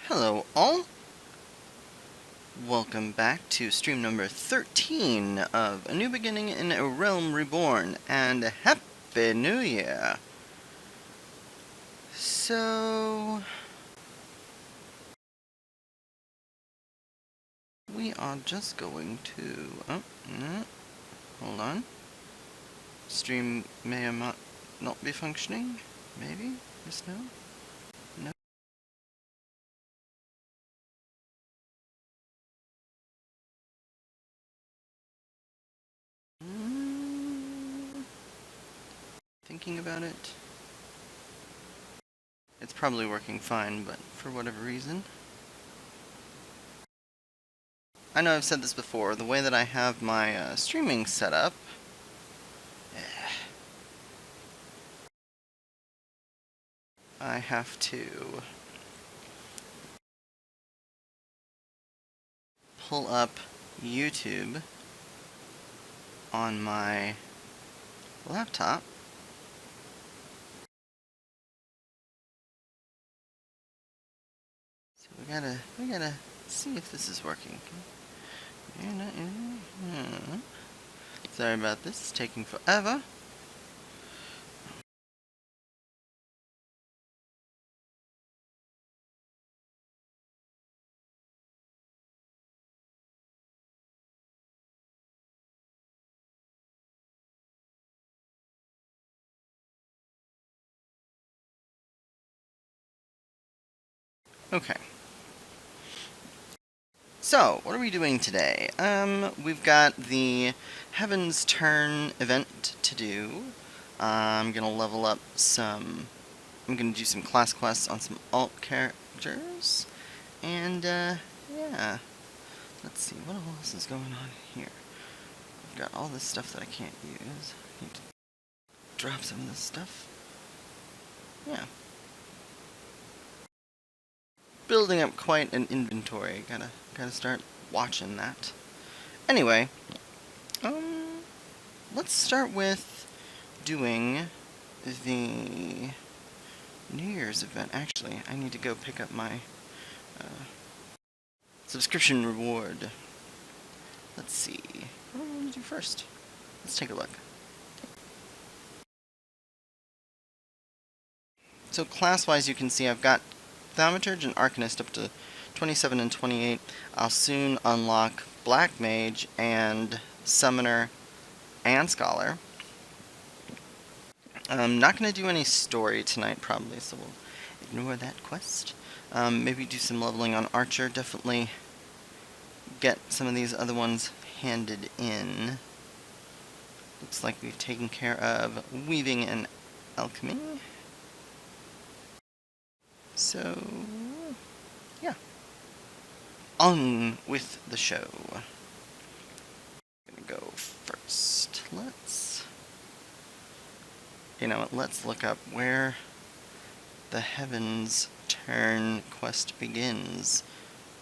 Hello all, welcome back to stream number 13 of A New Beginning in A Realm Reborn, and Happy New Year! So, we are just going to, no, hold on, stream may or may not be functioning, maybe, yes, no, no. Thinking about it. It's probably working fine, but for whatever reason. I know I've said this before, the way that I have my streaming set up, I have to pull up YouTube on my laptop. So we gotta see if this is working. Sorry about this, it's taking forever. Okay. So, what are we doing today? We've got the Heavensturn Event to do. I'm gonna level up some... I'm gonna do some class quests on some alt characters. And, yeah. Let's see, what else is going on here? I've got all this stuff that I can't use. Need to drop some of this stuff. Yeah. Building up quite an inventory. Gotta start watching that. Anyway, let's start with doing the New Year's event. Actually, I need to go pick up my subscription reward. Let's see. What do I want to do first? Let's take a look. So class-wise, you can see I've got Thaumaturge and Archanist up to 27 and 28. I'll soon unlock Black Mage and Summoner and Scholar. I'm not going to do any story tonight, probably, so we'll ignore that quest. Maybe do some leveling on Archer. Definitely get some of these other ones handed in. Looks like we've taken care of Weaving and Alchemy. So, yeah. On with the show. I'm gonna go first. You know what, let's look up where the Heavensturn quest begins.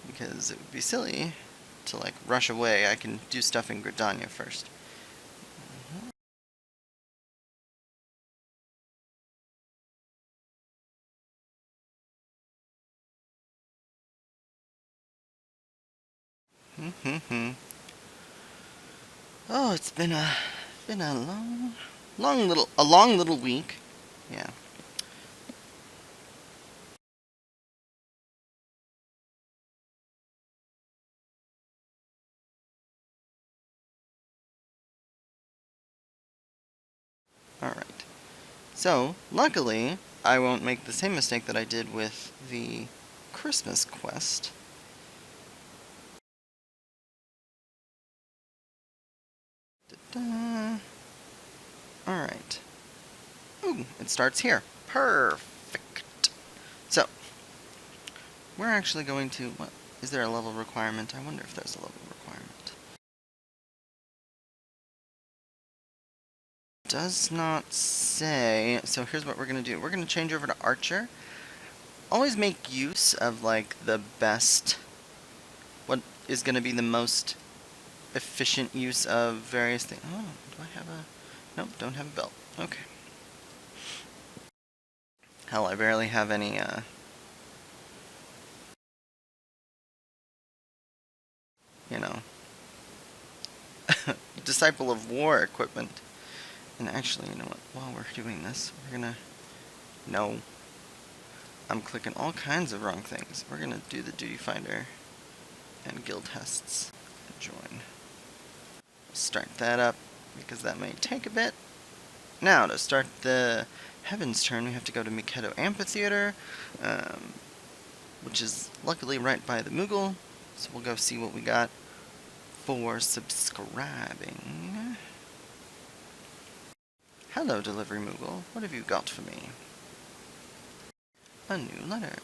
Because it would be silly to, like, rush away. I can do stuff in Gridania first. Oh, it's been a long little week. Yeah. Alright. So, luckily, I won't make the same mistake that I did with the Christmas quest. Alright. Ooh, it starts here. Perfect. So, we're actually going to... What? Is there a level requirement? I wonder if there's a level requirement. Does not say. So here's what we're going to do. We're going to change over to Archer. Always make use of, like, the best... What is going to be the most efficient use of various things. Oh, do I have a... Nope, don't have a belt. Okay. Hell, I barely have any, you know, Disciple of War equipment. And actually, you know what, while we're doing this, we're gonna, no, I'm clicking all kinds of wrong things. We're gonna do the duty finder and guild tests and join. Start that up, because that may take a bit. Now, to start the Heavensturn, we have to go to Mikado Amphitheater, which is luckily right by the Moogle, so we'll go see what we got for subscribing. Hello, Delivery Moogle. What have you got for me? A new letter.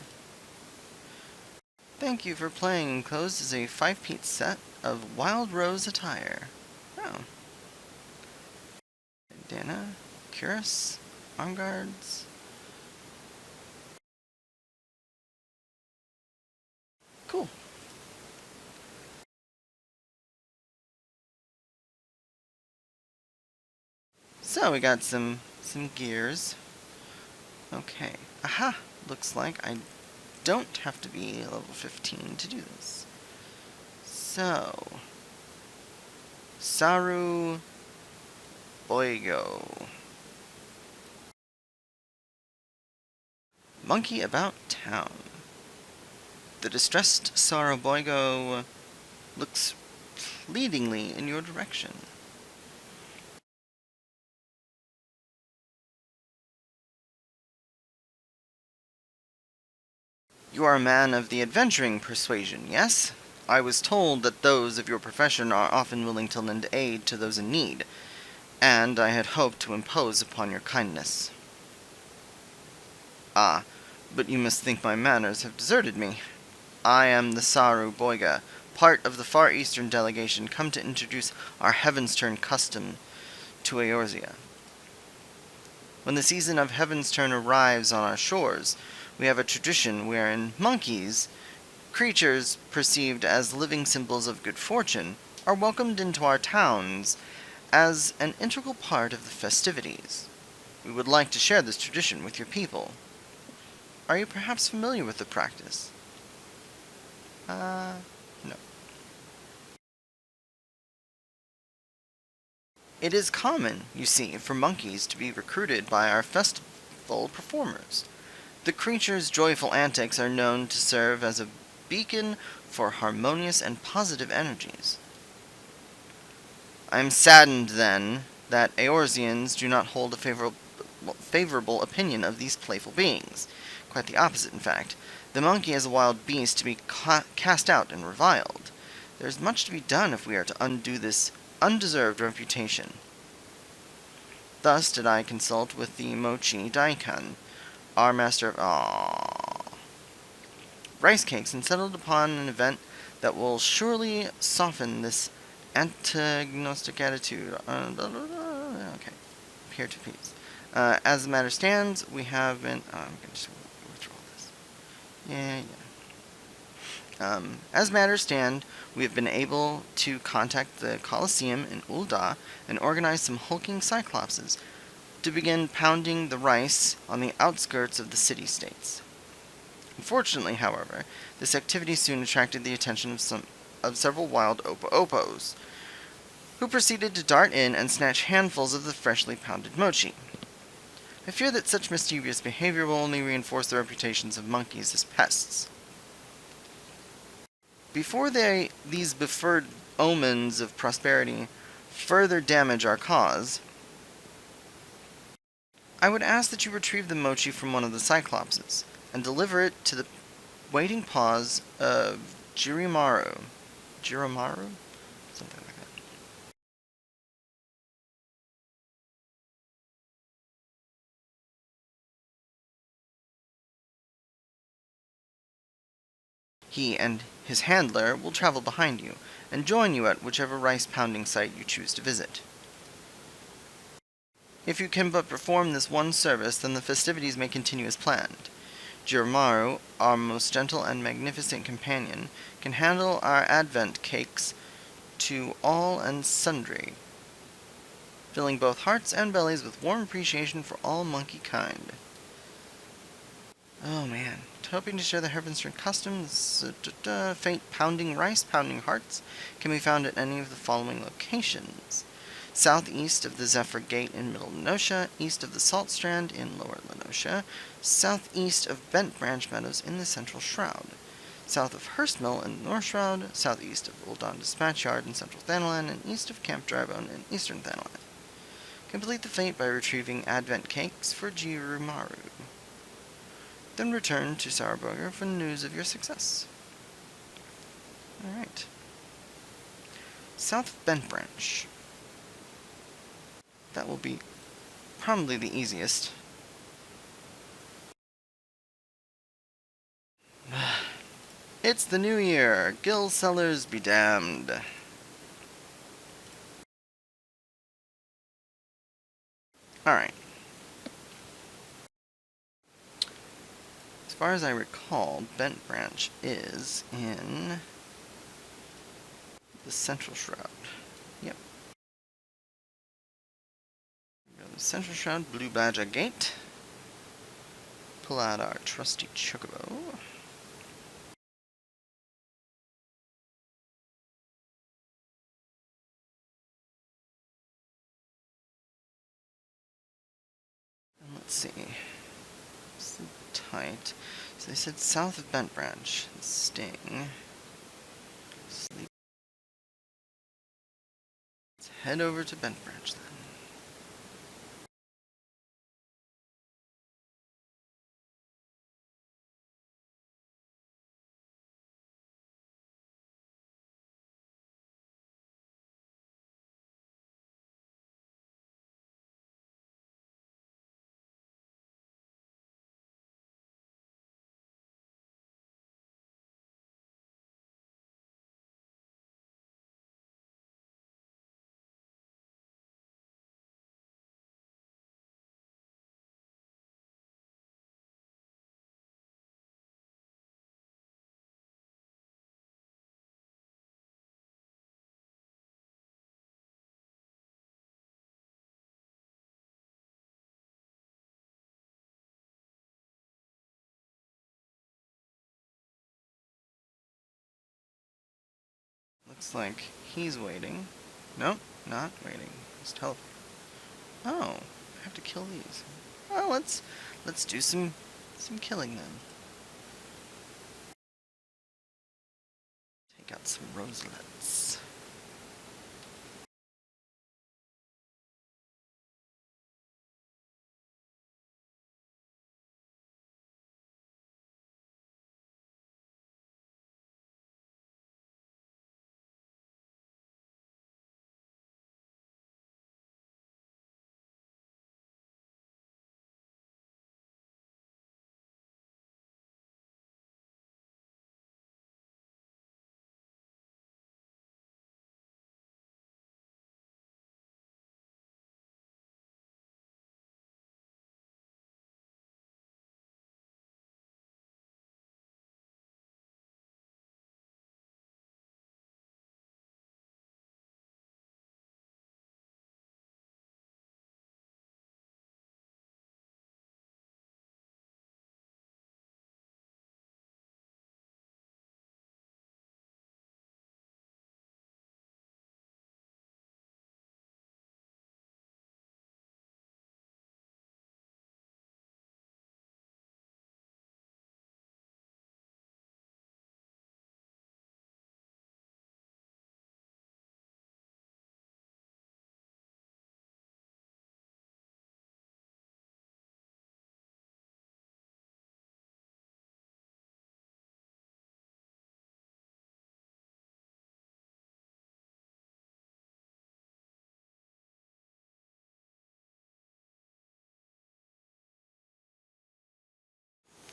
Thank you for playing. Enclosed is a 5-piece set of Wild Rose attire. Oh. Dana, Curus, Arm Guards. Cool. So we got some gears. Okay. Aha! Looks like I don't have to be level 15 to do this. So, Saru Boigo. Monkey about town. The distressed Saru Boigo looks pleadingly in your direction. You are a man of the adventuring persuasion, yes? I was told that those of your profession are often willing to lend aid to those in need, and I had hoped to impose upon your kindness. Ah, but you must think my manners have deserted me. I am the Saru Boiga, part of the Far Eastern delegation come to introduce our Heavensturn custom to Eorzea. When the season of Heavensturn arrives on our shores, we have a tradition wherein monkeys, creatures perceived as living symbols of good fortune, are welcomed into our towns as an integral part of the festivities. We would like to share this tradition with your people. Are you perhaps familiar with the practice? No. It is common, you see, for monkeys to be recruited by our festival performers. The creature's joyful antics are known to serve as a beacon for harmonious and positive energies. I am saddened, then, that Eorzeans do not hold a favorable opinion of these playful beings. Quite the opposite, in fact. The monkey is a wild beast to be cast out and reviled. There is much to be done if we are to undo this undeserved reputation. Thus did I consult with the Mochi Daikan, our master of rice cakes, and settled upon an event that will surely soften this antagonistic attitude. Okay, here to peace. As the matter stands, we have been. I'm going to just withdraw this. Yeah. As matters stand, we have been able to contact the Colosseum in Ul'dah and organize some hulking cyclopses to begin pounding the rice on the outskirts of the city-states. Unfortunately, however, this activity soon attracted the attention of several wild Opo-Opos, who proceeded to dart in and snatch handfuls of the freshly pounded mochi. I fear that such mischievous behavior will only reinforce the reputations of monkeys as pests. Before these befurred omens of prosperity further damage our cause, I would ask that you retrieve the mochi from one of the Cyclopses, and deliver it to the waiting paws of Jirimaru. Jirimaru? Something like that. He and his handler will travel behind you, and join you at whichever rice-pounding site you choose to visit. If you can but perform this one service, then the festivities may continue as planned. Jirimaru, our most gentle and magnificent companion, can handle our advent cakes to all and sundry, filling both hearts and bellies with warm appreciation for all monkey kind. Oh man, hoping to share the Heavensturn customs. Faint pounding rice, pounding hearts can be found at any of the following locations. Southeast of the Zephyr Gate in Middle Lenosha, east of the Salt Strand in Lower Lenosha, southeast of Bent Branch Meadows in the Central Shroud, south of Hurst Mill in the North Shroud, southeast of Ul'Dan Dispatch Yard in Central Thanalan, and east of Camp Drybone in Eastern Thanalan. Complete the feat by retrieving Advent Cakes for Jirumaru. Then return to Sourburger for news of your success. Alright. South of Bent Branch. That will be probably the easiest. It's the new year. Gill Cellars be damned. Alright. As far as I recall, Bent Branch is in the Central Shroud. Yep. Go to the Central Shroud, Blue Badger Gate. Pull out our trusty Chocobo. And let's see. Sleep tight. So they said south of Bent Branch. Sting. Sleep. Let's head over to Bent Branch then. Looks like he's waiting. Nope, not waiting. He's teleporting. Oh, I have to kill these. Well, let's do some killing then. Take out some roselets.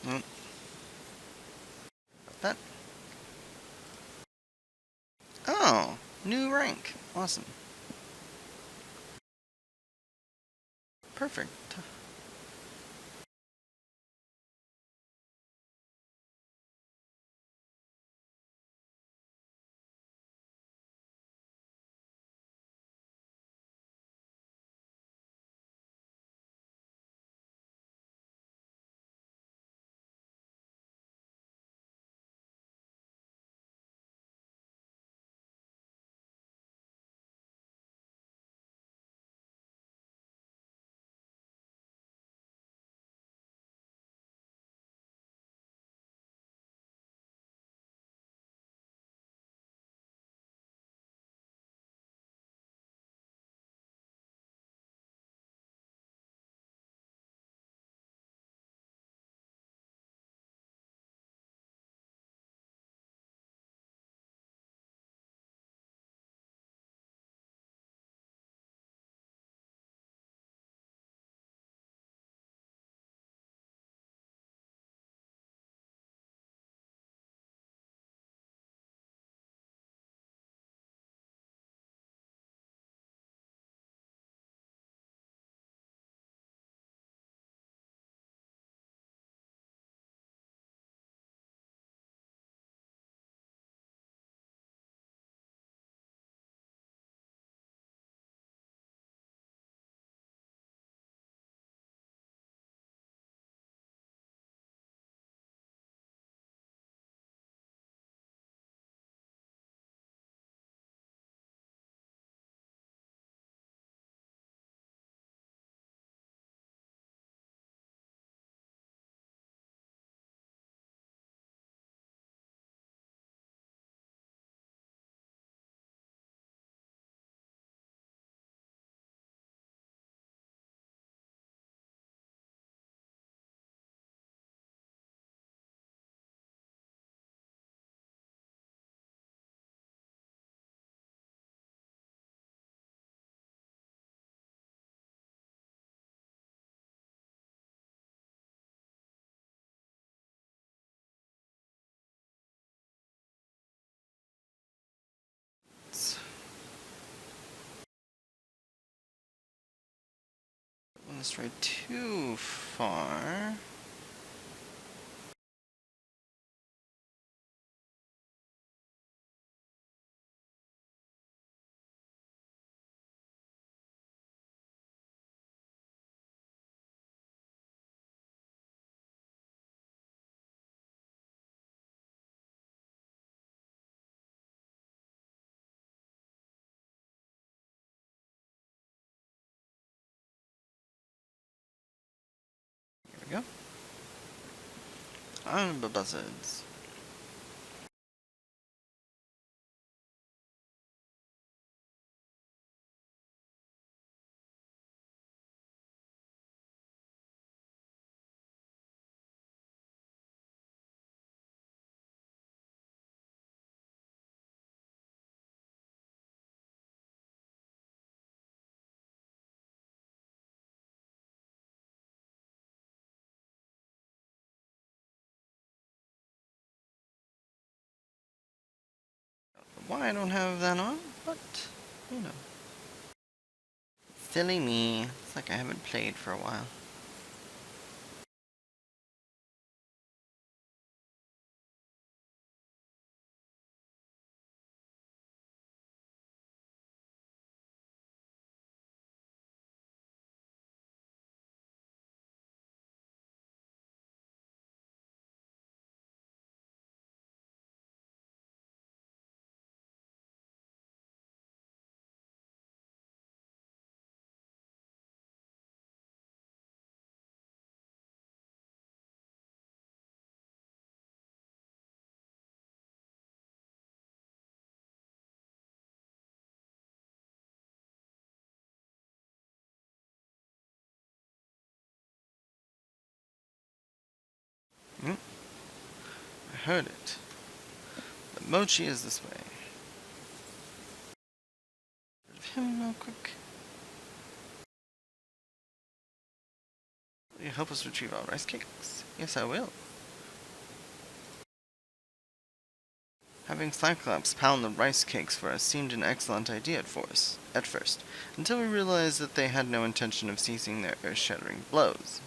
Nope. That. Oh, new rank. Awesome. Perfect. Let's ride too far. Here we go. On the buzzards. Why I don't have that on, but you know. Silly me. It's like I haven't played for a while. Mm, I heard it. But Mochi is this way. Rid of him real quick. Will you help us retrieve our rice cakes? Yes, I will. Having Cyclops pound the rice cakes for us seemed an excellent idea at first, until we realized that they had no intention of ceasing their earth-shattering blows.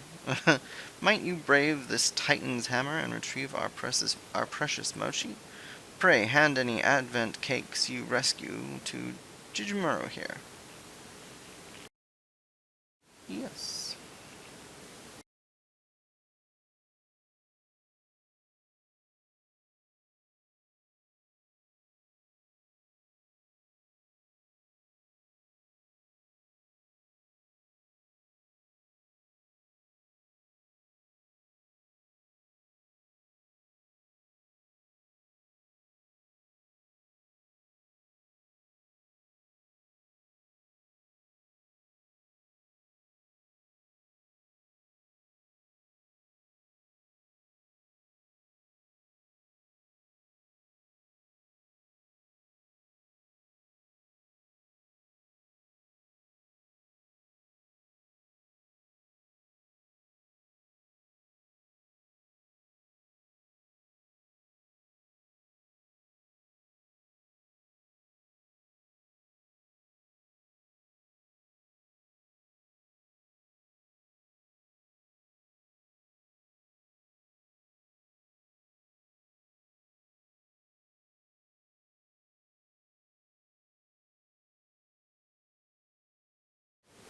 Might you brave this Titan's hammer and retrieve our precious Mochi? Pray hand any advent cakes you rescue to Jijimuro here. Yes.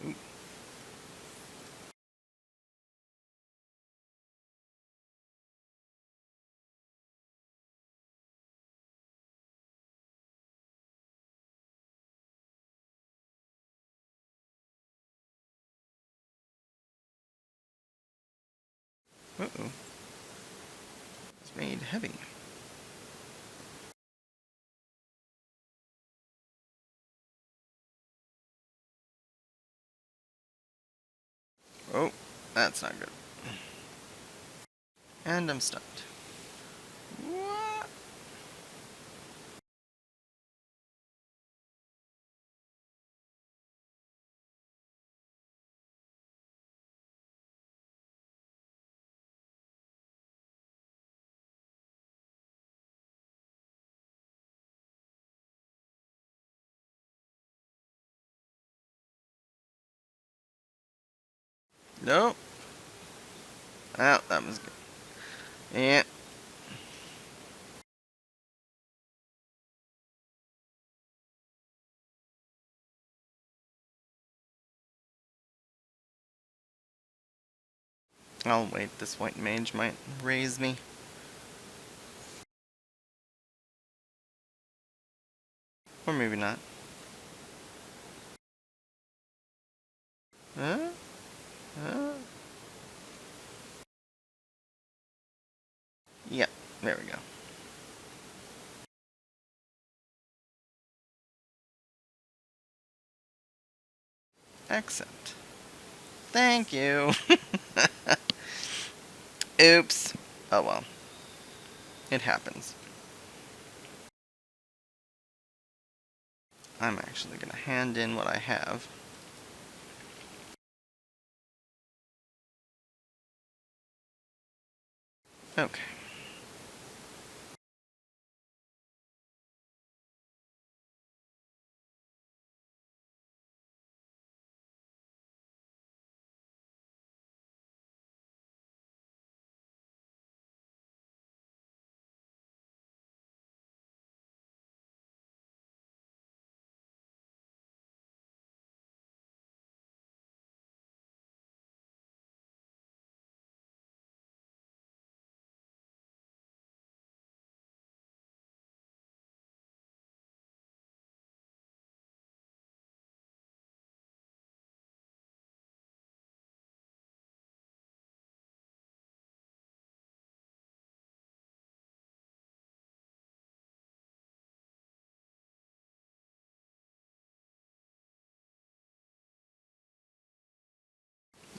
Ooh. Uh-oh. It's made heavy. Oh, that's not good. And I'm stunned. What? Nope. Oh, that was good. Yeah. I'll wait. This white mage might raise me. Or maybe not. Huh? Huh? Yep. There we go. Accept. Thank you. Oops. Oh well. It happens. I'm actually gonna hand in what I have. Okay.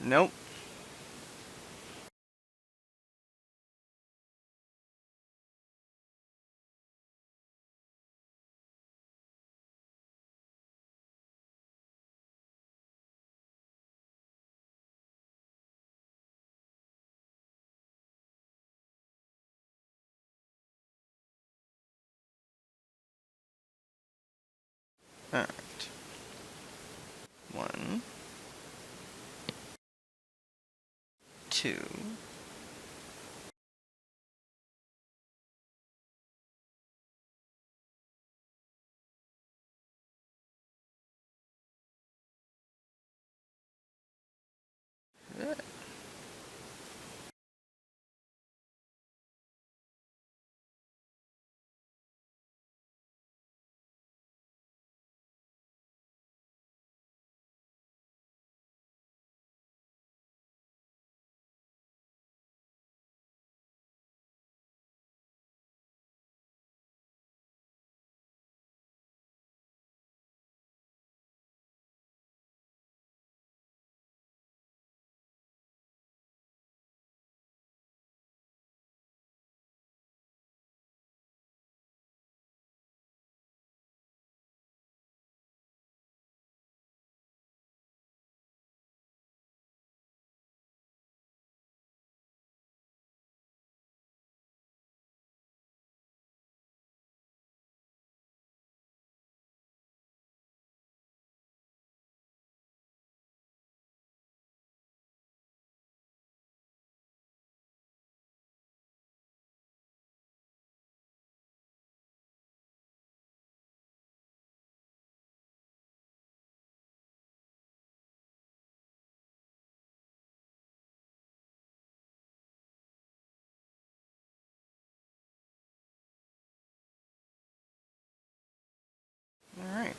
Nope. Alright. 1, 2. Alright.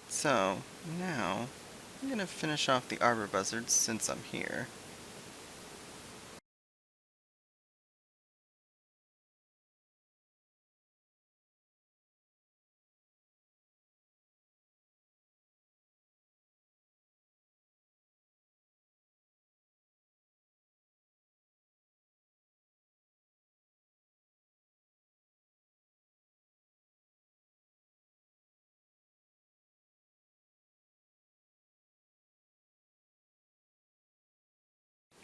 So, now, I'm gonna finish off the Arbor Buzzards since I'm here.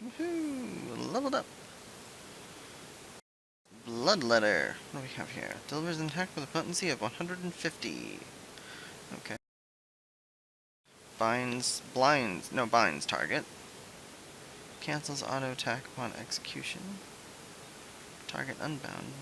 Woohoo! Leveled up. Bloodletter. What do we have here? Delivers an attack with a potency of 150. Okay. Binds target. Cancels auto attack upon execution. Target unbound.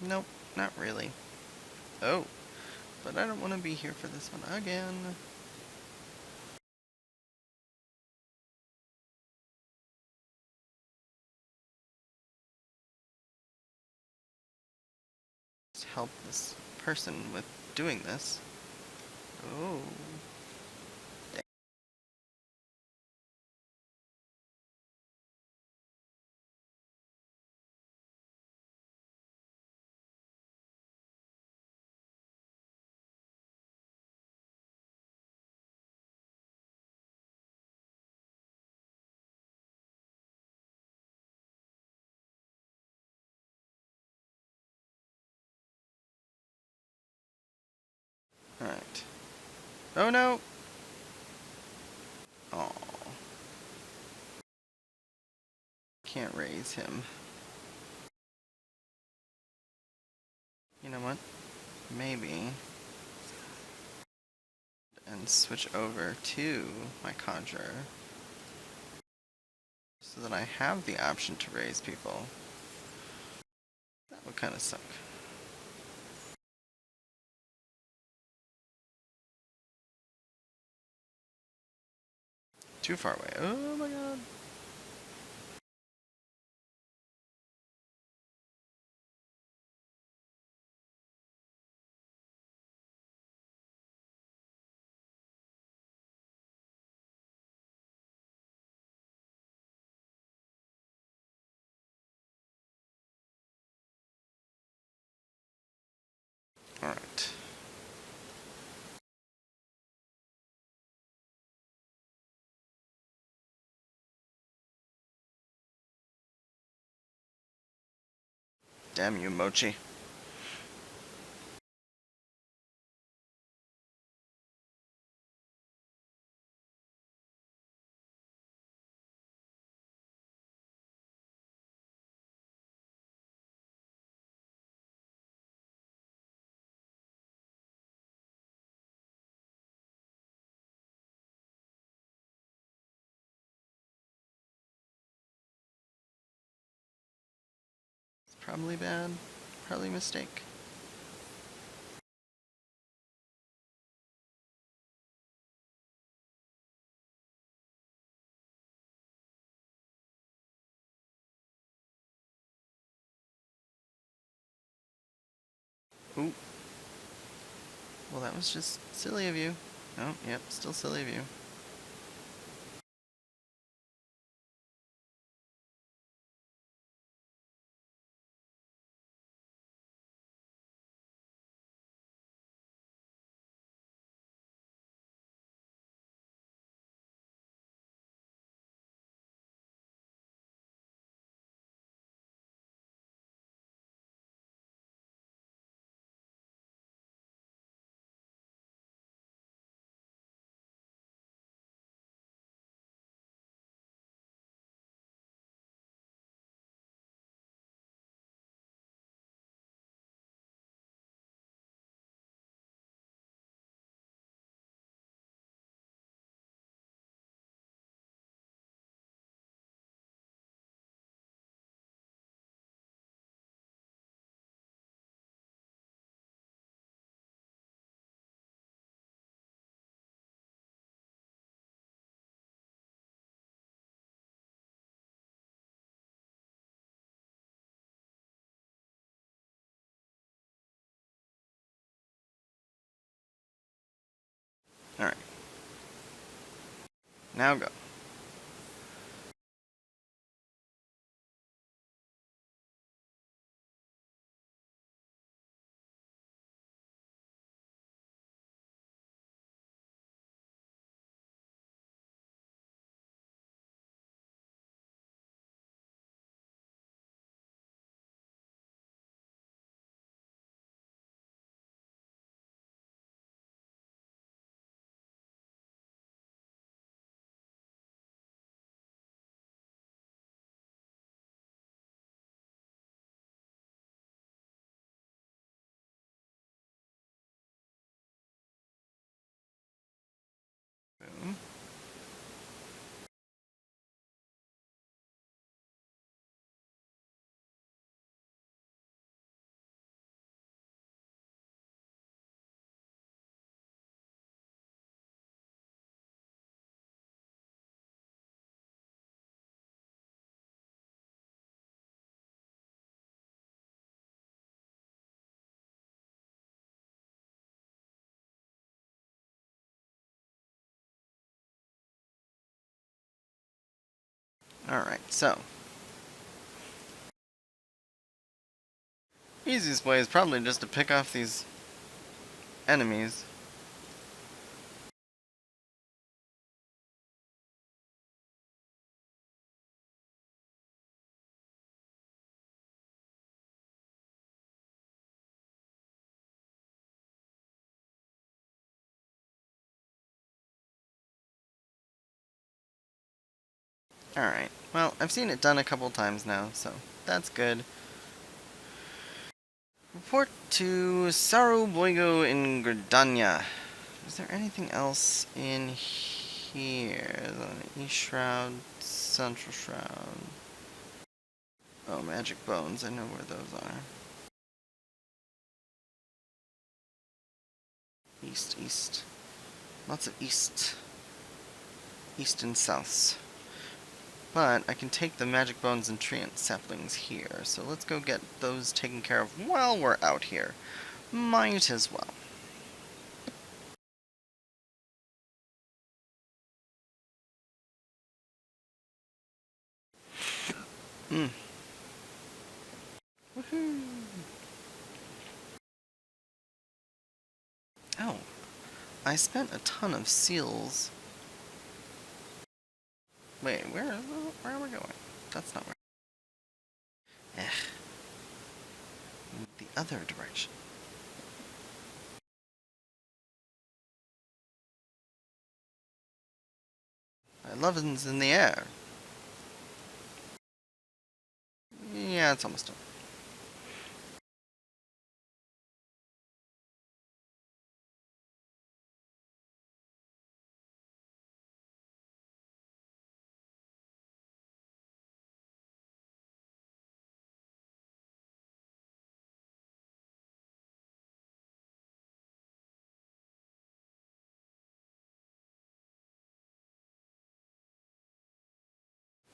Nope, not really. Oh, but I don't want to be here for this one again. Let's help this person with doing this. Oh. Alright. Oh no! Oh. Can't raise him. You know what? Maybe. And switch over to my Conjurer. So that I have the option to raise people. That would kind of suck. Too far away. Oh my god. Alright. Damn you, Mochi. It's probably bad. Probably a mistake. Ooh. Well, that was just silly of you. Oh, yep, still silly of you. Alright. Now go. Alright, so. Easiest way is probably just to pick off these enemies. Alright, well, I've seen it done a couple times now, so that's good. Report to Saru Boigo in Gridania. Is there anything else in here? East Shroud, Central Shroud. Oh, Magic Bones, I know where those are. East, east. Lots of east. East and souths. But I can take the Magic Bones and Treant saplings here, so let's go get those taken care of while we're out here. Might as well. Woohoo! Oh, I spent a ton of seals. Wait, where are we going? That's not where. The other direction. My lovin's in the air. Yeah, it's almost done.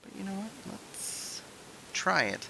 But you know what? Let's try it.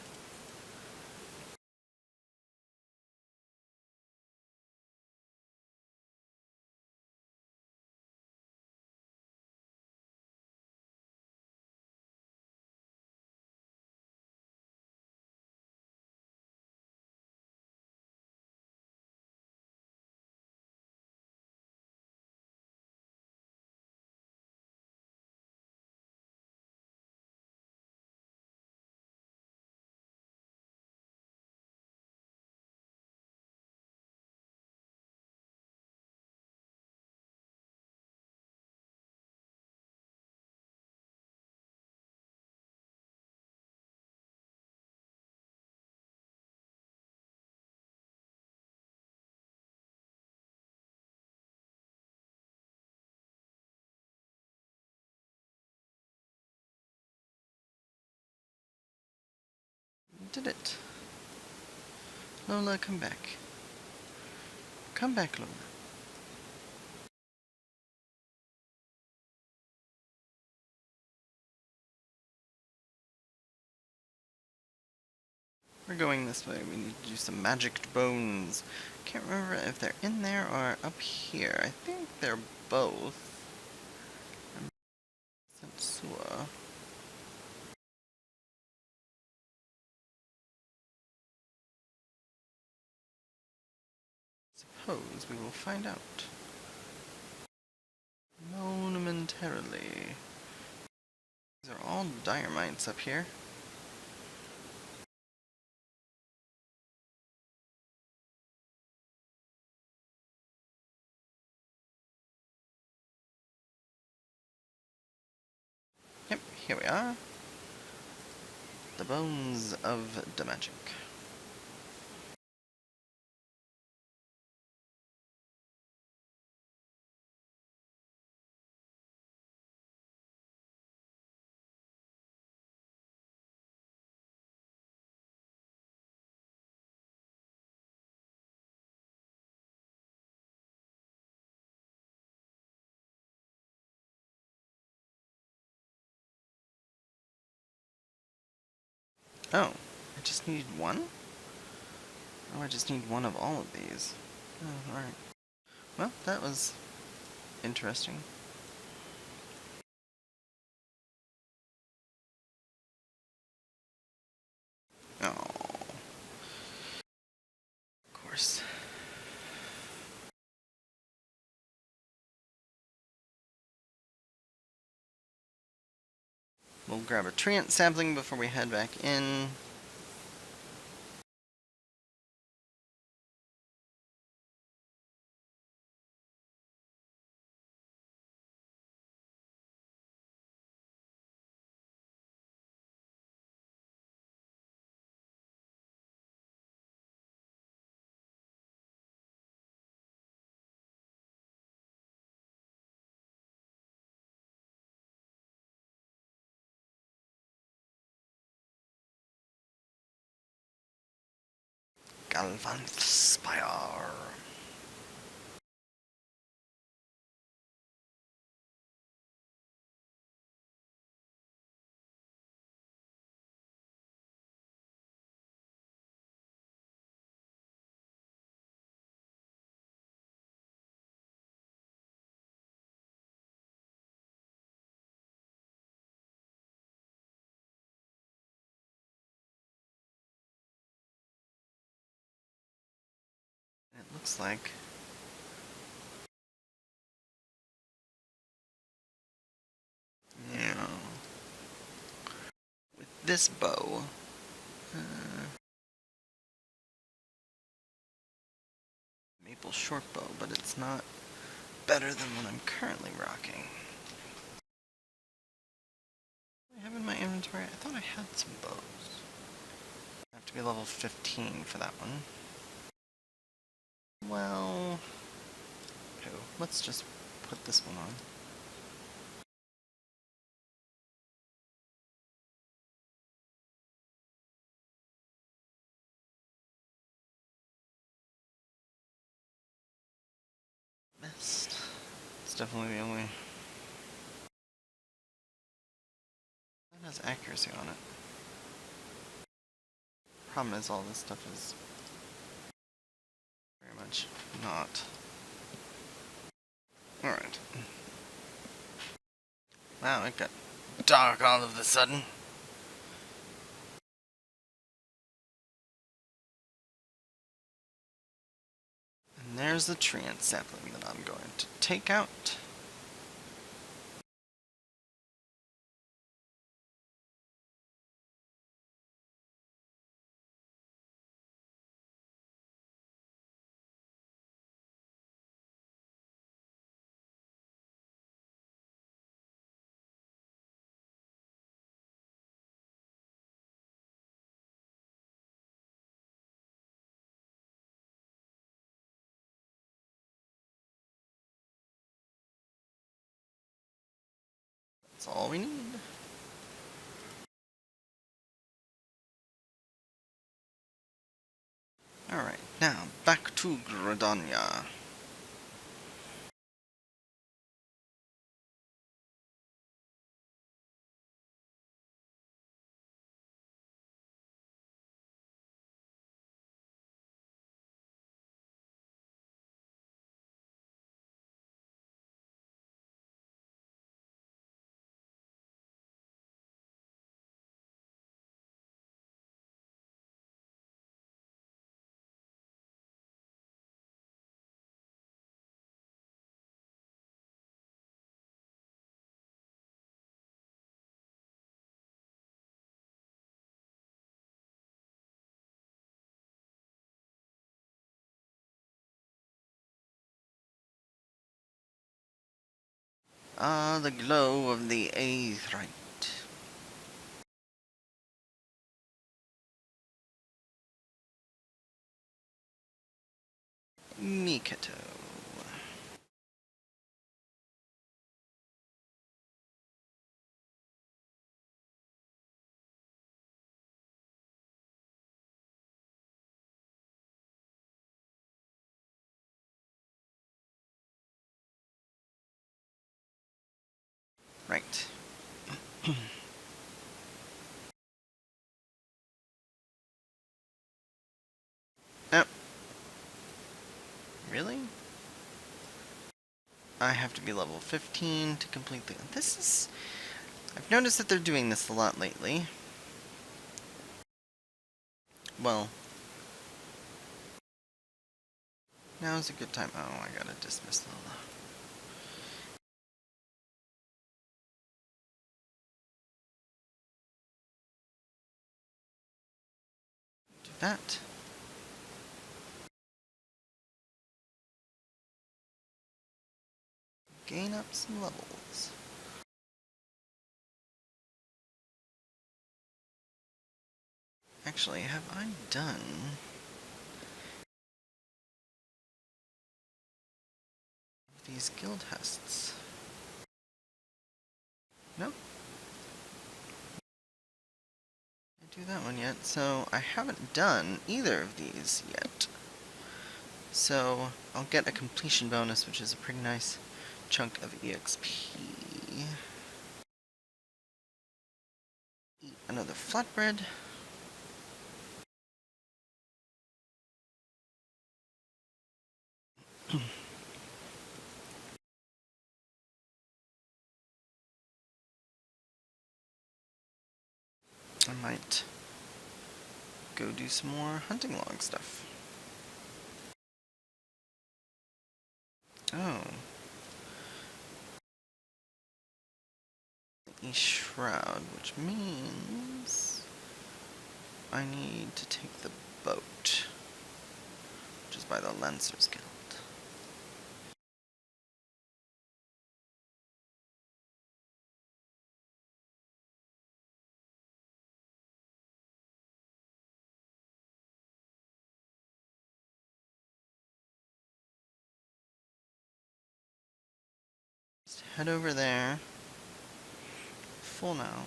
Did it. Lola, come back. Come back, Lola. We're going this way. We need to do some magic bones. Can't remember if they're in there or up here. I think they're both. Sensua. Suppose we will find out. Momentarily. These are all dire mites up here. Yep, here we are. The bones of the magic. Oh, I just need one? Oh, I just need one of all of these. Oh, alright. Well, that was interesting. course. We'll grab a treant sampling before we head back in. Galvanth Spire. It looks like with this bow, maple short bow, but it's not better than what I'm currently rocking. What do I have in my inventory? I thought I had some bows. I have to be level 15 for that one. Well, okay, let's just put this one on. Mist. It's definitely the only. It has accuracy on it. Problem is, all this stuff is very much not. Alright. Wow, it got dark all of a sudden. And there's the treant sapling that I'm going to take out. That's all we need. Alright, now back to Gridania. Ah, the glow of the aetheryte. Mikoto. Right. Oh. Really? I have to be level 15 to complete the... This is... I've noticed that they're doing this a lot lately. Well... Now's a good time. Oh, I gotta dismiss Lola. Do that. Gain up some levels. Actually, have I done these guild tests? Nope. Didn't do that one yet, so I haven't done either of these yet. So I'll get a completion bonus, which is a pretty nice chunk of EXP. Eat another flatbread. I might go do some more hunting log stuff. Oh. A shroud, which means I need to take the boat, which is by the Lancers Guild. Just head over there. Full now.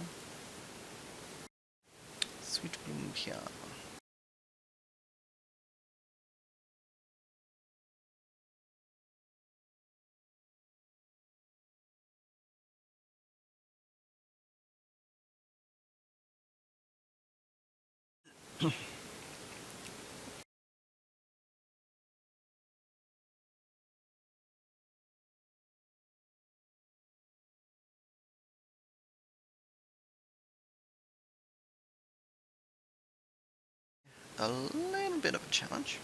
Sweet Bloom Pia. A little bit of a challenge.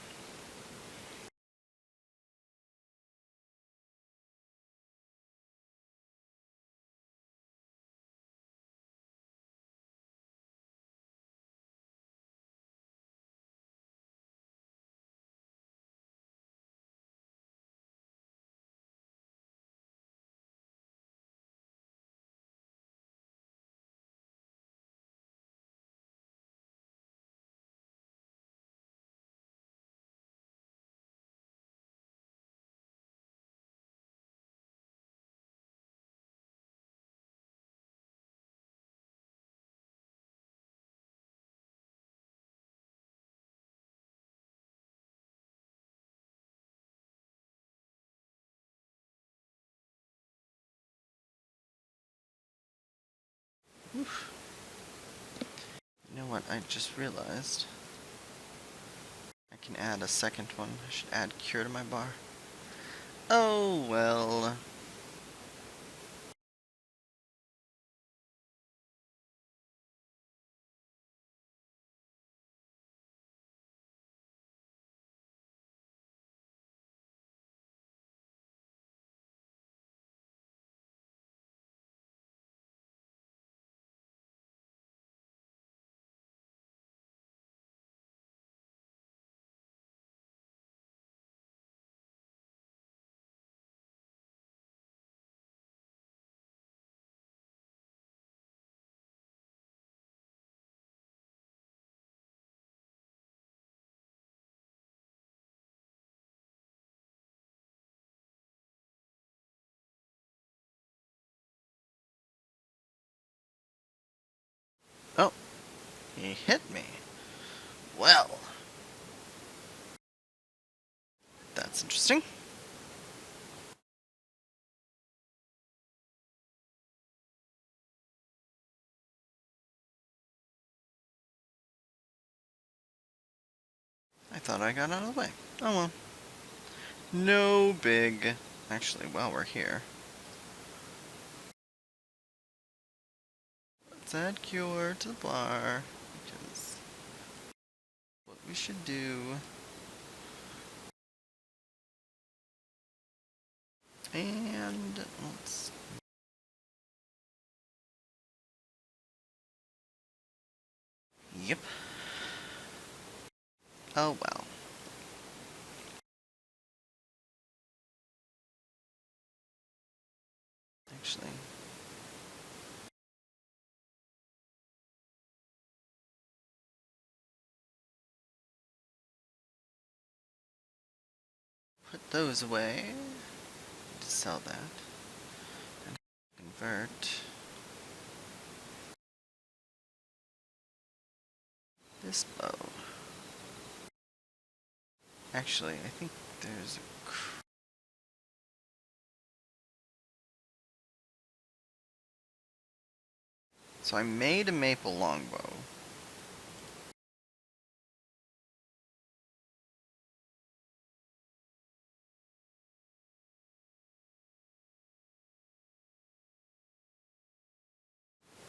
Oof. You know what, I just realized I can add a second one. I should add cure to my bar. Oh, well. Oh, he hit me. Well, that's interesting. I thought I got out of the way. Oh well. No big. Actually, while we're here, let's add cure to the bar, because what we should do And let's... Yep. Oh well. Actually... Put those away. To sell that. And convert this bow. Actually, I think there's a... So I made a maple longbow.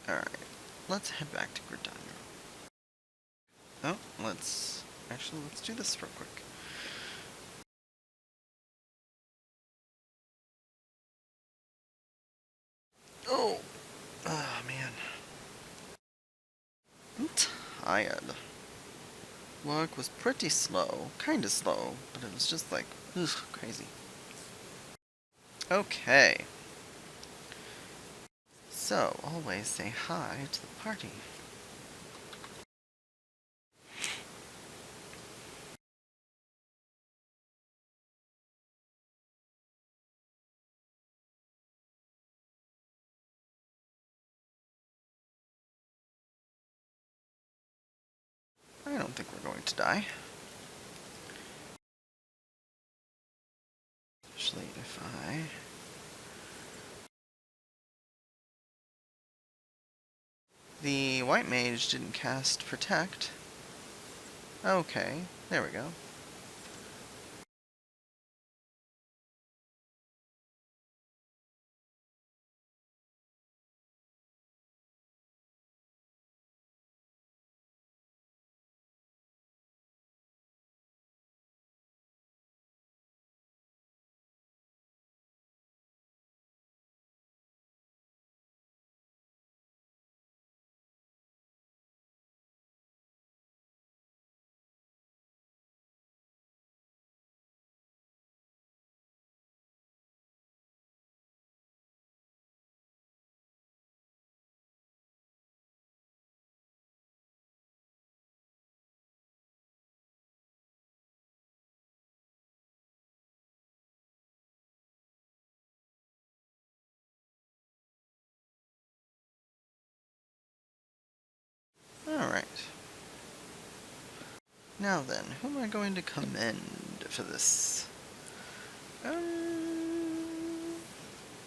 Alright, let's head back to Gridania. Oh, let's do this real quick. Oh! Ah, man. I'm tired. Work was pretty slow. Kinda slow, but it was just like, ugh, crazy. Okay. So, always say hi to the party. I don't think we're going to die. Especially if I... The white mage didn't cast Protect. Okay, there we go. Alright. Now then, who am I going to commend for this? I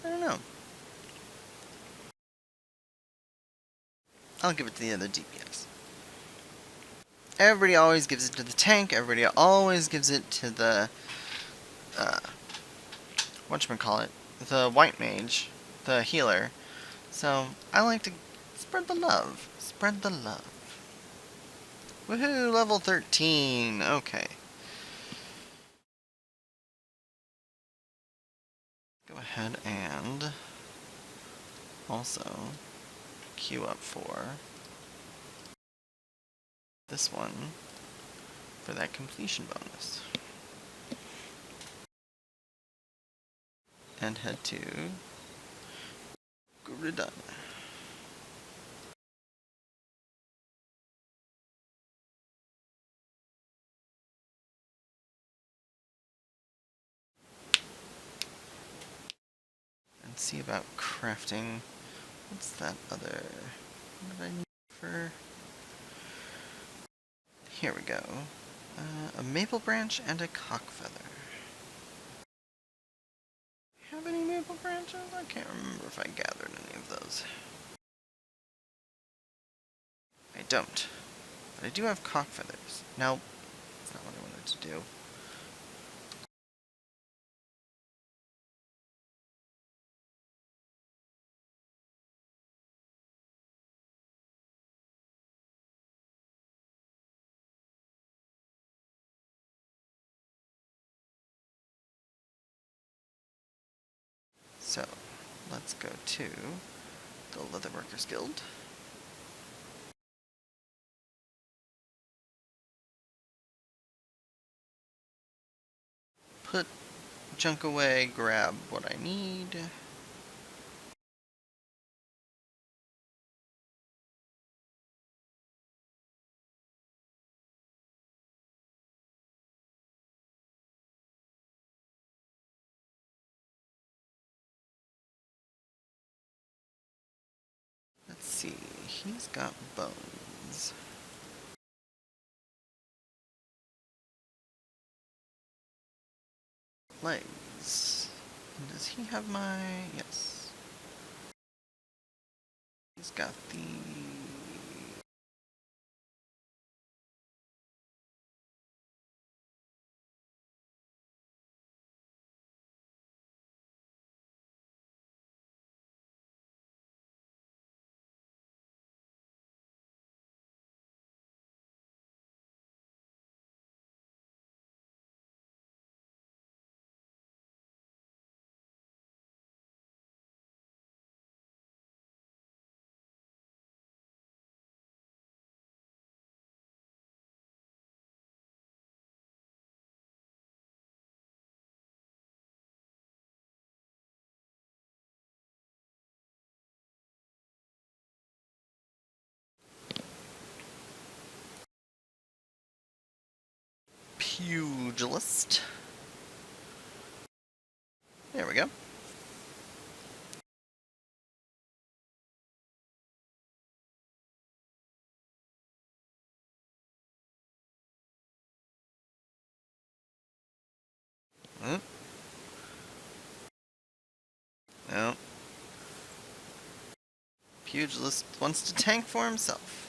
don't know. I'll give it to the other DPS. Everybody always gives it to the tank, everybody always gives it to the, whatchamacallit, the white mage, the healer. So, I like to spread the love. Spread the love. Woohoo, level 13, okay. Go ahead and also queue up for this one for that completion bonus. And head to Gridania. And see about crafting. What's that other... What did I need for... Here we go. A maple branch and a cock feather. Have any maple branches? I can't remember if I gathered any of those. I don't. But I do have cock feathers. No, that's not what I wanted to do. So, let's go to the Leatherworkers Guild. Put junk away, grab what I need. Let's see, he's got bones. Legs. And does he have my... yes. He's got the... Pugilist. There we go. Oh. No. Pugilist wants to tank for himself.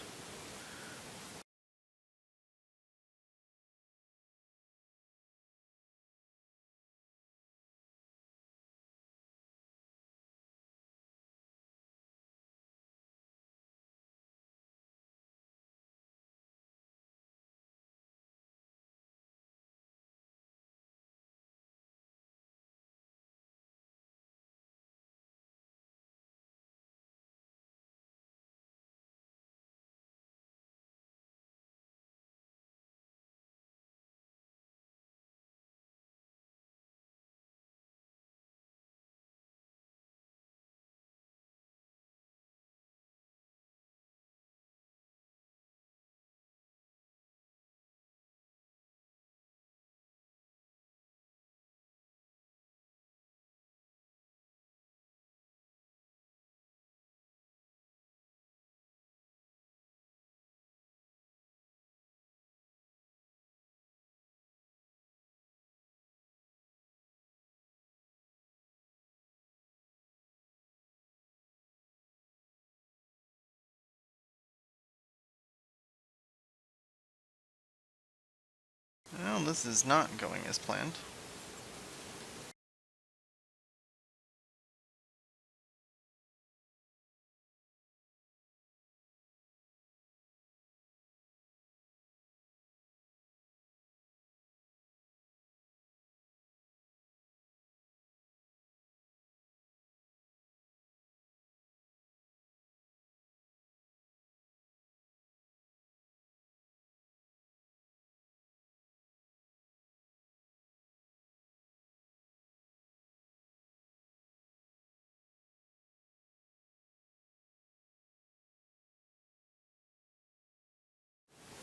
Well, this is not going as planned.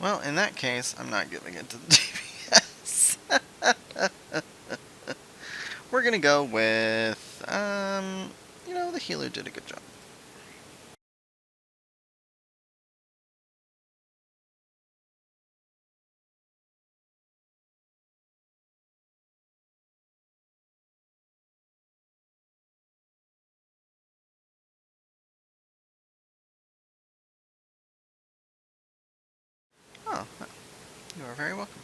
Well, in that case, I'm not giving it to the DPS. We're gonna go with, the healer did a good job. Oh, well, you are very welcome.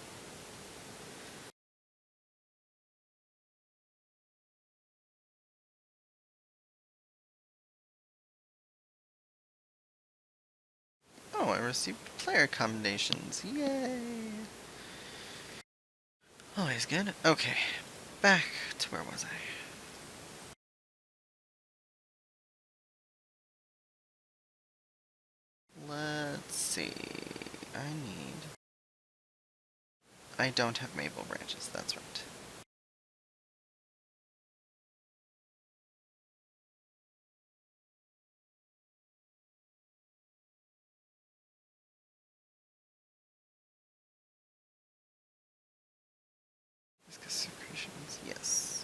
Oh, I received player commendations. Yay! Always good. Okay, back to where was I? let's see. I don't have maple branches, that's right. Secretions, yes.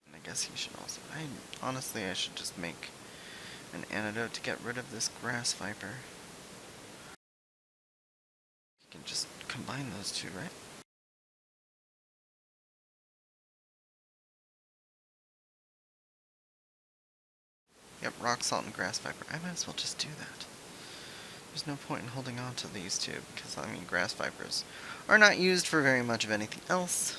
And I guess he should also. Honestly, I should just make an antidote to get rid of this grass viper. You can just combine those two, right? Yep, rock salt and grass viper. I might as well just do that. There's no point in holding on to these two, because, I mean, grass vipers are not used for very much of anything else.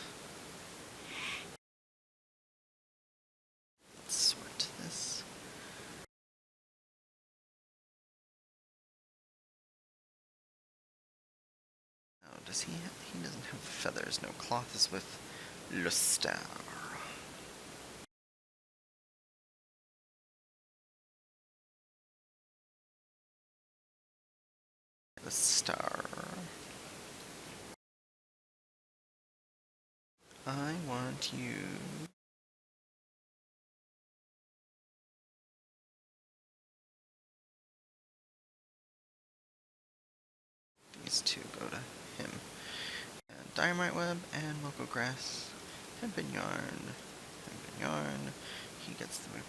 Let's sort this. Oh, does he doesn't have feathers. No, cloth is with Lustar. The star. I want you. These two go to him. And dynamite web and local grass. Hempen yarn. Hempen yarn. He gets the maple.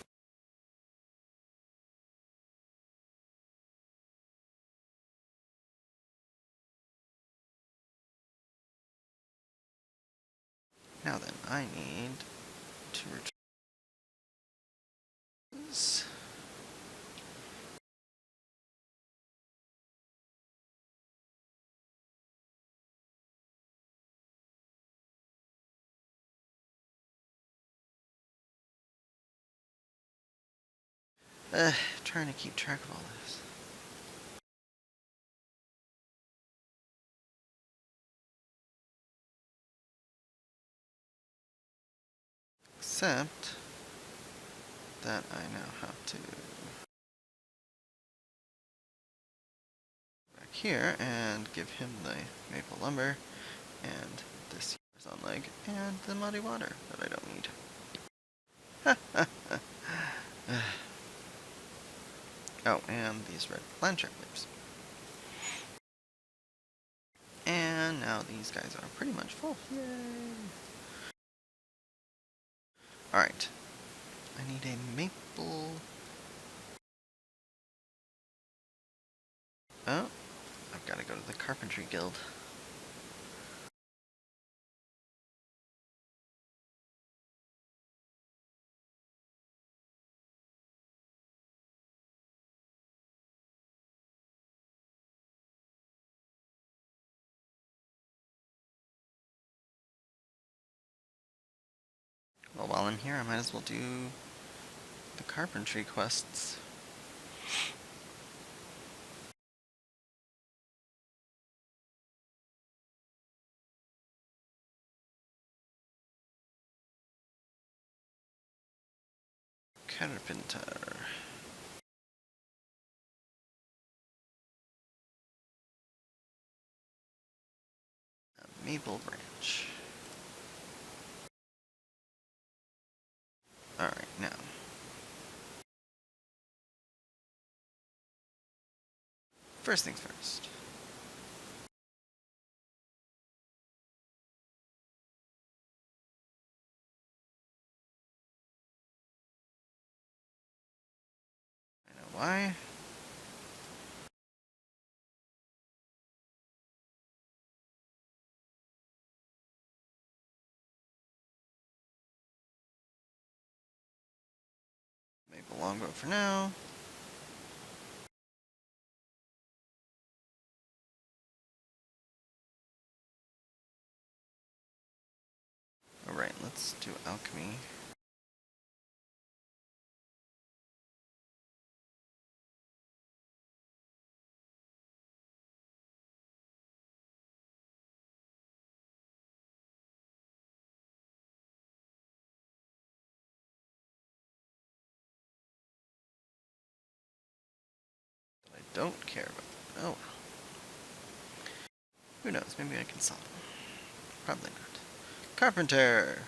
Now then, I need to return this. Trying to keep track of all this. Except that I now have to back here and give him the maple lumber and this on leg and the muddy water that I don't need. Oh, and these red plant leaves. And now these guys are pretty much full. Yay! Alright. I need a maple. Oh, I've got to go to the Carpentry Guild. Well, while I'm here, I might as well do the carpentry quests. Carpenter. A maple branch. Alright, now. First things first. I know why. Maple longbow for now. Alright, let's do alchemy. don't care about them. Oh well. Who knows? Maybe I can solve them. Probably not. Carpenter!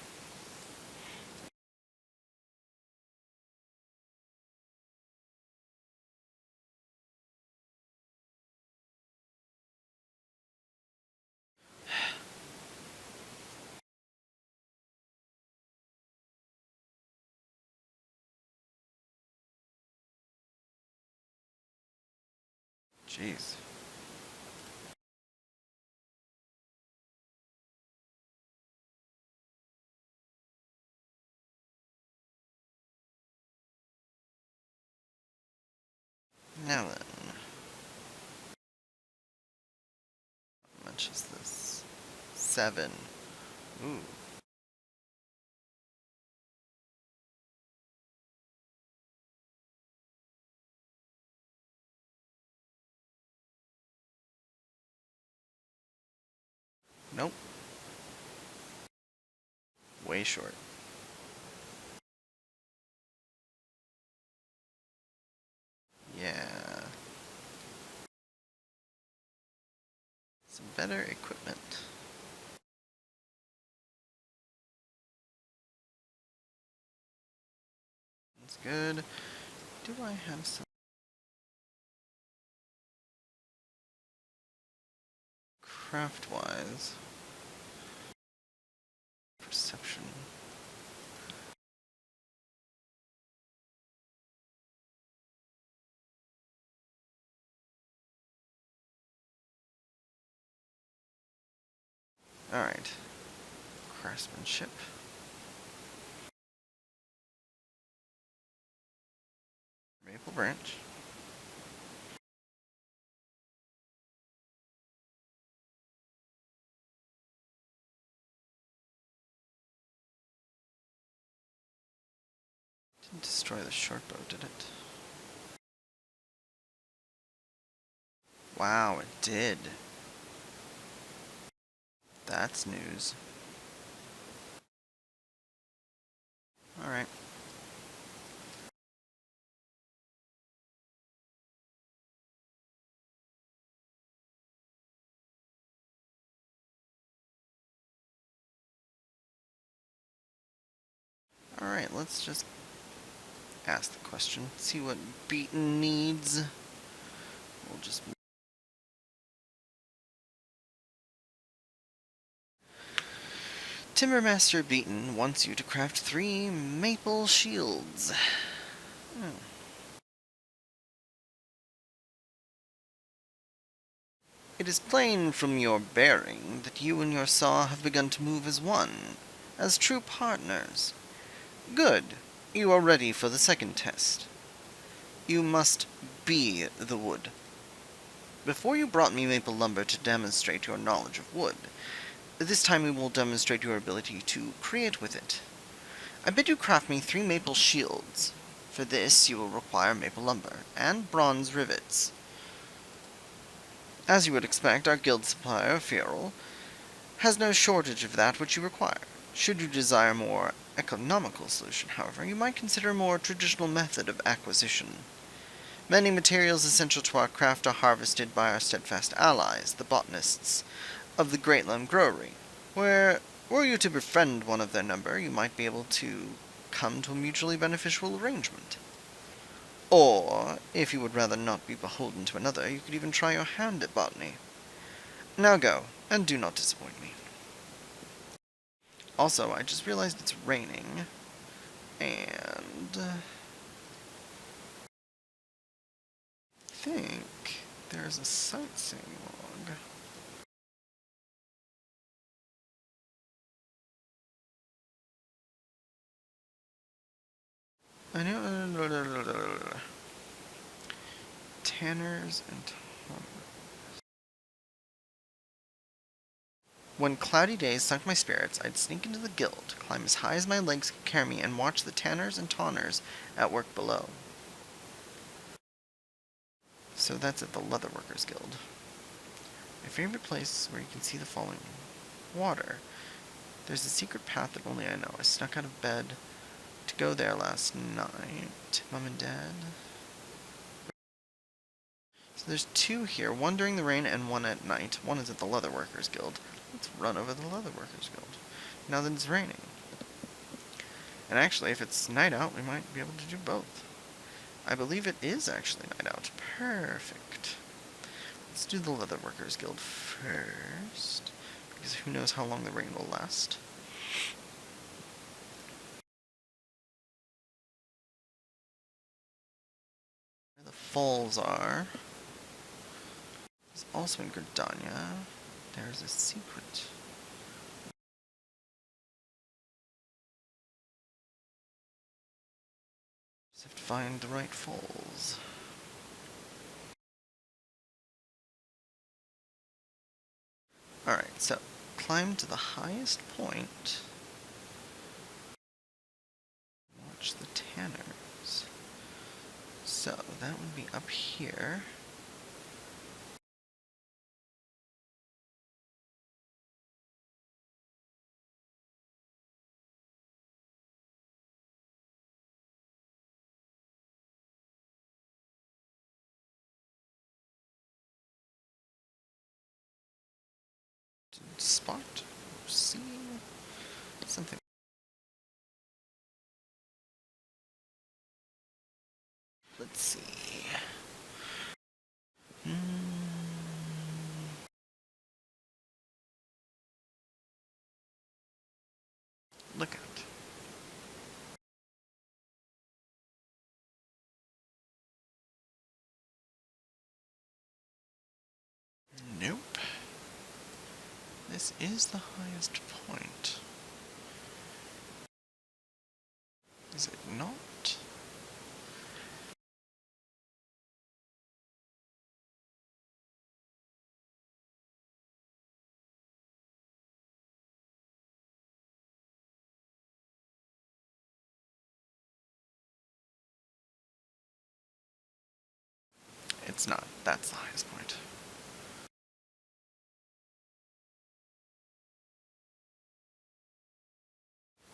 Jeez. Now then. How much is this? 7. Ooh. Nope. Way short. Yeah. Some better equipment. That's good. Do I have some craft-wise? Perception. Alright. Craftsmanship. Maple branch. Didn't destroy the short bow, did it? Wow, it did. That's news. Alright. Alright, let's just ask the question. See what Beaten needs. We'll just... Timbermaster Beaten wants you to craft 3 maple shields. Oh. It is plain from your bearing that you and your saw have begun to move as one, as true partners. Good. You are ready for the second test. You must be the wood. Before you brought me maple lumber to demonstrate your knowledge of wood. This time we will demonstrate your ability to create with it. I bid you craft me 3 maple shields. For this you will require maple lumber, and bronze rivets. As you would expect, our guild supplier, Feral, has no shortage of that which you require. Should you desire a more economical solution, however, you might consider a more traditional method of acquisition. Many materials essential to our craft are harvested by our steadfast allies, the botanists of the Great Lem Growery, where, were you to befriend one of their number, you might be able to come to a mutually beneficial arrangement. Or, if you would rather not be beholden to another, you could even try your hand at botany. Now go, and do not disappoint me. Also, I just realized it's raining, and... I think there's a sightseeing log. I know. Tanners and When cloudy days sunk my spirits, I'd sneak into the guild, climb as high as my legs could carry me, and watch the tanners and tanners at work below. So that's at the Leatherworkers Guild. My favorite place where you can see the falling water. There's a secret path that only I know. I snuck out of bed to go there last night. Mom and Dad. there's two here, one during the rain and one at night. One is at the Leatherworkers Guild. Let's run over to the Leatherworkers Guild, now that it's raining. And actually, if it's night out, we might be able to do both. I believe it is actually night out. Perfect. Let's do the Leatherworkers Guild first, because who knows how long the rain will last. Where the falls are. It's also in Gridania. There's a secret. Just have to find the right falls. Alright, so climb to the highest point. Watch the tanners. So that would be up here. Spot? See? Something. Let's see. Look out. Nope. This is the highest point. Is it not? It's not. That's the highest point.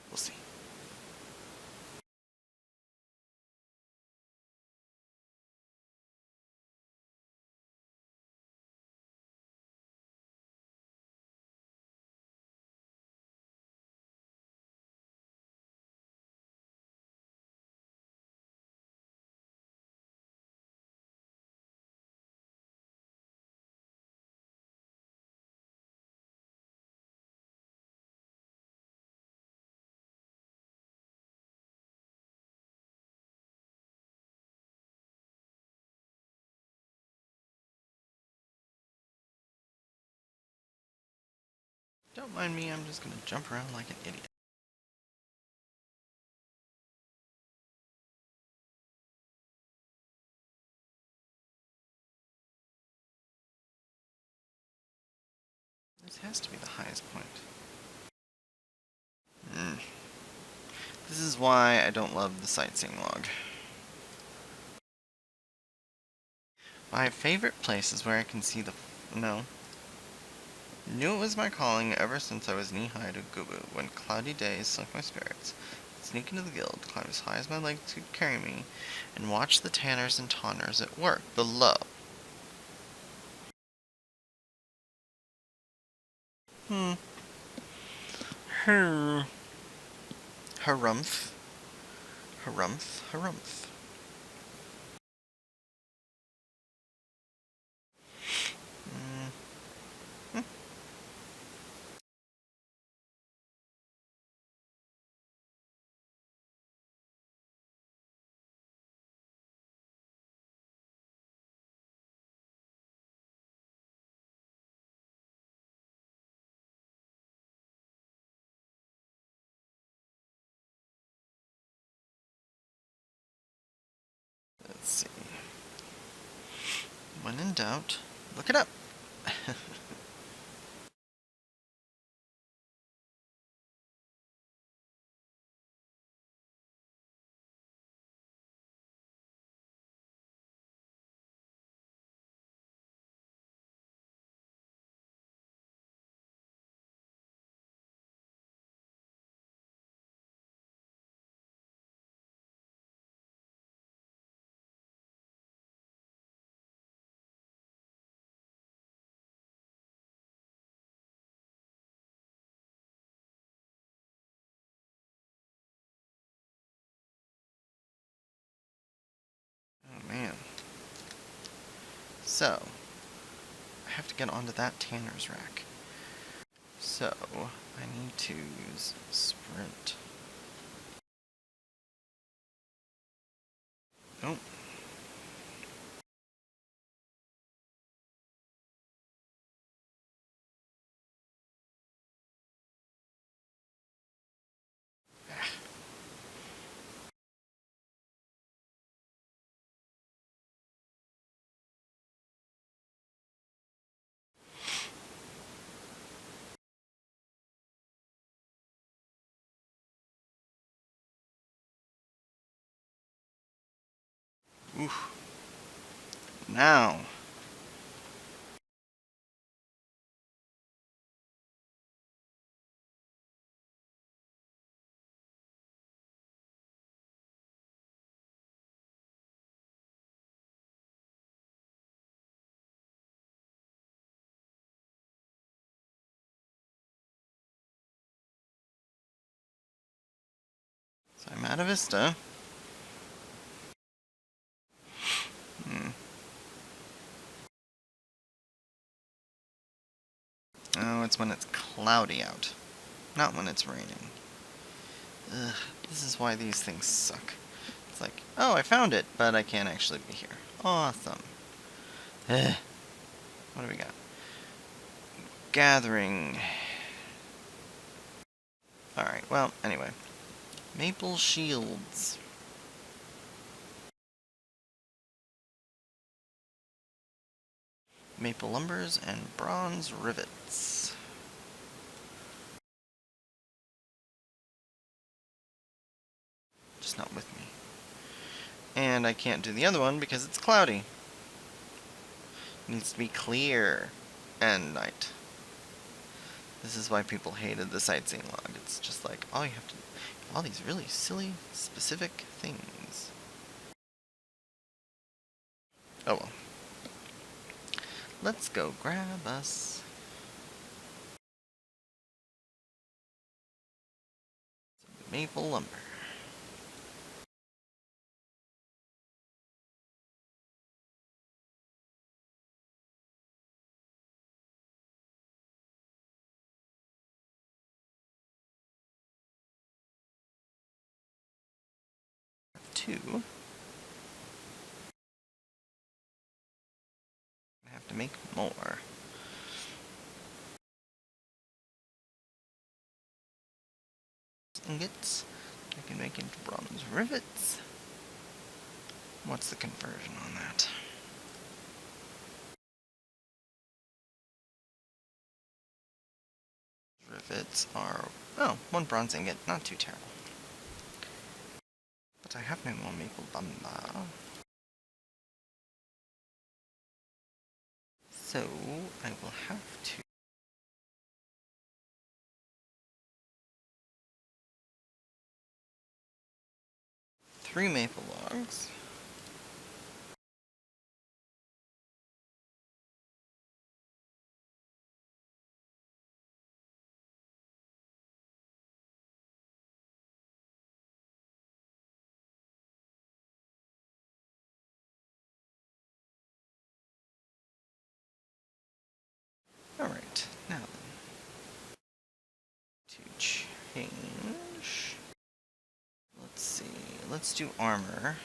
We'll see. Don't mind me, I'm just gonna jump around like an idiot. This has to be the highest point. This is why I don't love the sightseeing log. My favorite place is where I can see the... No. Knew it was my calling ever since I was knee-high to Gubu, when cloudy days sunk my spirits. I'd sneak into the guild, climb as high as my legs could carry me, and watch the tanners and tonners at work below. Harumph. Harumph. Let's see. When in doubt, look it up. So, I have to get onto that tanner's rack. So, I need to use sprint. Oh. Oof. Now. So I'm out of Vista. Oh, it's when it's cloudy out, not when it's raining. Ugh, this is why these things suck. It's like, oh, I found it, but I can't actually be here. Awesome. Ugh. What do we got? Gathering. Alright, well, anyway. Maple shields. Maple lumbers and bronze rivets. Just not with me. And I can't do the other one because it's cloudy. It needs to be clear and night. This is why people hated the sightseeing log. It's just like, all you have to do, all these really silly, specific things. Oh well. Let's go grab us some maple lumber. Two. I have to make more. Ingots. I can make into bronze rivets. What's the conversion on that? Rivets are, oh, one bronze ingot, not too terrible. But I have no more maple lumber. So, I will have to 3 maple logs. Alright, now then. To change. Let's see, let's do armor.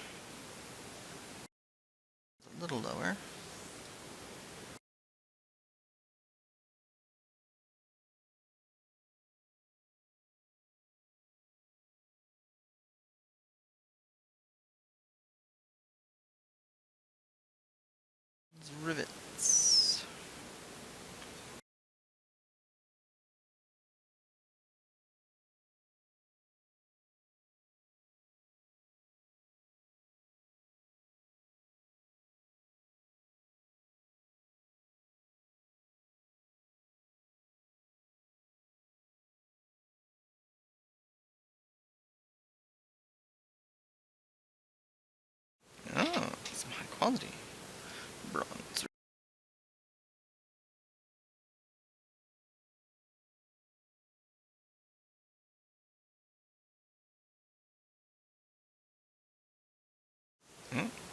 A little lower. Rivets. Oh, some high quality bronze.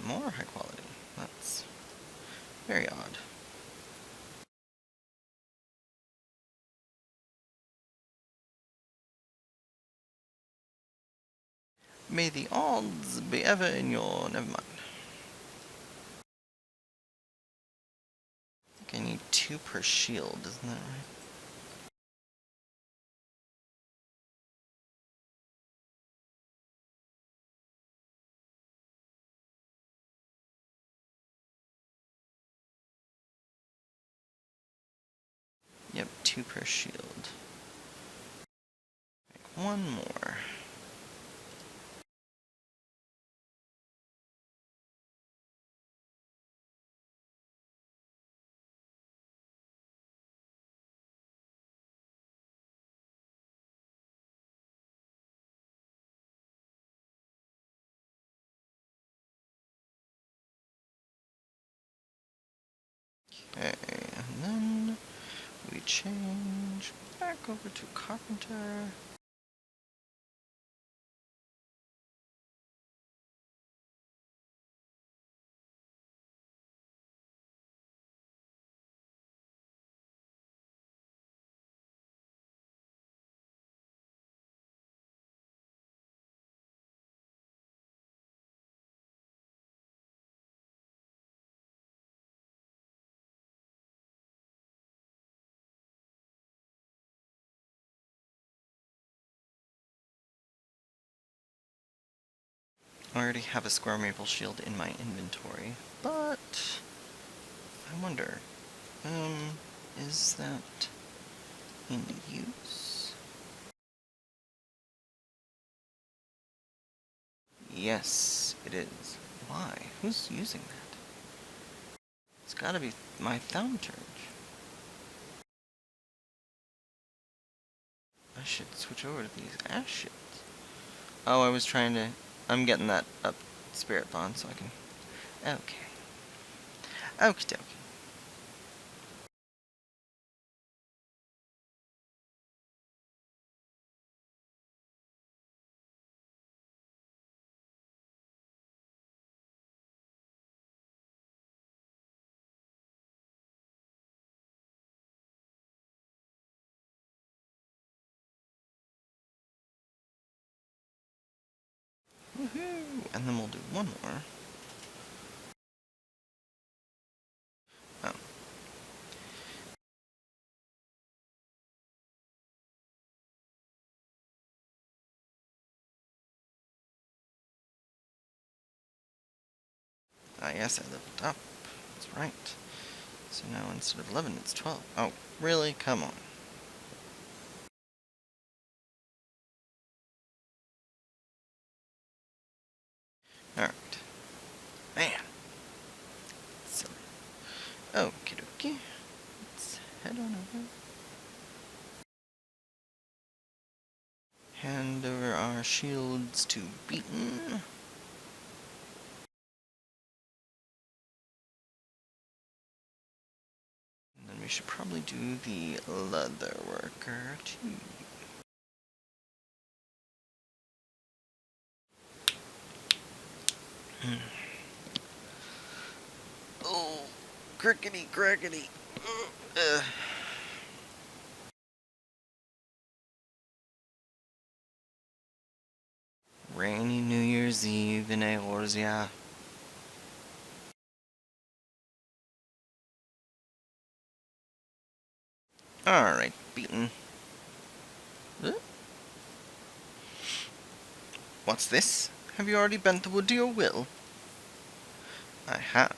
More high quality. Let's Very odd. May the odds be ever in your... Never mind. I think I need 2 per shield, isn't that right? Yep, 2 per shield. Make 1 more. Okay, and then we change back over to Carpenter. I already have a square maple shield in my inventory, but I wonder, is that in use? Yes, it is. Why? Who's using that? It's gotta be my Thaumaturge. I should switch over to these ash shields. Oh, I was trying to... I'm getting that up Spirit Bond so I can... Okay. Okie dokie. Woohoo! And then we'll do 1 more. Oh. Ah, yes, I leveled up. That's right. So now instead of 11, it's 12. Oh, really? Come on. Alright. Man. Silly. Okie dokie. Let's head on over. Hand over our shields to Beaten. And then we should probably do the leather worker too. Oh, crickety crackety. Rainy New Year's Eve in Eorzea. Alright, Beaten. What's this? Have you already bent the wood to your will? I have.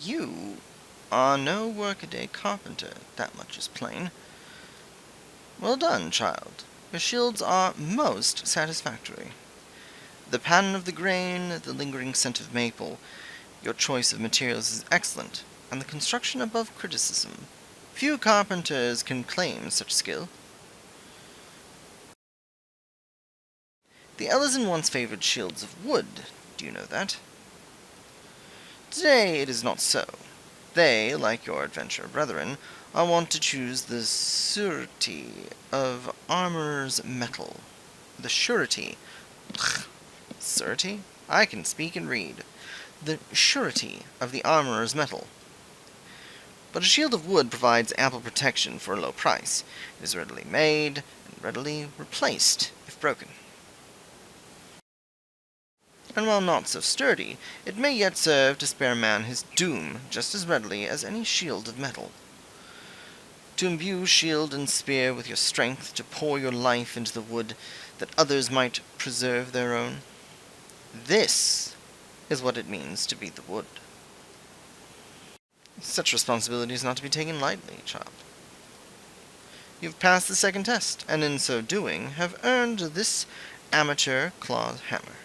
You are no workaday carpenter, that much is plain. Well done, child. Your shields are most satisfactory. The pattern of the grain, the lingering scent of maple, your choice of materials is excellent, and the construction above criticism. Few carpenters can claim such skill. The Ellison once favored shields of wood, do you know that? Today it is not so. They, like your adventurer brethren, are wont to choose the surety of armorer's metal. The surety. Surety? I can speak and read. The surety of the armorer's metal. But a shield of wood provides ample protection for a low price. It is readily made and readily replaced if broken. And while not so sturdy, it may yet serve to spare man his doom just as readily as any shield of metal. To imbue shield and spear with your strength, to pour your life into the wood, that others might preserve their own. This is what it means to be the wood. Such responsibility is not to be taken lightly, child. You have passed the second test, and in so doing have earned this amateur claw hammer.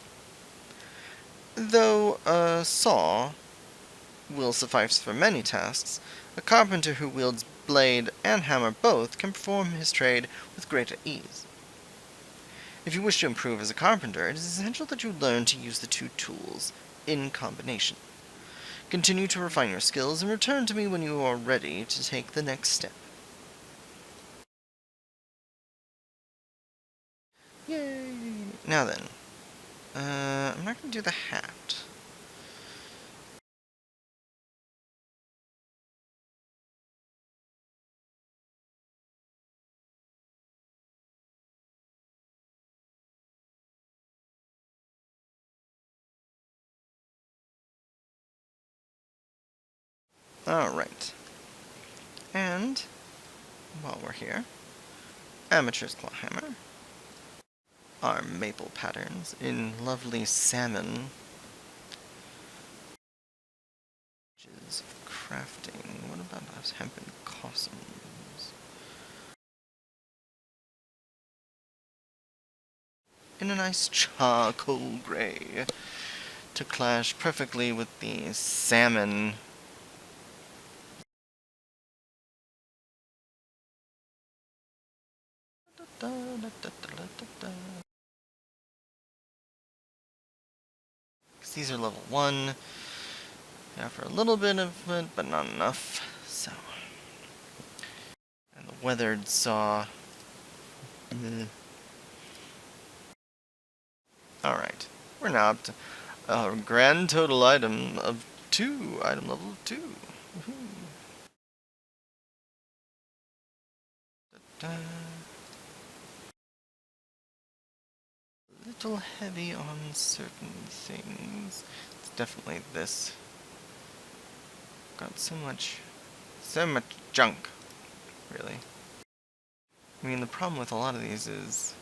Though a saw will suffice for many tasks, a carpenter who wields blade and hammer both can perform his trade with greater ease. If you wish to improve as a carpenter, it is essential that you learn to use the two tools in combination. Continue to refine your skills and return to me when you are ready to take the next step. Yay! Now then, I'm not going to do the hat. Alright. And, while we're here, Amateur's Claw Hammer. Our maple patterns in lovely salmon. Of crafting. What about us hempen costumes? In a nice charcoal gray to clash perfectly with the salmon. These are level 1. They offer a little bit of it, but not enough. So, and the weathered saw. Alright, we're now up to a grand total item of 2. Item level of 2. A little heavy on certain things. It's definitely this. Got so much junk, really. I mean, the problem with a lot of these is,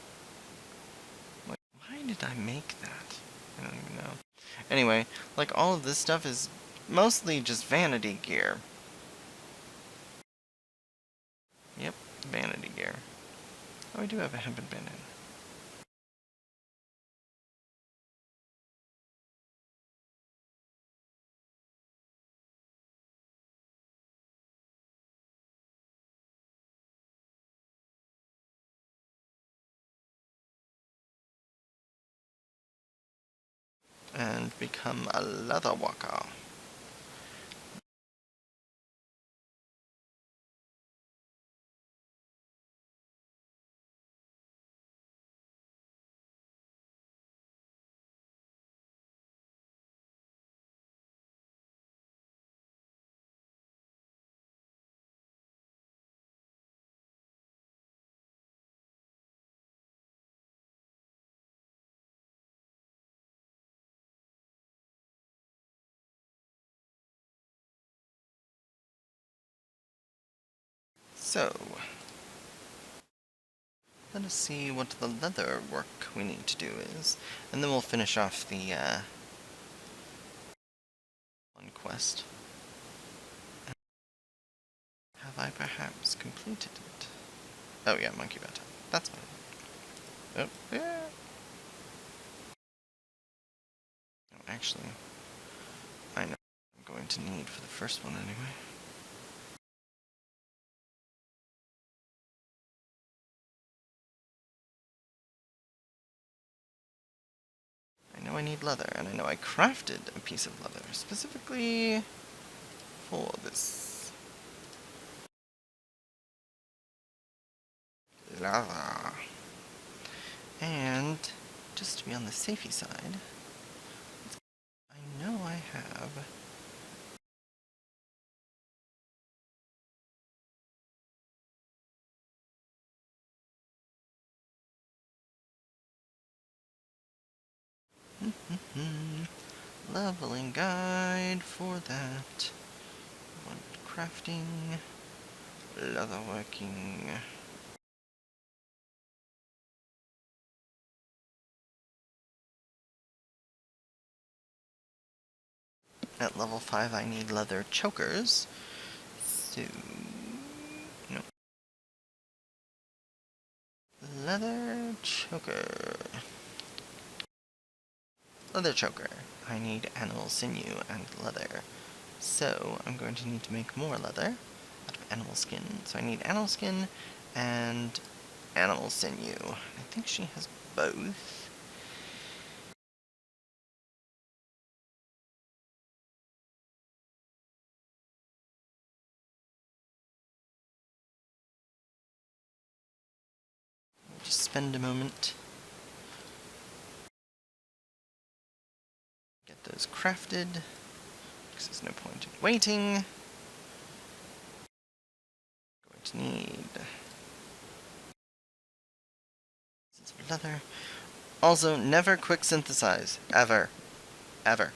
like, why did I make that? I don't even know. Anyway, like, all of this stuff is mostly just vanity gear. Yep, vanity gear. Oh, I do have a hempen bandana. And become a leather walker. So, let us see what the leather work we need to do is, and then we'll finish off the one quest. Have I perhaps completed it? Oh yeah, monkey battle. That's fine. Oh, yeah. No, actually, I know what I'm going to need for the first one anyway. I know I need leather, and I know I crafted a piece of leather, specifically for this. Lava. And just to be on the safety side, I know I have leveling guide for that. One crafting, leatherworking. At level 5 I need leather chokers. So no. Leather choker. Leather choker. I need animal sinew and leather. So I'm going to need to make more leather out of animal skin. So I need animal skin and animal sinew. I think she has both. Just spend a moment. Get those crafted, because there's no point in waiting. Going to need leather. Also, never quick synthesize. Ever. Ever.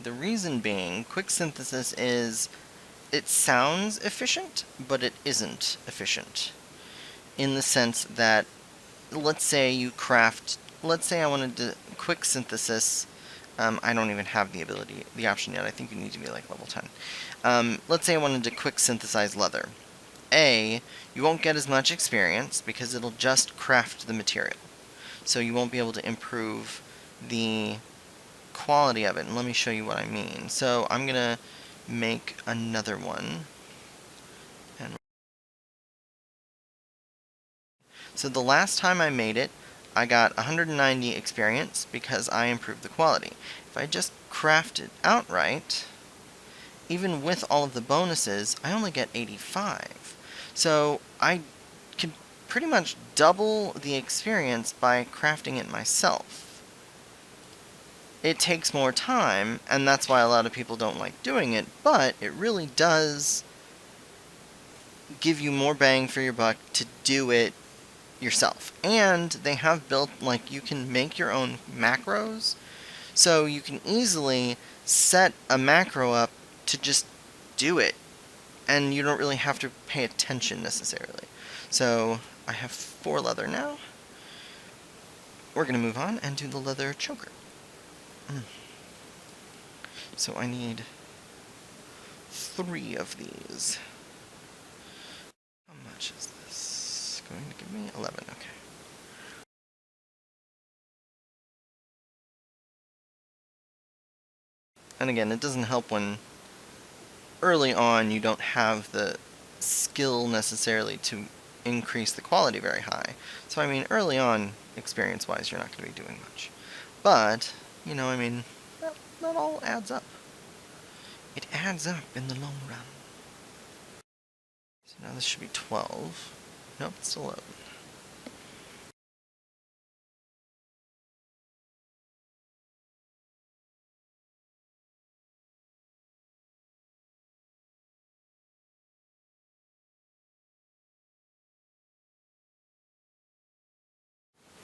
The reason being, quick synthesis is, it sounds efficient, but it isn't efficient. In the sense that, let's say I wanted to quick synthesis. I don't even have the option yet. I think you need to be like level 10. Let's say I wanted to quick synthesize leather. You won't get as much experience because it'll just craft the material. So you won't be able to improve the quality of it. And let me show you what I mean. So I'm going to make another one. So the last time I made it, I got 190 experience because I improved the quality. If I just craft it outright, even with all of the bonuses, I only get 85. So I can pretty much double the experience by crafting it myself. It takes more time, and that's why a lot of people don't like doing it, but it really does give you more bang for your buck to do it yourself. And they have built, like, you can make your own macros, so you can easily set a macro up to just do it, and you don't really have to pay attention necessarily. So I have 4 leather now. We're going to move on and do the leather choker. So I need 3 of these. How much is this going to give me? 11, okay. And again, it doesn't help when early on you don't have the skill necessarily to increase the quality very high. So I mean, early on, experience-wise, you're not going to be doing much. But, you know, I mean, that all adds up. It adds up in the long run. So now this should be 12. Nope, it's 11.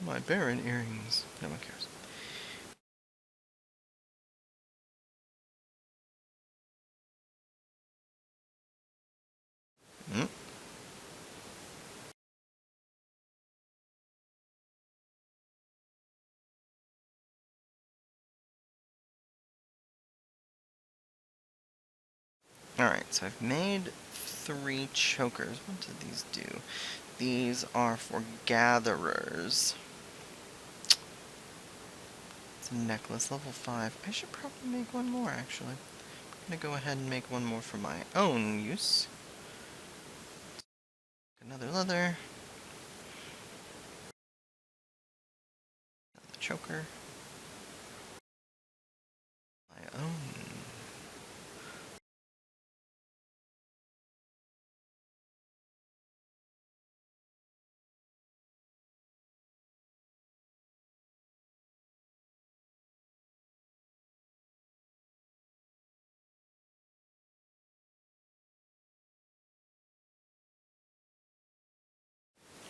My Baron earrings. No one cares. Hmm? Alright, so I've made 3 chokers. What did these do? These are for gatherers. It's a necklace, level 5. I should probably make one more, actually. I'm gonna go ahead and make one more for my own use. Another leather. Another choker. My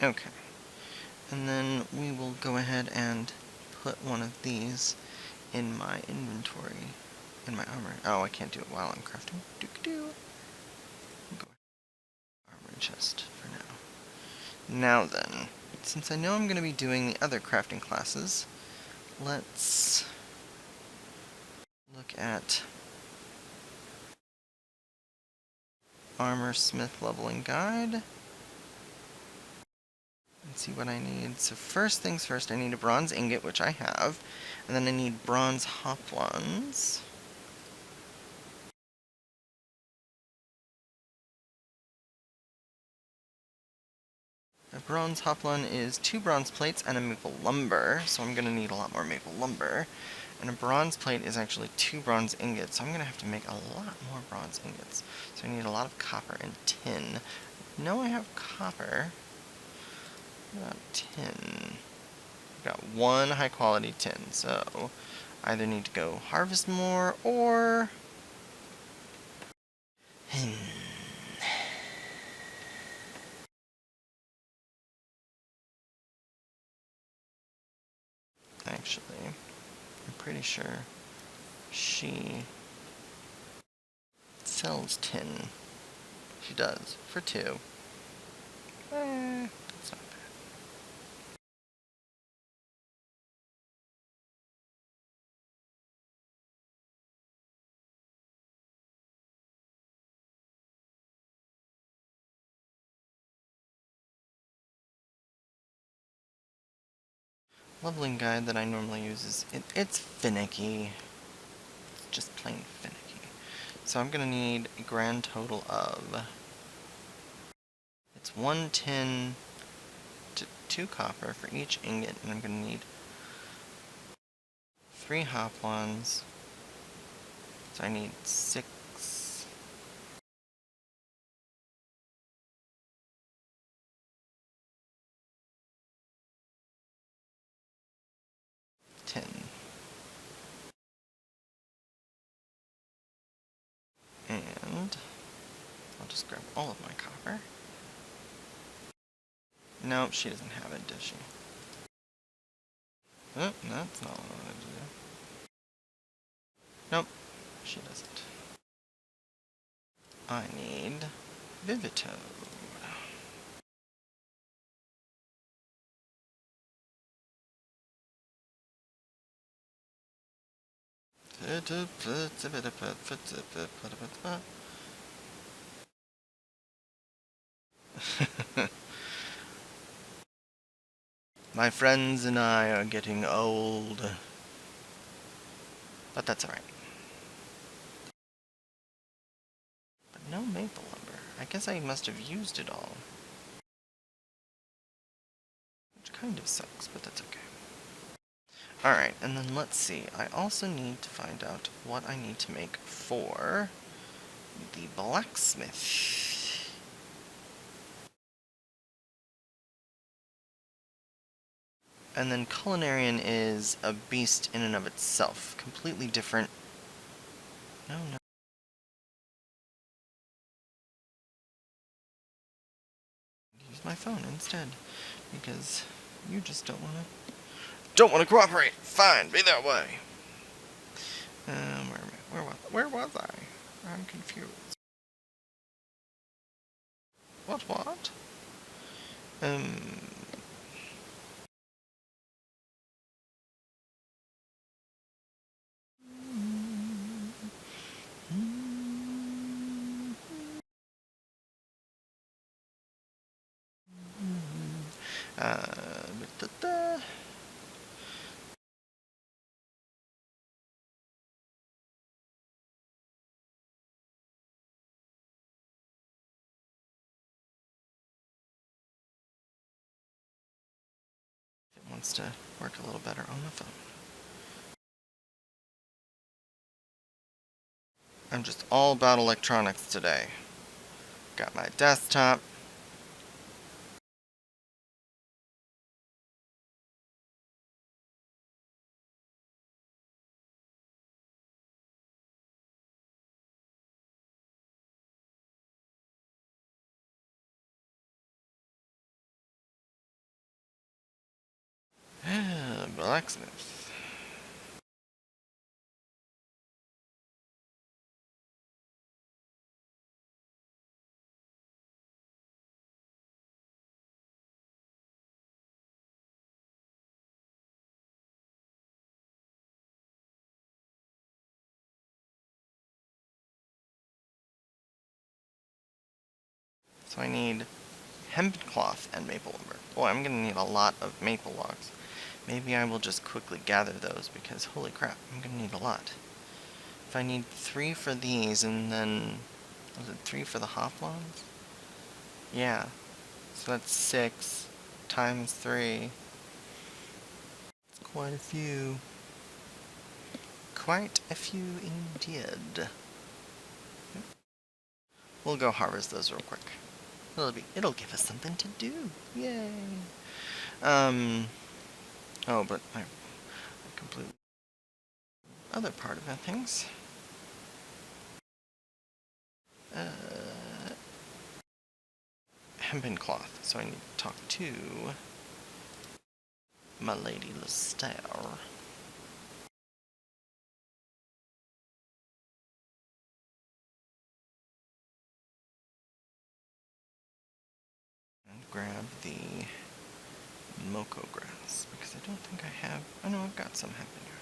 Okay. And then we will go ahead and put one of these in my inventory, in my armor. Oh, I can't do it while I'm crafting. Doo-doo. Go armor chest for now. Now then, since I know I'm going to be doing the other crafting classes, let's look at Armor Smith Leveling Guide and see what I need. So first things first, I need a bronze ingot, which I have, and then I need bronze hoplons. A bronze hoplon is 2 bronze plates and a maple lumber, so I'm going to need a lot more maple lumber. And a bronze plate is actually 2 bronze ingots, so I'm going to have to make a lot more bronze ingots. So I need a lot of copper and tin. I have copper. What about tin? I've got 1 high quality tin, so I either need to go harvest more or... Actually, I'm pretty sure she sells tin. She does, for 2. That's not bad. Leveling guide that I normally use is, it's finicky. It's just plain finicky. So I'm gonna need a grand total of, it's 1 tin to 2 copper for each ingot, and I'm gonna need 3 hoplons. So I need 6 tin. And I'll just grab all of my copper. Nope, she doesn't have it, does she? Oh, that's not what I wanted to do. Nope, she doesn't. I need Vivito. My friends and I are getting old. But that's alright. But no maple lumber. I guess I must have used it all. Which kind of sucks, but that's okay. Alright, and then let's see. I also need to find out what I need to make for the blacksmith. And then culinarian is a beast in and of itself. Completely different. No. Use my phone instead. Because you just don't want to... Don't want to cooperate! Fine, be that way! Where was I? I'm confused. What? Um... Da-da. It wants to work a little better on the phone. I'm just all about electronics today. Got my desktop. laxness. So I need hemp cloth and maple lumber. Boy, I'm gonna need a lot of maple logs. Maybe I will just quickly gather those because holy crap, I'm gonna need a lot. If I need 3 for these and then, was it 3 for the hoplogs? Yeah, so that's 6 times 3. It's quite a few. Quite a few indeed. We'll go harvest those real quick. It'll give us something to do. Yay. Oh, but I completely other part of things. Hempen cloth. So I need to talk to my lady Lestaire. And grab the Moko grass because I don't think I have. Oh no, I've got some hempen here.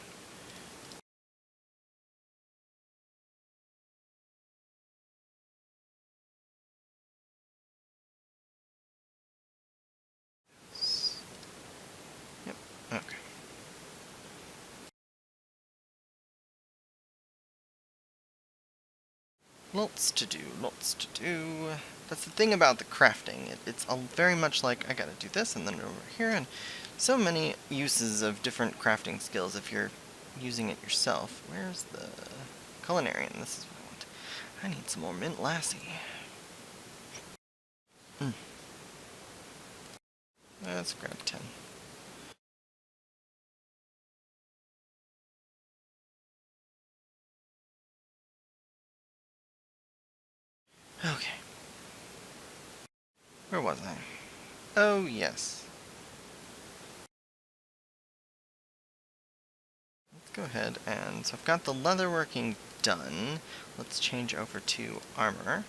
Yep. Okay. Lots to do, lots to do. That's the thing about the crafting. It's very much like, I gotta do this and then over here, and so many uses of different crafting skills if you're using it yourself. Where's the culinarian? This is what I want. I need some more mint lassie. Let's grab 10. Okay. Where was I? Oh, yes. Let's go ahead and... So I've got the leatherworking done. Let's change over to armor.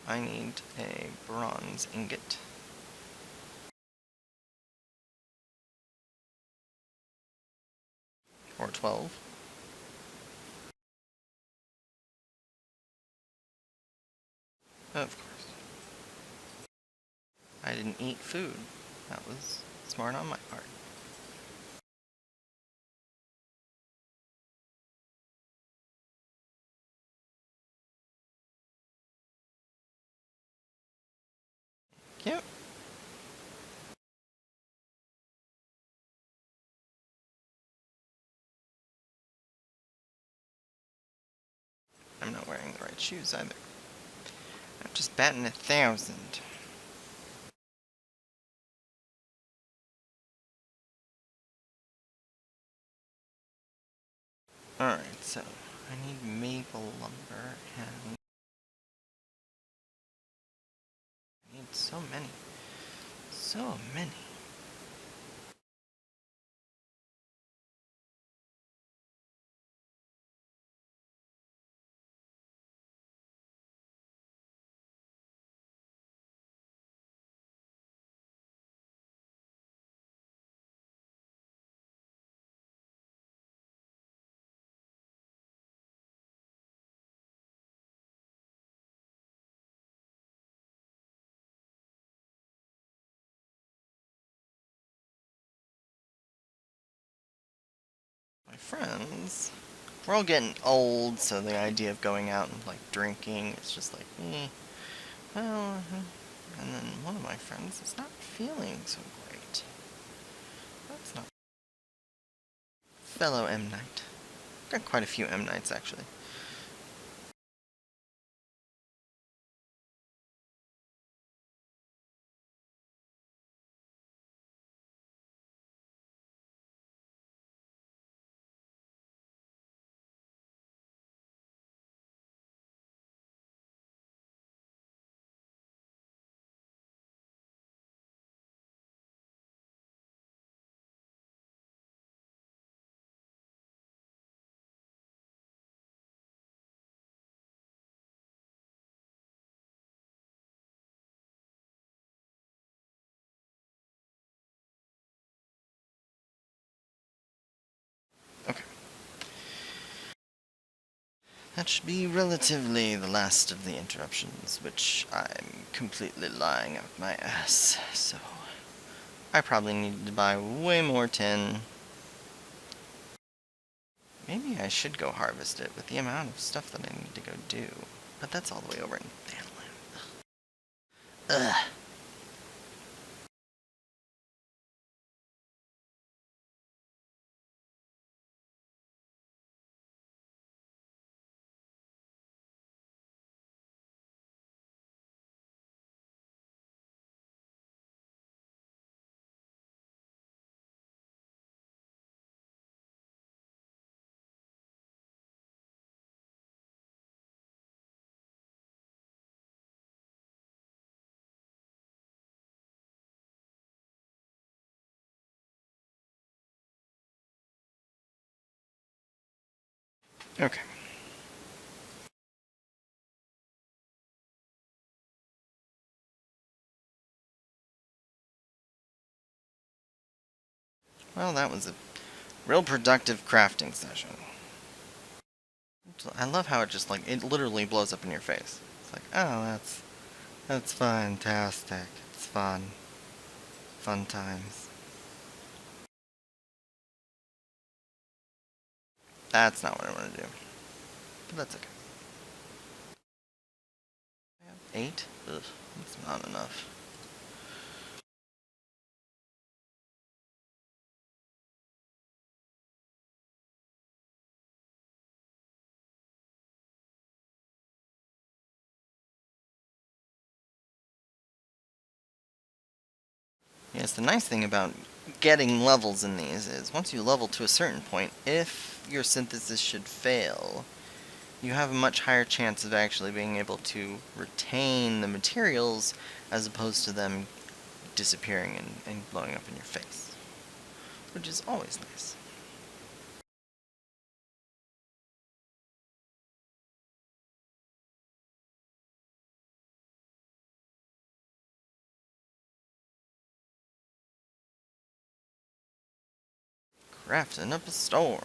I need a bronze ingot. Or 12. Of course. I didn't eat food. That was smart on my part. Yep. I'm not wearing the right shoes either. I'm just batting 1,000. Alright, so I need maple lumber and I need so many. So many. My friends, we're all getting old, so the idea of going out and like drinking is just like, well, and then one of my friends is not feeling so great. That's not. Fellow M Knight. Got quite a few M Knights actually. That should be relatively the last of the interruptions, which I'm completely lying out my ass, so I probably need to buy way more tin. Maybe I should go harvest it with the amount of stuff that I need to go do, but that's all the way over in Danland. Ugh. Okay. Well, that was a real productive crafting session. I love how it just, like, it literally blows up in your face. It's like, oh, that's fantastic. It's fun. Fun times. That's not what I want to do. But that's okay. 8? Ugh, that's not enough. Yes, the nice thing about getting levels in these is once you level to a certain point, if your synthesis should fail, you have a much higher chance of actually being able to retain the materials as opposed to them disappearing and blowing up in your face, which is always nice. Crafting up a storm.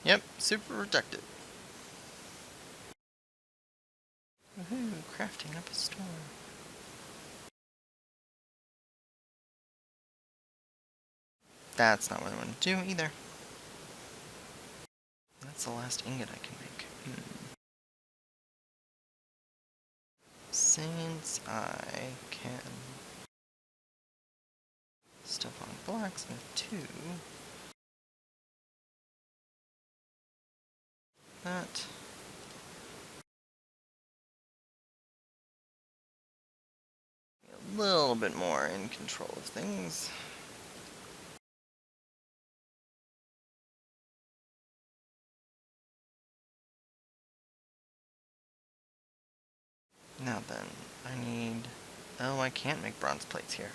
Yep, super reductive. Woohoo, crafting up a storm. That's not what I want to do either. That's the last ingot I can make. Since I can stuff on blacksmith too, that a little bit more in control of things. Now then, I need... Oh, I can't make bronze plates here.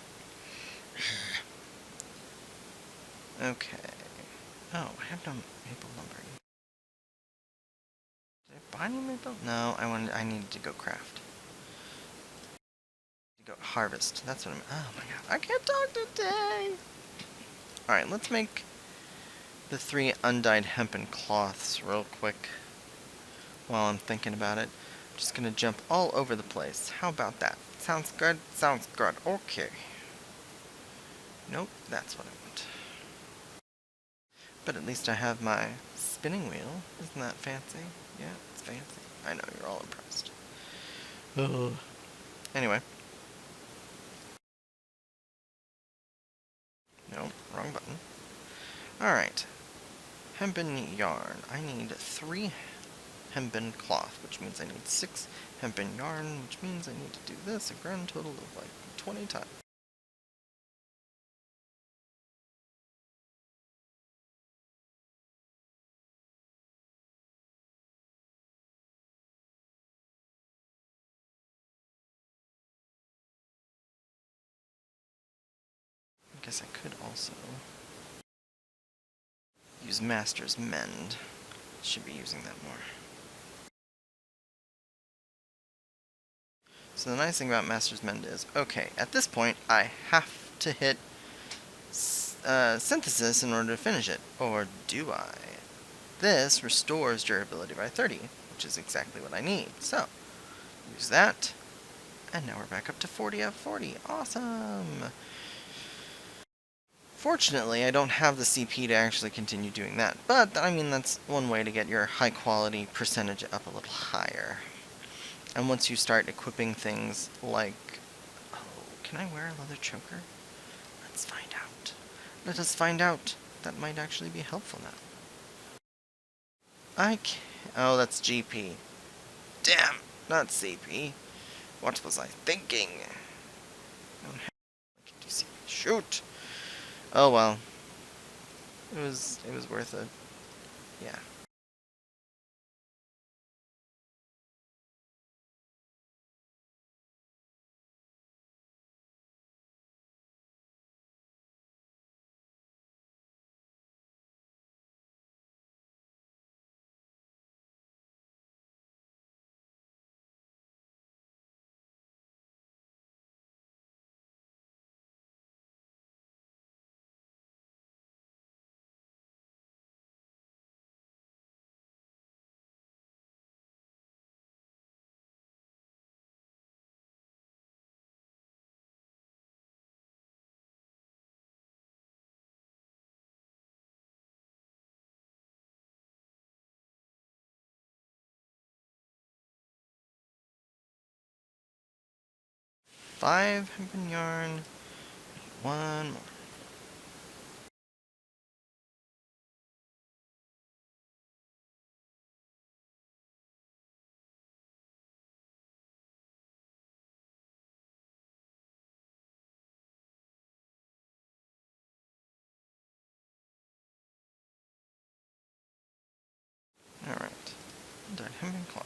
Okay. Oh, I have no maple lumber. Did I buy any maple? No, I needed to go craft. To go harvest. That's what I'm... Oh my god, I can't talk today! Alright, let's make the 3 undyed hempen cloths real quick while I'm thinking about it. I'm just gonna jump all over the place. How about that? Sounds good? Sounds good. Okay. Nope, that's what I want. But at least I have my spinning wheel. Isn't that fancy? Yeah, it's fancy. I know, you're all impressed. Ugh. Anyway. Nope, wrong button. Alright. Hempen yarn. I need 3 hempen cloth, which means I need 6 hempen yarn, which means I need to do this a grand total of like 20 times. I guess I could also use Master's Mend. Should be using that more. So the nice thing about Master's Mend is, okay, at this point, I have to hit Synthesis in order to finish it. Or do I? This restores durability by 30, which is exactly what I need. So, use that. And now we're back up to 40 out of 40. Awesome! Fortunately, I don't have the CP to actually continue doing that. But, I mean, that's one way to get your high quality percentage up a little higher. And once you start equipping things like... Oh, can I wear a leather choker? Let's find out. Let us find out. That might actually be helpful now. I can't... Oh, that's GP. Damn, not CP. What was I thinking? I don't have... Shoot! Oh well. It was worth it. Yeah. Five hempen yarn. One more. Alright. Dyed hempen cloth.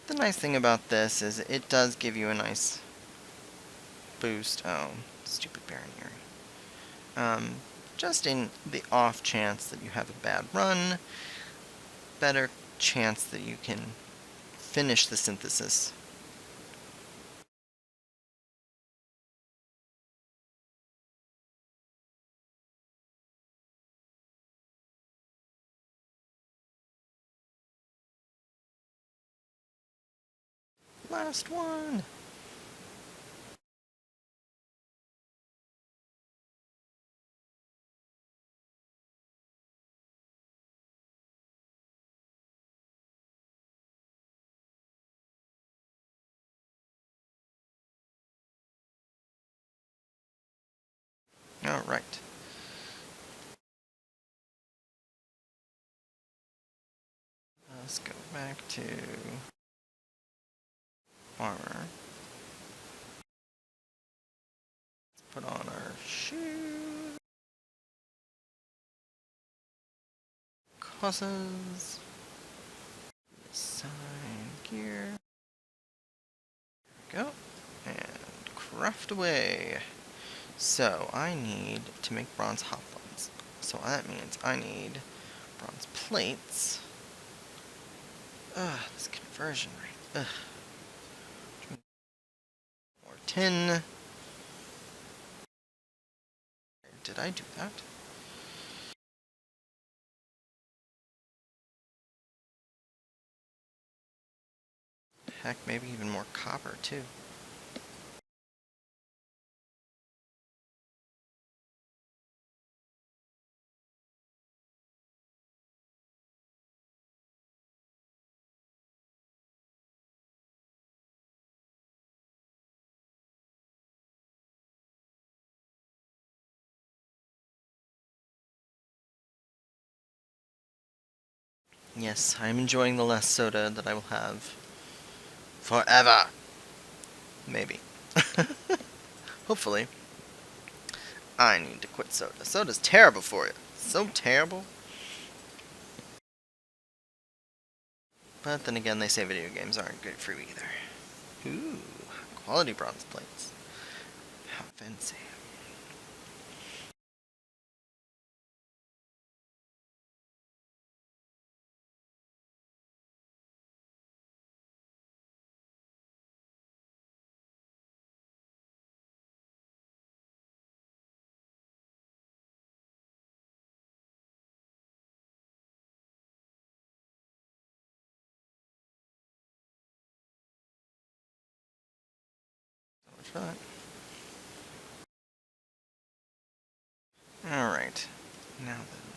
The nice thing about this is it does give you a nice boost. Oh, stupid Baron here. Just in the off chance that you have a bad run, better chance that you can finish the synthesis. Last one! Alright. Let's go back to armor. Let's put on our shoes. Causes. Sign gear. There we go. And craft away. So I need to make bronze hoplons. So that means I need bronze plates. Ugh, this conversion rate. Ugh. More tin. Did I do that? Heck, maybe even more copper too. Yes, I'm enjoying the less soda that I will have forever. Maybe. Hopefully. I need to quit soda. Soda's terrible for you. So terrible. But then again, they say video games aren't good for you either. Ooh, quality bronze plates. How fancy. So much for that. Alright, now then.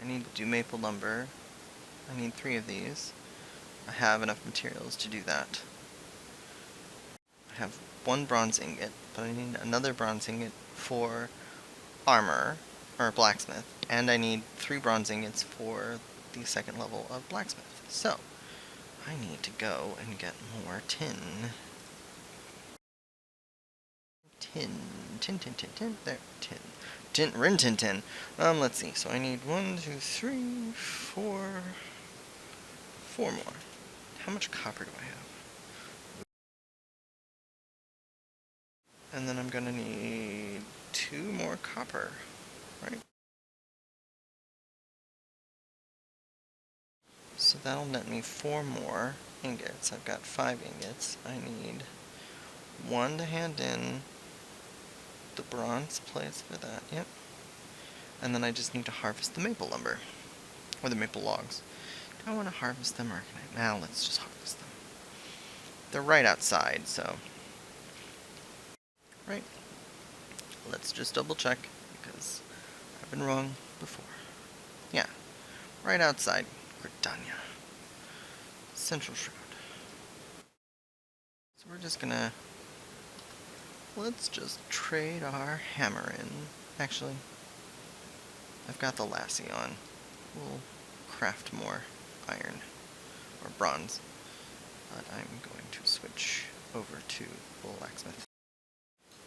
I need to do maple lumber. I need 3 of these. I have enough materials to do that. I have 1 bronze ingot, but I need another bronze ingot for armor, or blacksmith, and I need 3 bronze ingots for the 2nd level of blacksmith. So, I need to go and get more tin. Tin. There, tin. Rin tin. Let's see. So I need 1, 2, 3, 4 more. How much copper do I have? And then I'm gonna need 2 more copper, right? So that'll net me 4 more ingots. I've got 5 ingots. I need 1 to hand in the bronze plates for that, yep. And then I just need to harvest the maple lumber, or the maple logs. Do I want to harvest them, or can I? Now let's just harvest them. They're right outside, so. Right. Let's just double check, because I've been wrong before. Yeah, right outside Gridania. Central Shroud. So we're just gonna... Let's just trade our hammer in. Actually, I've got the lassie on. We'll craft more iron, or bronze. But I'm going to switch over to blacksmith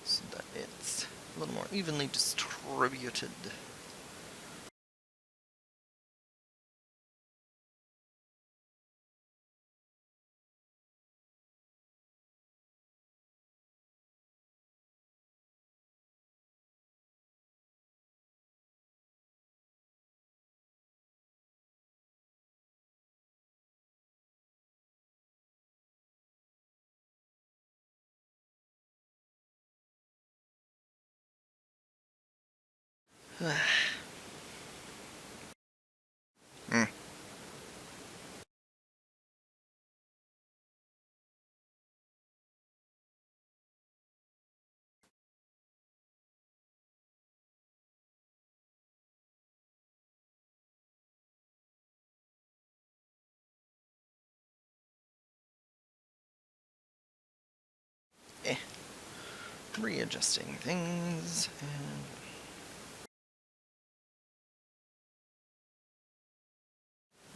so that it's a little more evenly distributed. mm. Eh. Readjusting things, and...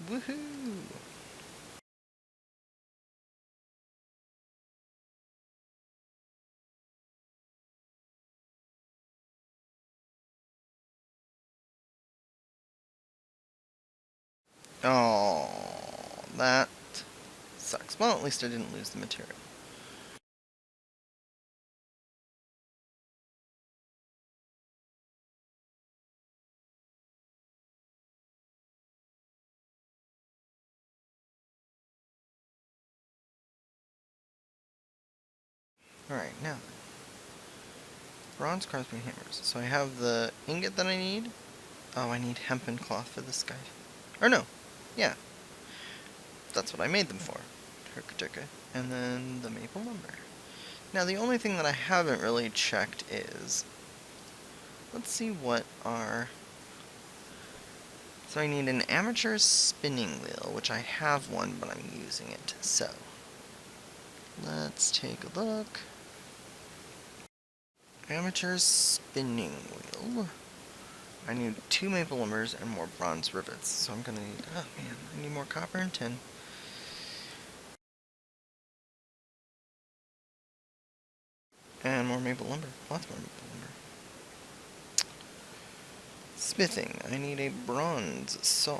Woohoo! Oh, that sucks. Well, at least I didn't lose the material. Alright, now then. Bronze crossbeam hammers. So I have the ingot that I need. Oh, I need hempen cloth for this guy. Or no. Yeah. That's what I made them for. Turka. And then the maple lumber. Now the only thing that I haven't really checked is... Let's see what our... So I need an amateur spinning wheel, which I have one, but I'm using it. So, let's take a look. Amateur spinning wheel. I need 2 maple lumbers and more bronze rivets. So I'm gonna need... Oh man, I need more copper and tin. And more maple lumber. Lots more maple lumber. Smithing. I need a bronze saw.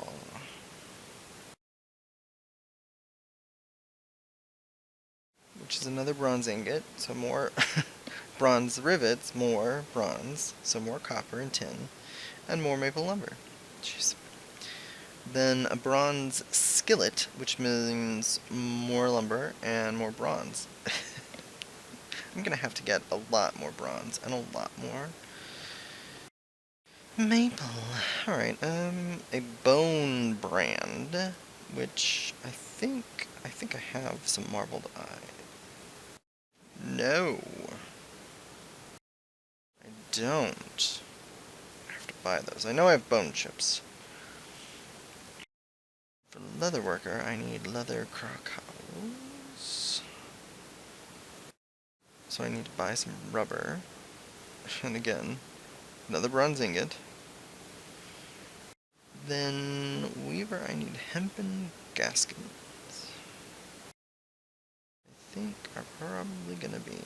which is another bronze ingot, so more bronze rivets, more bronze, so more copper and tin, and more maple lumber. Jeez. Then a bronze skillet, which means more lumber and more bronze. I'm gonna have to get a lot more bronze and a lot more maple. Alright, a bone brand, which I think I have some marbled eye. No, I don't. I have to buy those. I know I have bone chips. For leather worker, I need leather crocodiles. So I need to buy some rubber. And again, another bronze ingot. Then weaver, I need hempen gaskets. I think are probably gonna be...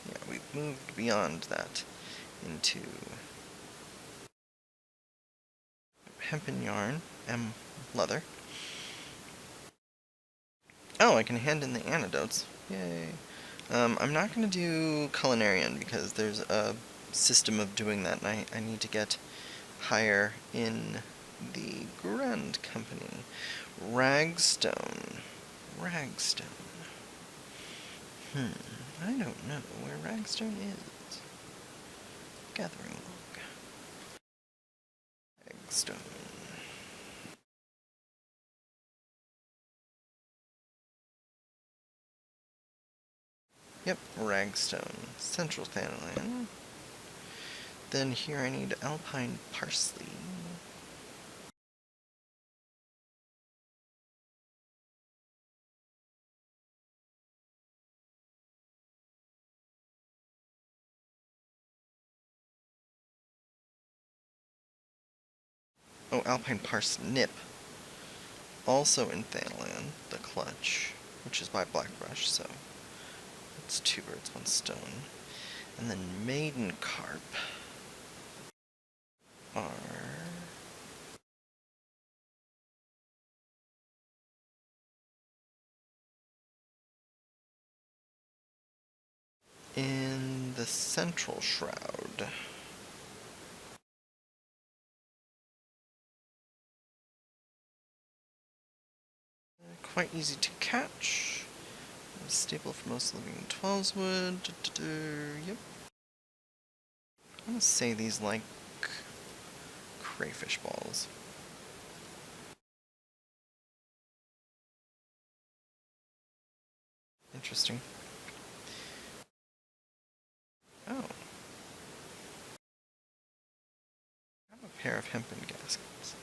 Yeah, we've moved beyond that into hempen yarn and leather. Oh, I can hand in the antidotes. Yay. I'm not going to do culinarian because there's a system of doing that, and I need to get higher in the Grand Company. Ragstone. Ragstone. I don't know where Ragstone is. Gathering log. Ragstone. Yep, Ragstone. Central Thanalan. Then here I need alpine parsley. Oh, alpine parsnip. Also in Thanalan, the clutch, which is by Blackbrush, so it's 2 birds, 1 stone. And then maiden carp are in the central shroud. Quite easy to catch. A staple for most living 12's wood. Yep. I'm gonna say these like crayfish balls. Interesting. Oh. I have a pair of hempen gaskets.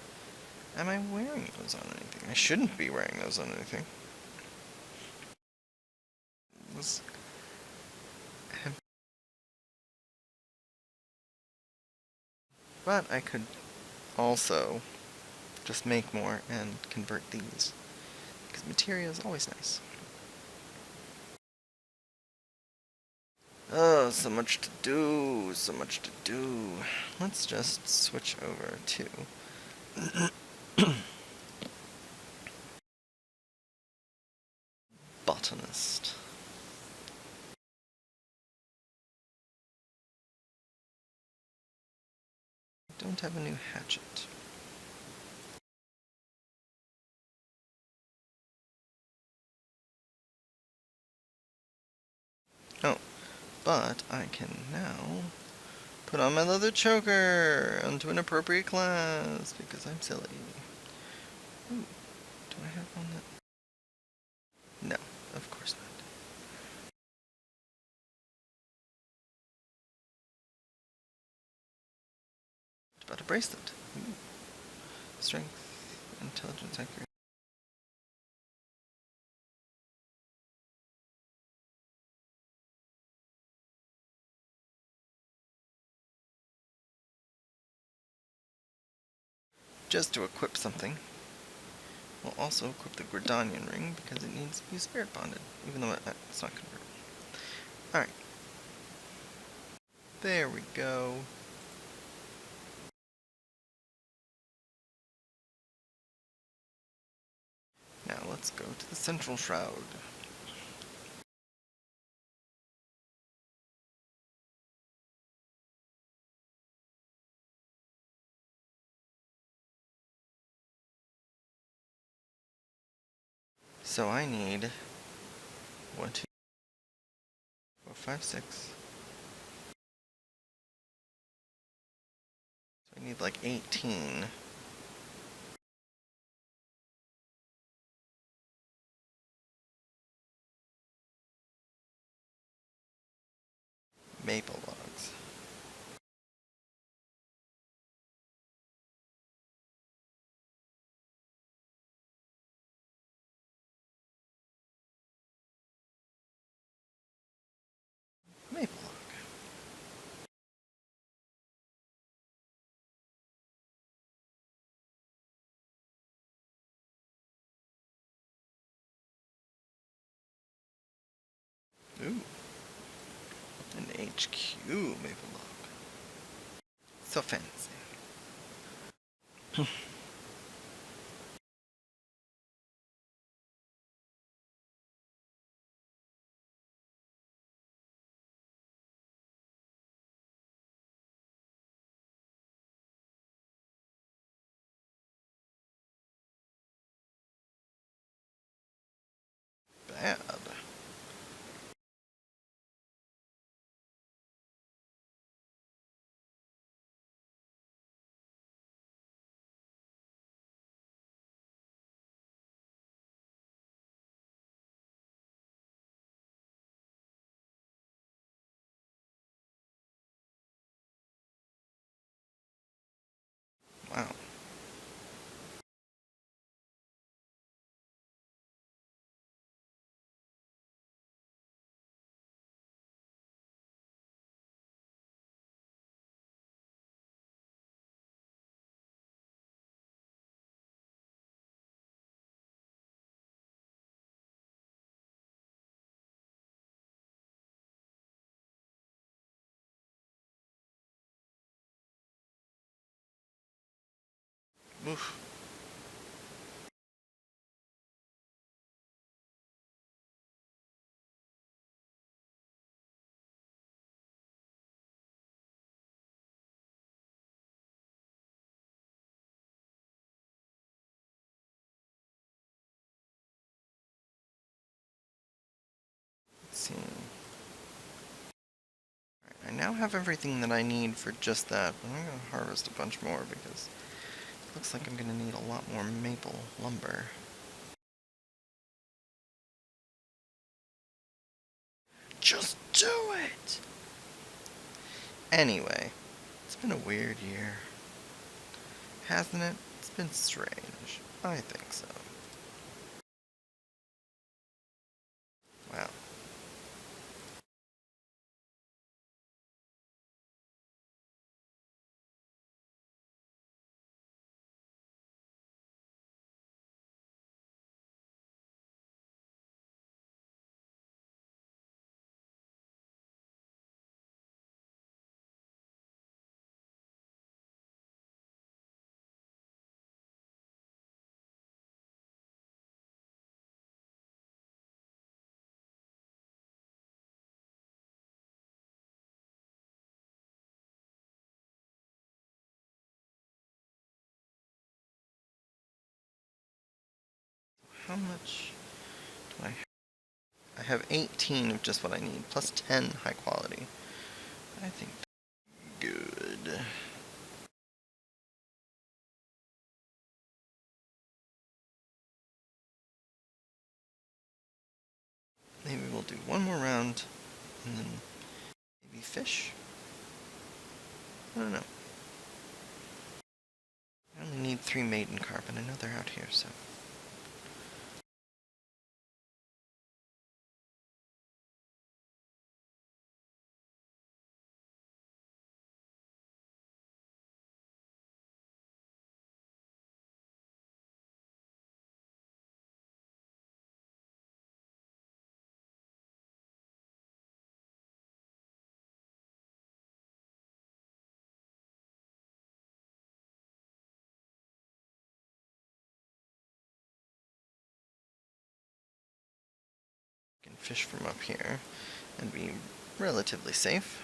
Am I wearing those on anything? I shouldn't be wearing those on anything. Was hemp. But I could also just make more and convert these, because materia is always nice. Oh, so much to do, so much to do. Let's just switch over to botanist. I don't have a new hatchet. Oh, but I can now put on my leather choker onto an appropriate class because I'm silly. Ooh, do I have one that... No, of course not. What about a bracelet? Ooh. Strength, intelligence, accuracy. Just to equip something. We'll also equip the Gridanian ring because it needs to be spirit bonded, even though it's not converted. Alright. There we go. Now let's go to the central shroud. So I need 1, 2, 4, 5, 6. So I need like 18. Maple logs. Maple log. Ooh. An HQ maple log. So fancy. Bad. Wow. Oof. Let's see. I now have everything that I need for just that, but I'm going to harvest a bunch more because it looks like I'm going to need a lot more maple lumber. Just do it! Anyway, it's been a weird year. Hasn't it? It's been strange. I think so. Wow. How much do I have? I have 18 of just what I need, plus 10 high quality. I think good. Maybe we'll do one more round, and then maybe fish? I don't know. I only need 3 maiden carp, and I know they're out here, so... can fish from up here and be relatively safe.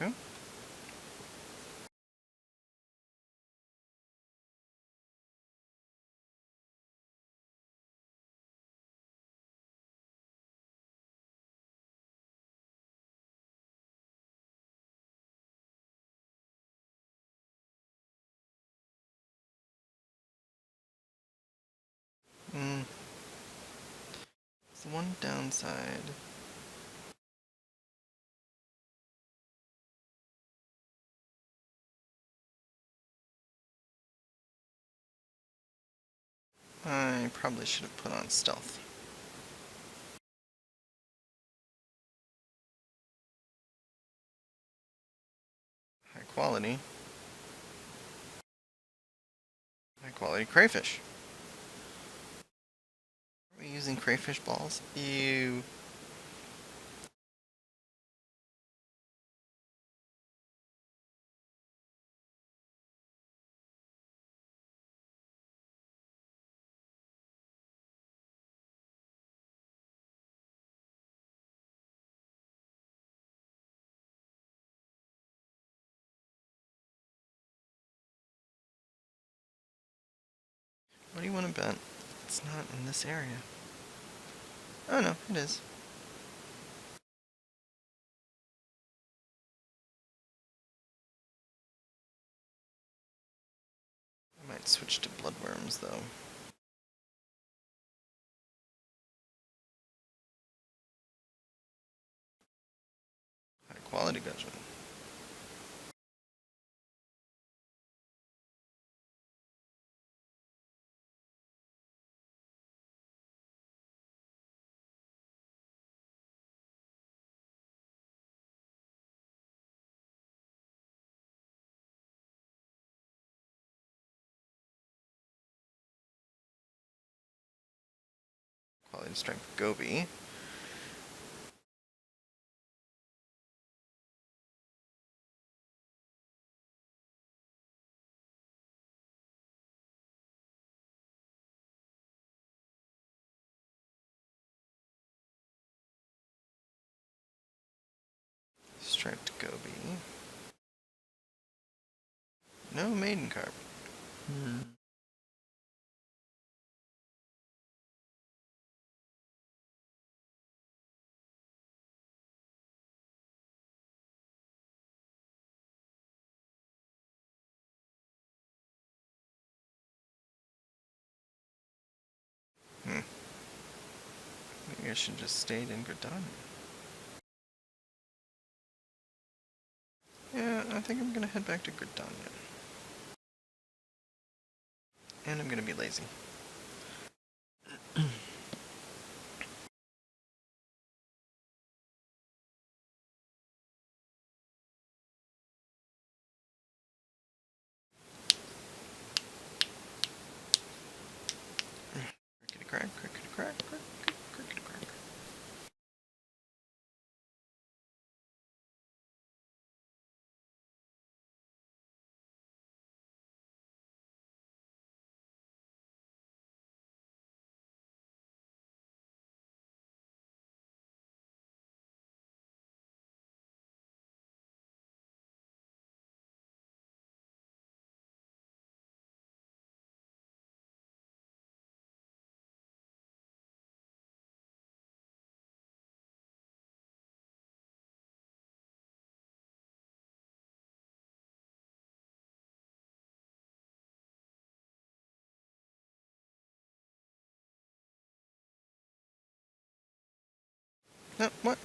Okay. Mm. It's the one downside. I probably should have put on stealth. High quality. High quality crayfish. Are we using crayfish balls? Ew. What do you want to bet? It's not in this area. Oh no, it is. I might switch to bloodworms though. High quality gudgeon. Quality strength goby. Striped goby. No maiden carp. Maybe I should just stayed in Gridania. Yeah, I think I'm gonna head back to Gridania. And I'm gonna be lazy. Crickety crack, crickety crack, crickety crack. No, what?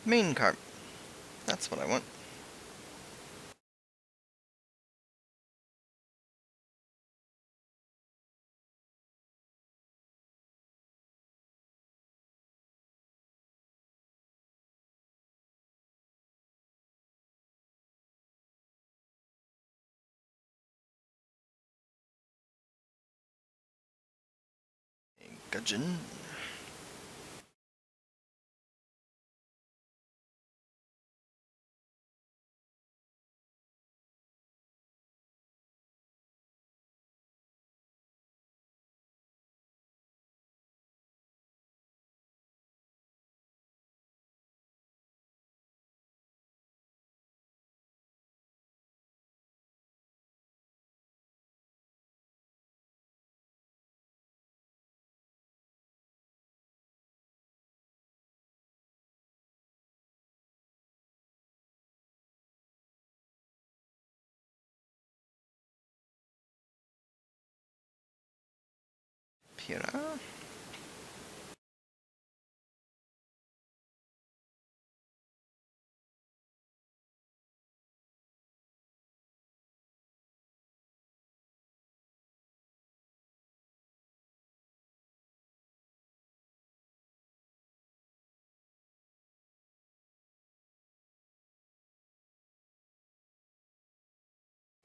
Main carp. That's what I want. Gudgeon. Pira.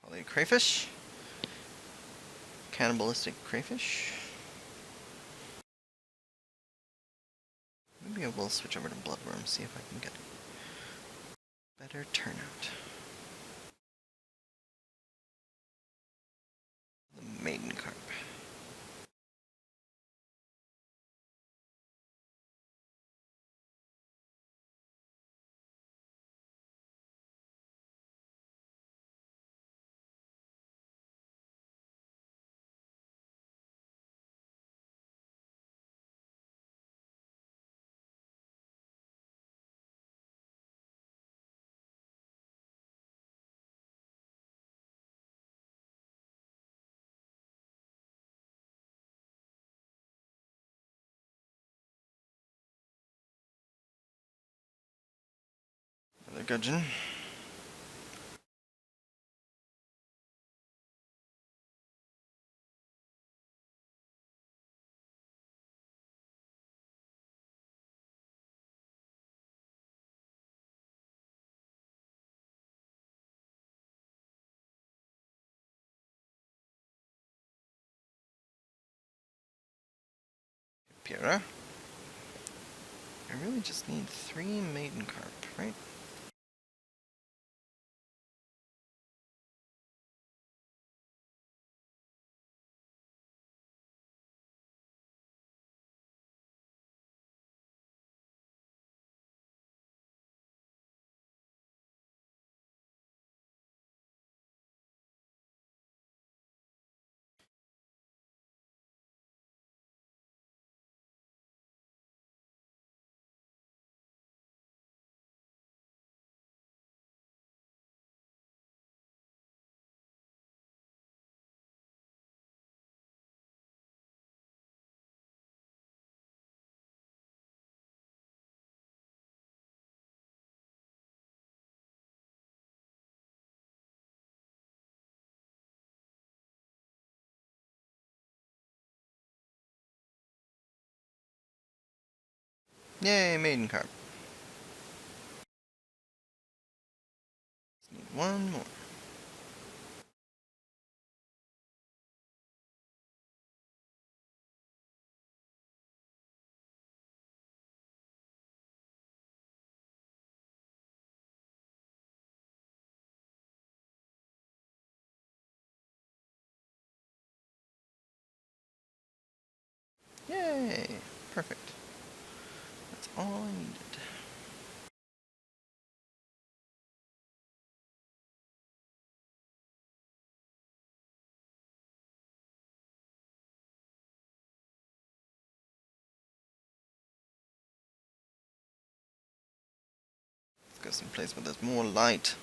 Probably a crayfish. Cannibalistic crayfish. Maybe I will switch over to bloodworm, see if I can get a better turnout. The maiden carp. Another gudgeon. Pira. I really just need 3 maiden carp, right? Yay, maiden carp. Just need 1 more. Yay! Perfect. That's all I needed. Let's go someplace where there's more light.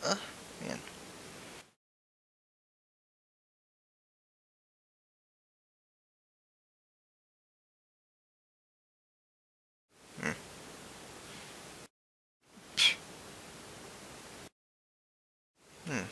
Man. Hmm. Hmm.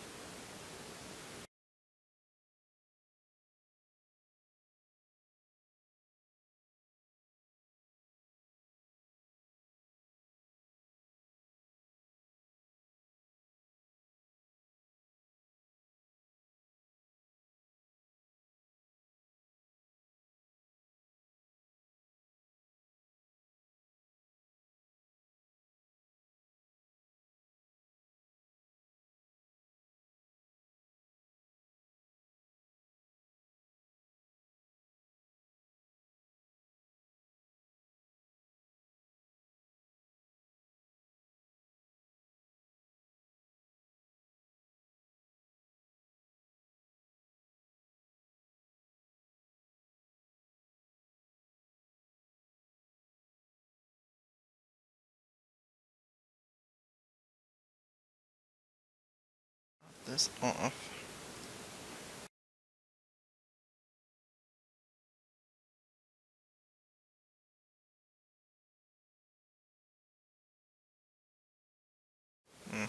This off. Hmm.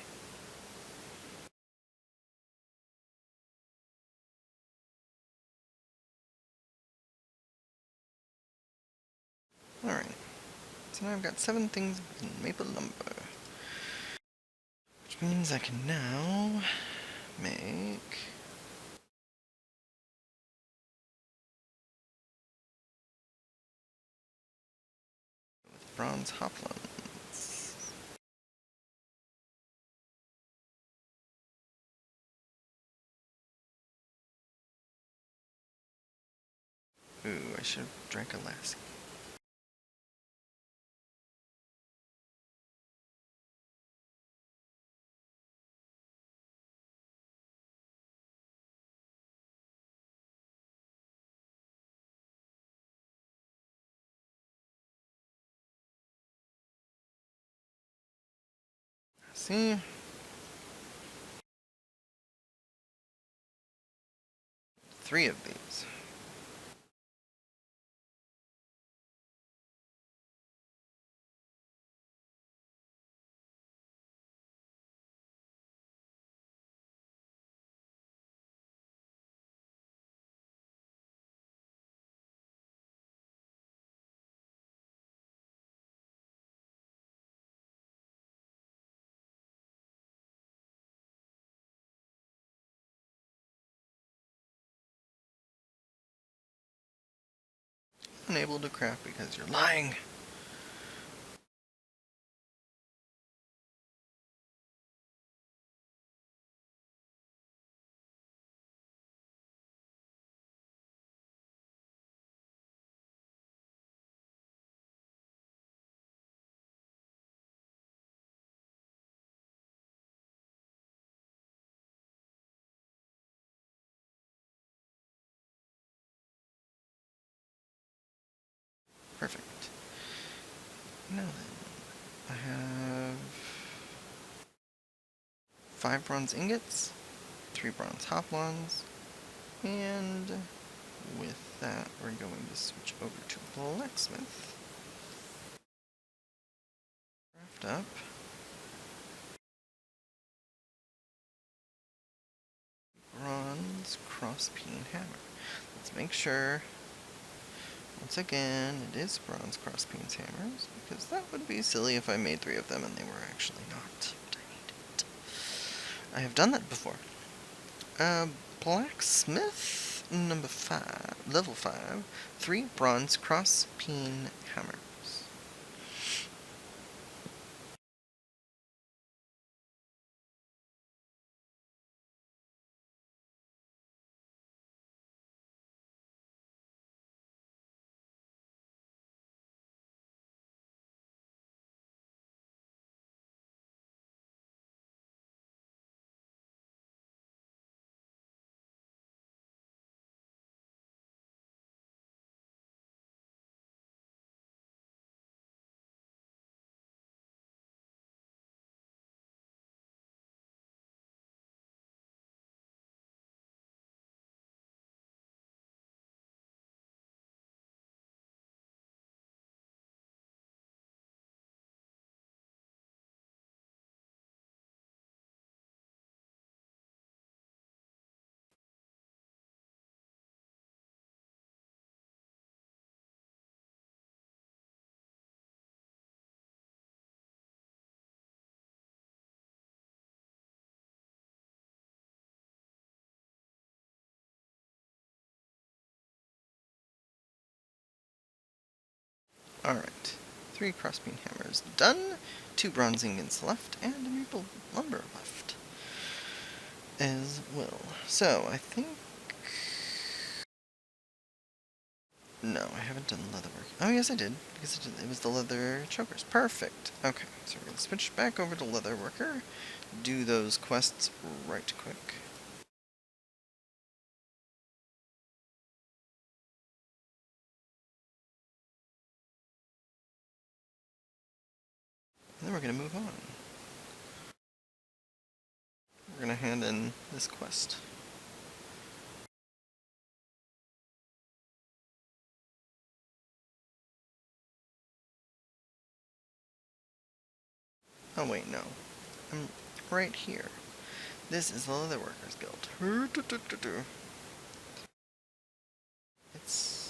Alright. So now I've got 7 things in maple lumber. Which means I can now make bronze hoplons. Ooh, I should have drank a lassie. See? 3 of these. Unable to craft because you're lying. Perfect. Now then, I have 5 bronze ingots, 3 bronze hoplons, and with that, we're going to switch over to blacksmith. Craft up bronze crosspeen hammer. Let's make sure, once again, it is bronze crosspeen hammers, because that would be silly if I made 3 of them and they were actually not what I needed. I have done that before. Blacksmith number 5, level 5, 3 bronze crosspeen hammers. Alright. 3 crossbeam hammers done. 2 bronze ingots left, and a maple lumber left. As well. So, I think... No, I haven't done leather work. Oh, yes, I did. Because it was the leather chokers. Perfect. Okay, so we're going to switch back over to leather worker. Do those quests right quick. And then we're going to move on. We're going to hand in this quest. Oh, wait, no. I'm right here. This is the Leather Workers Guild. It's...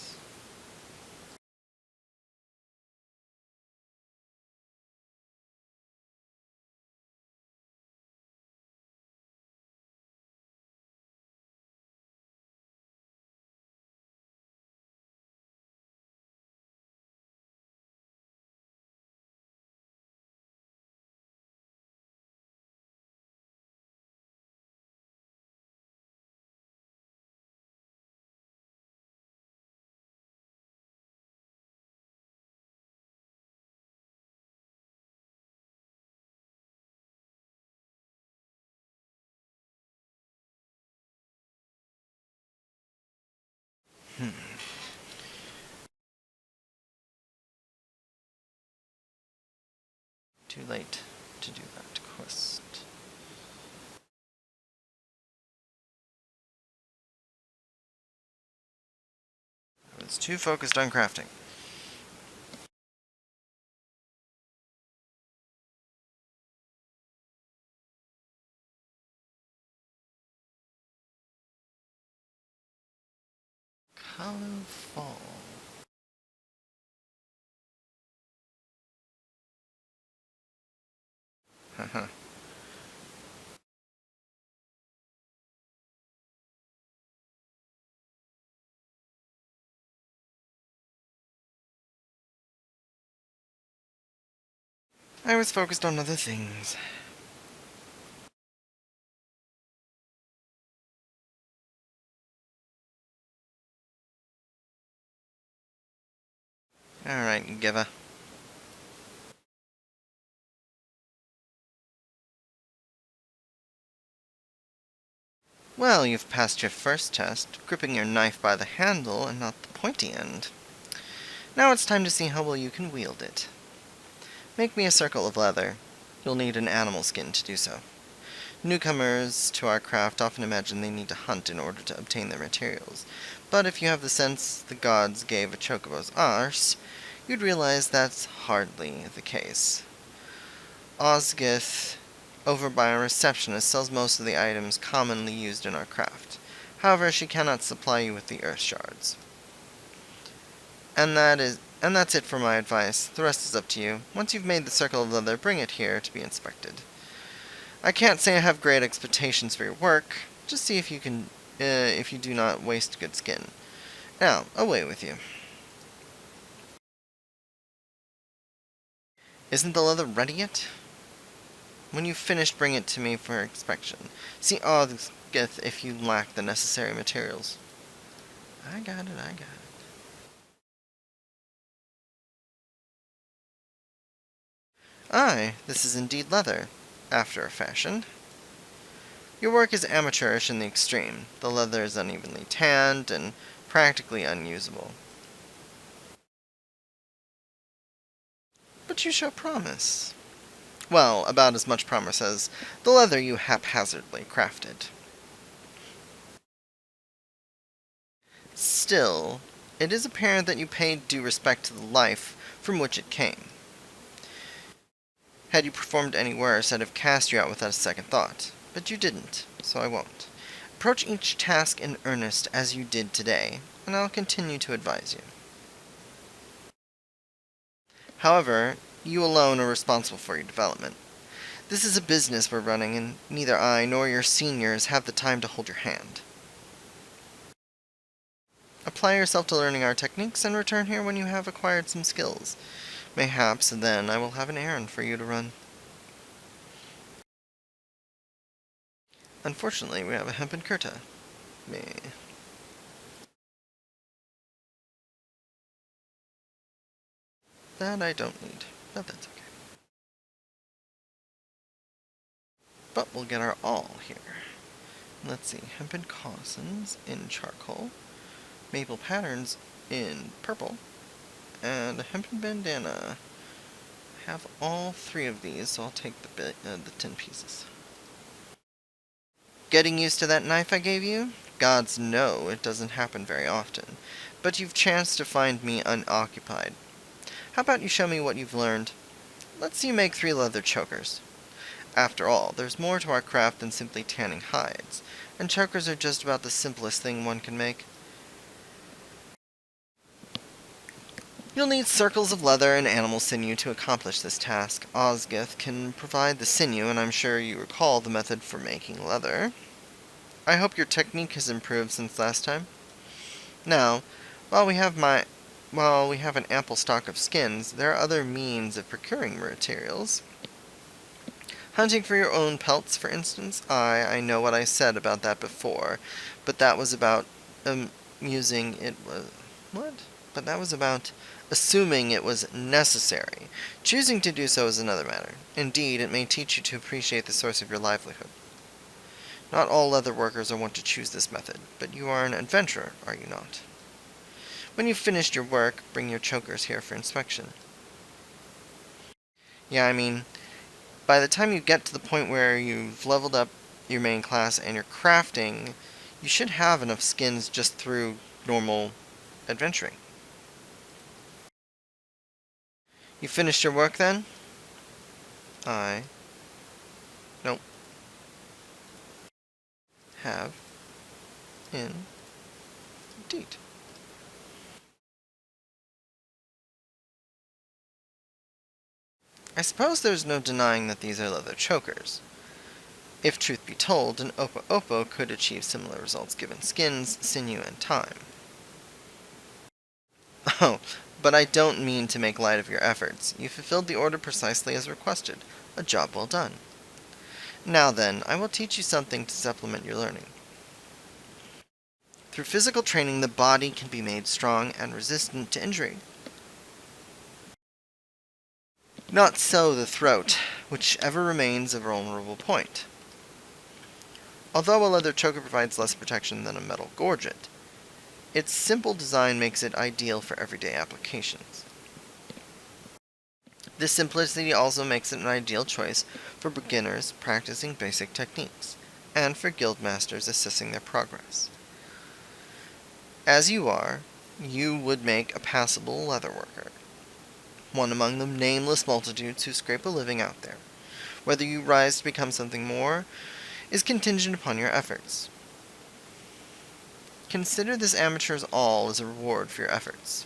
Too late to do that quest. I was too focused on crafting. Hollow Fall. Haha. I was focused on other things. Alright, Giva. Well, you've passed your first test, gripping your knife by the handle and not the pointy end. Now it's time to see how well you can wield it. Make me a circle of leather. You'll need an animal skin to do so. Newcomers to our craft often imagine they need to hunt in order to obtain their materials, but if you have the sense the gods gave a chocobo's arse, you'd realize that's hardly the case. Osgith, over by our receptionist, sells most of the items commonly used in our craft. However, she cannot supply you with the earth shards. And that's it for my advice. The rest is up to you. Once you've made the circle of leather, bring it here to be inspected. I can't say I have great expectations for your work. Just see if you can, if you do not waste good skin. Now, away with you. Isn't the leather ready yet? When you've finished, bring it to me for inspection. See Osgith if you lack the necessary materials. I got it. Aye, this is indeed leather, after a fashion. Your work is amateurish in the extreme. The leather is unevenly tanned and practically unusable. But you show promise. Well, about as much promise as the leather you haphazardly crafted. Still, it is apparent that you paid due respect to the life from which it came. Had you performed any worse, I'd have cast you out without a second thought. But you didn't, so I won't. Approach each task in earnest as you did today, and I'll continue to advise you. However, you alone are responsible for your development. This is a business we're running, and neither I nor your seniors have the time to hold your hand. Apply yourself to learning our techniques and return here when you have acquired some skills. Mayhaps then I will have an errand for you to run. Unfortunately, we have a hempen kurta. That I don't need, but that's okay. But we'll get our all here. Let's see, hempen cossins in charcoal, maple patterns in purple, and a hempen bandana. I have all 3 of these, so I'll take the 10 pieces. Getting used to that knife I gave you? Gods no, it doesn't happen very often. But you've chanced to find me unoccupied. How about you show me what you've learned? Let's see you make 3 leather chokers. After all, there's more to our craft than simply tanning hides, and chokers are just about the simplest thing one can make. You'll need circles of leather and animal sinew to accomplish this task. Osgith can provide the sinew, and I'm sure you recall the method for making leather. I hope your technique has improved since last time. Now, while we have an ample stock of skins, there are other means of procuring materials. Hunting for your own pelts, for instance. I know what I said about that before, but that was about using it was what? But that was about assuming it was necessary. Choosing to do so is another matter. Indeed, it may teach you to appreciate the source of your livelihood. Not all leather workers are wont to choose this method, but you are an adventurer, are you not? When you've finished your work, bring your chokers here for inspection. Yeah, I mean, by the time you get to the point where you've leveled up your main class and you're crafting, you should have enough skins just through normal adventuring. You finished your work then? Nope. Have. Indeed. I suppose there's no denying that these are leather chokers. If truth be told, an Opo could achieve similar results given skins, sinew, and time. Oh, but I don't mean to make light of your efforts. You fulfilled the order precisely as requested. A job well done. Now then, I will teach you something to supplement your learning. Through physical training, the body can be made strong and resistant to injury. Not so the throat, which ever remains a vulnerable point. Although a leather choker provides less protection than a metal gorget, its simple design makes it ideal for everyday applications. This simplicity also makes it an ideal choice for beginners practicing basic techniques, and for guildmasters assessing their progress. As you are, you would make a passable leather worker, one among the nameless multitudes who scrape a living out there. Whether you rise to become something more is contingent upon your efforts. Consider this amateur's all as a reward for your efforts.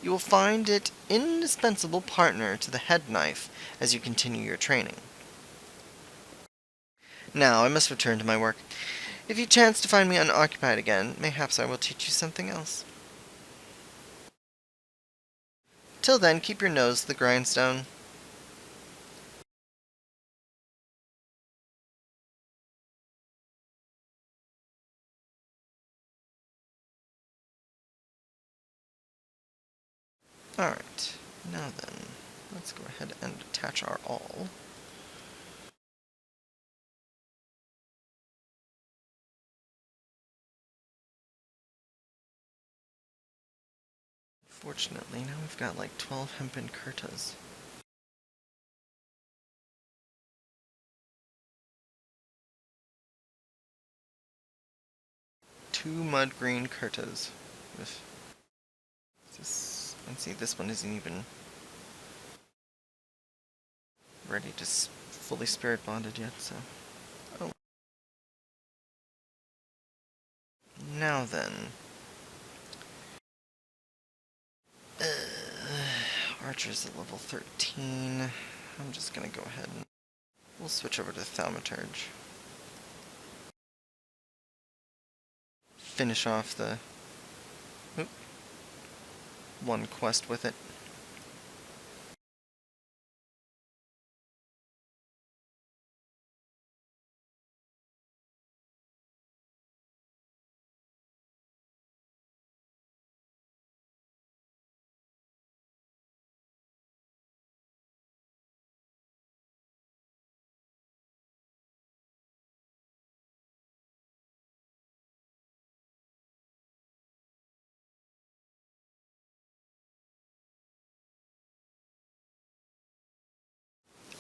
You will find it indispensable partner to the head knife as you continue your training. Now I must return to my work. If you chance to find me unoccupied again, mayhaps I will teach you something else. Till then, keep your nose to the grindstone. Alright, now then, let's go ahead and attach our all. Fortunately, now we've got like 12 hempen kurtas. Two mud green kurtas with this. Let's see, this one isn't even ready to fully spirit bonded yet, so. Oh. Now then. Archer's at level 13. I'm just gonna go ahead and we'll switch over to Thaumaturge. Finish off the one quest with it.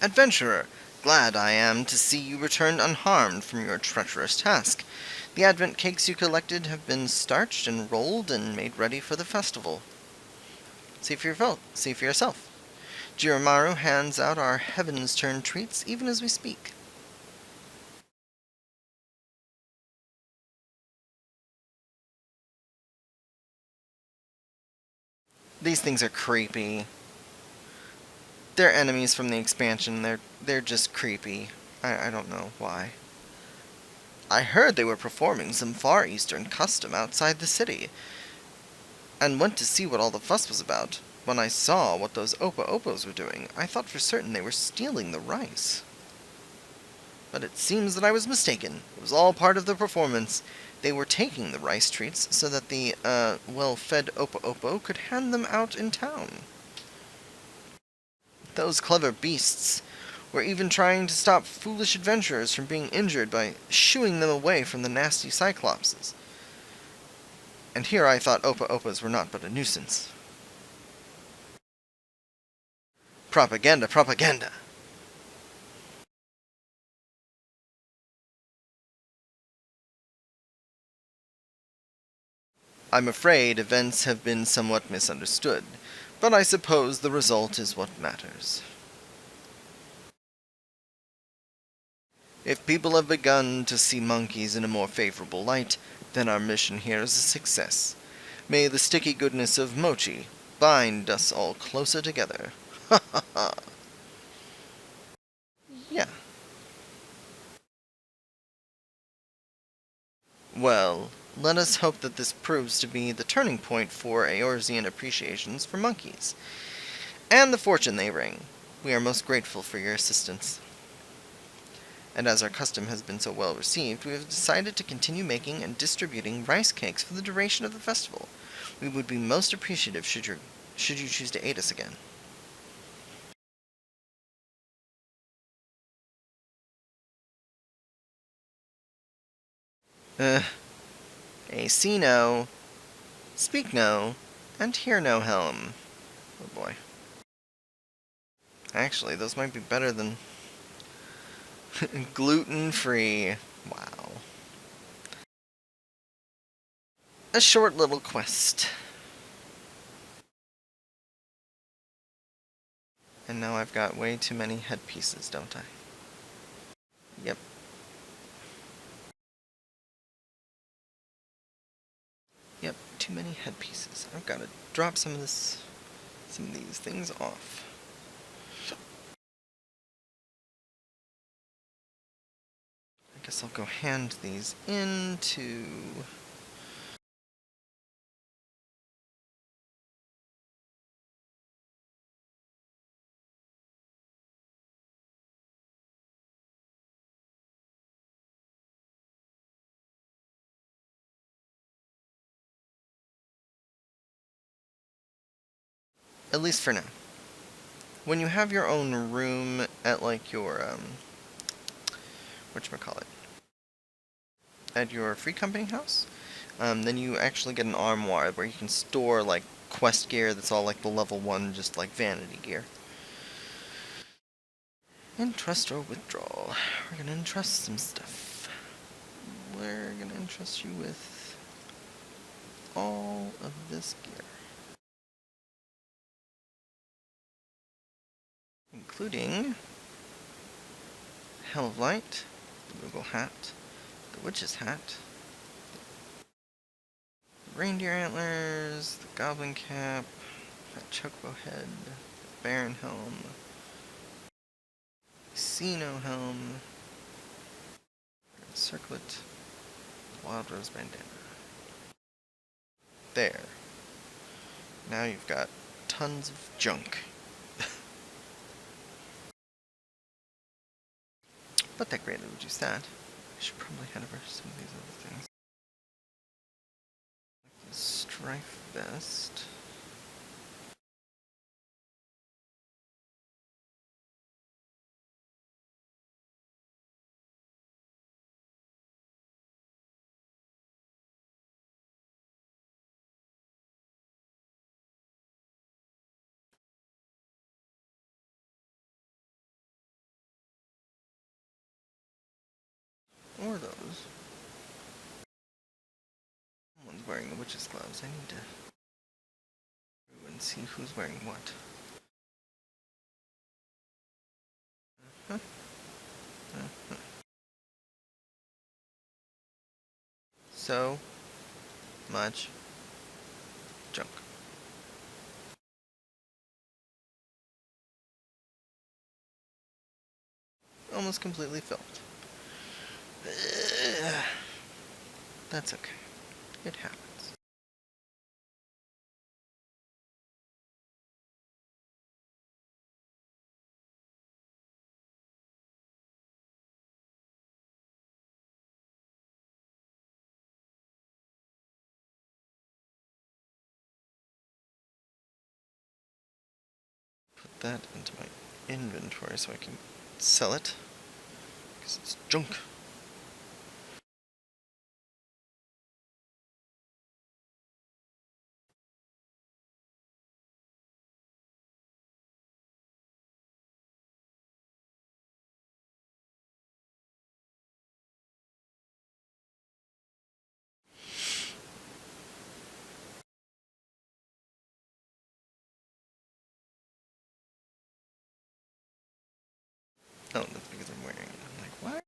Adventurer, glad I am to see you returned unharmed from your treacherous task. The advent cakes you collected have been starched and rolled and made ready for the festival. See for yourself. Jiromaru hands out our Heavensturn treats even as we speak. These things are creepy. They're enemies from the expansion. They're just creepy. I don't know why. I heard they were performing some Far Eastern custom outside the city, and went to see what all the fuss was about. When I saw what those Opa-Opos were doing, I thought for certain they were stealing the rice. But it seems that I was mistaken. It was all part of the performance. They were taking the rice treats so that the, well-fed Opa-Opo could hand them out in town. Those clever beasts were even trying to stop foolish adventurers from being injured by shooing them away from the nasty Cyclopses. And here I thought Opa-Opas were not but a nuisance. Propaganda, propaganda! I'm afraid events have been somewhat misunderstood, but I suppose the result is what matters. If people have begun to see monkeys in a more favorable light, then our mission here is a success. May the sticky goodness of mochi bind us all closer together. Ha ha ha. Yeah. Well, let us hope that this proves to be the turning point for Eorzean appreciations for monkeys, and the fortune they bring. We are most grateful for your assistance. And as our custom has been so well received, we have decided to continue making and distributing rice cakes for the duration of the festival. We would be most appreciative should you choose to aid us again. A see no, speak no, and hear no helm. Oh boy. Actually, those might be better than gluten-free. Wow. A short little quest. And now I've got way too many headpieces, don't I? Yep. Yep, too many headpieces. I've got to drop some of these things off. I guess I'll go hand these into... At least for now. When you have your own room at, like, your, whatchamacallit, at your free company house, then you actually get an armoire where you can store, like, quest gear that's all, like, the level 1, just, like, vanity gear. Entrust or withdrawal. We're gonna entrust some stuff. We're gonna entrust you with all of this gear. Including Hell of Light, the Google hat, the Witch's hat, the Reindeer Antlers, the Goblin Cap, that Chocobo Head, the Baron Helm, Casino Helm, Red Circlet, Wild Rose Bandana. There. now you've got tons of junk. But that greatly reduced that. I should probably head over some of these other things. Like the Strife Vest. Or those. Someone's wearing the witch's gloves. I need to go and see who's wearing what. Uh-huh. Uh-huh. So much junk. Almost completely filled. That's okay. It happens. Put that into my inventory so I can sell it. Because it's junk. Oh, that's because I'm wearing it. I'm like, what?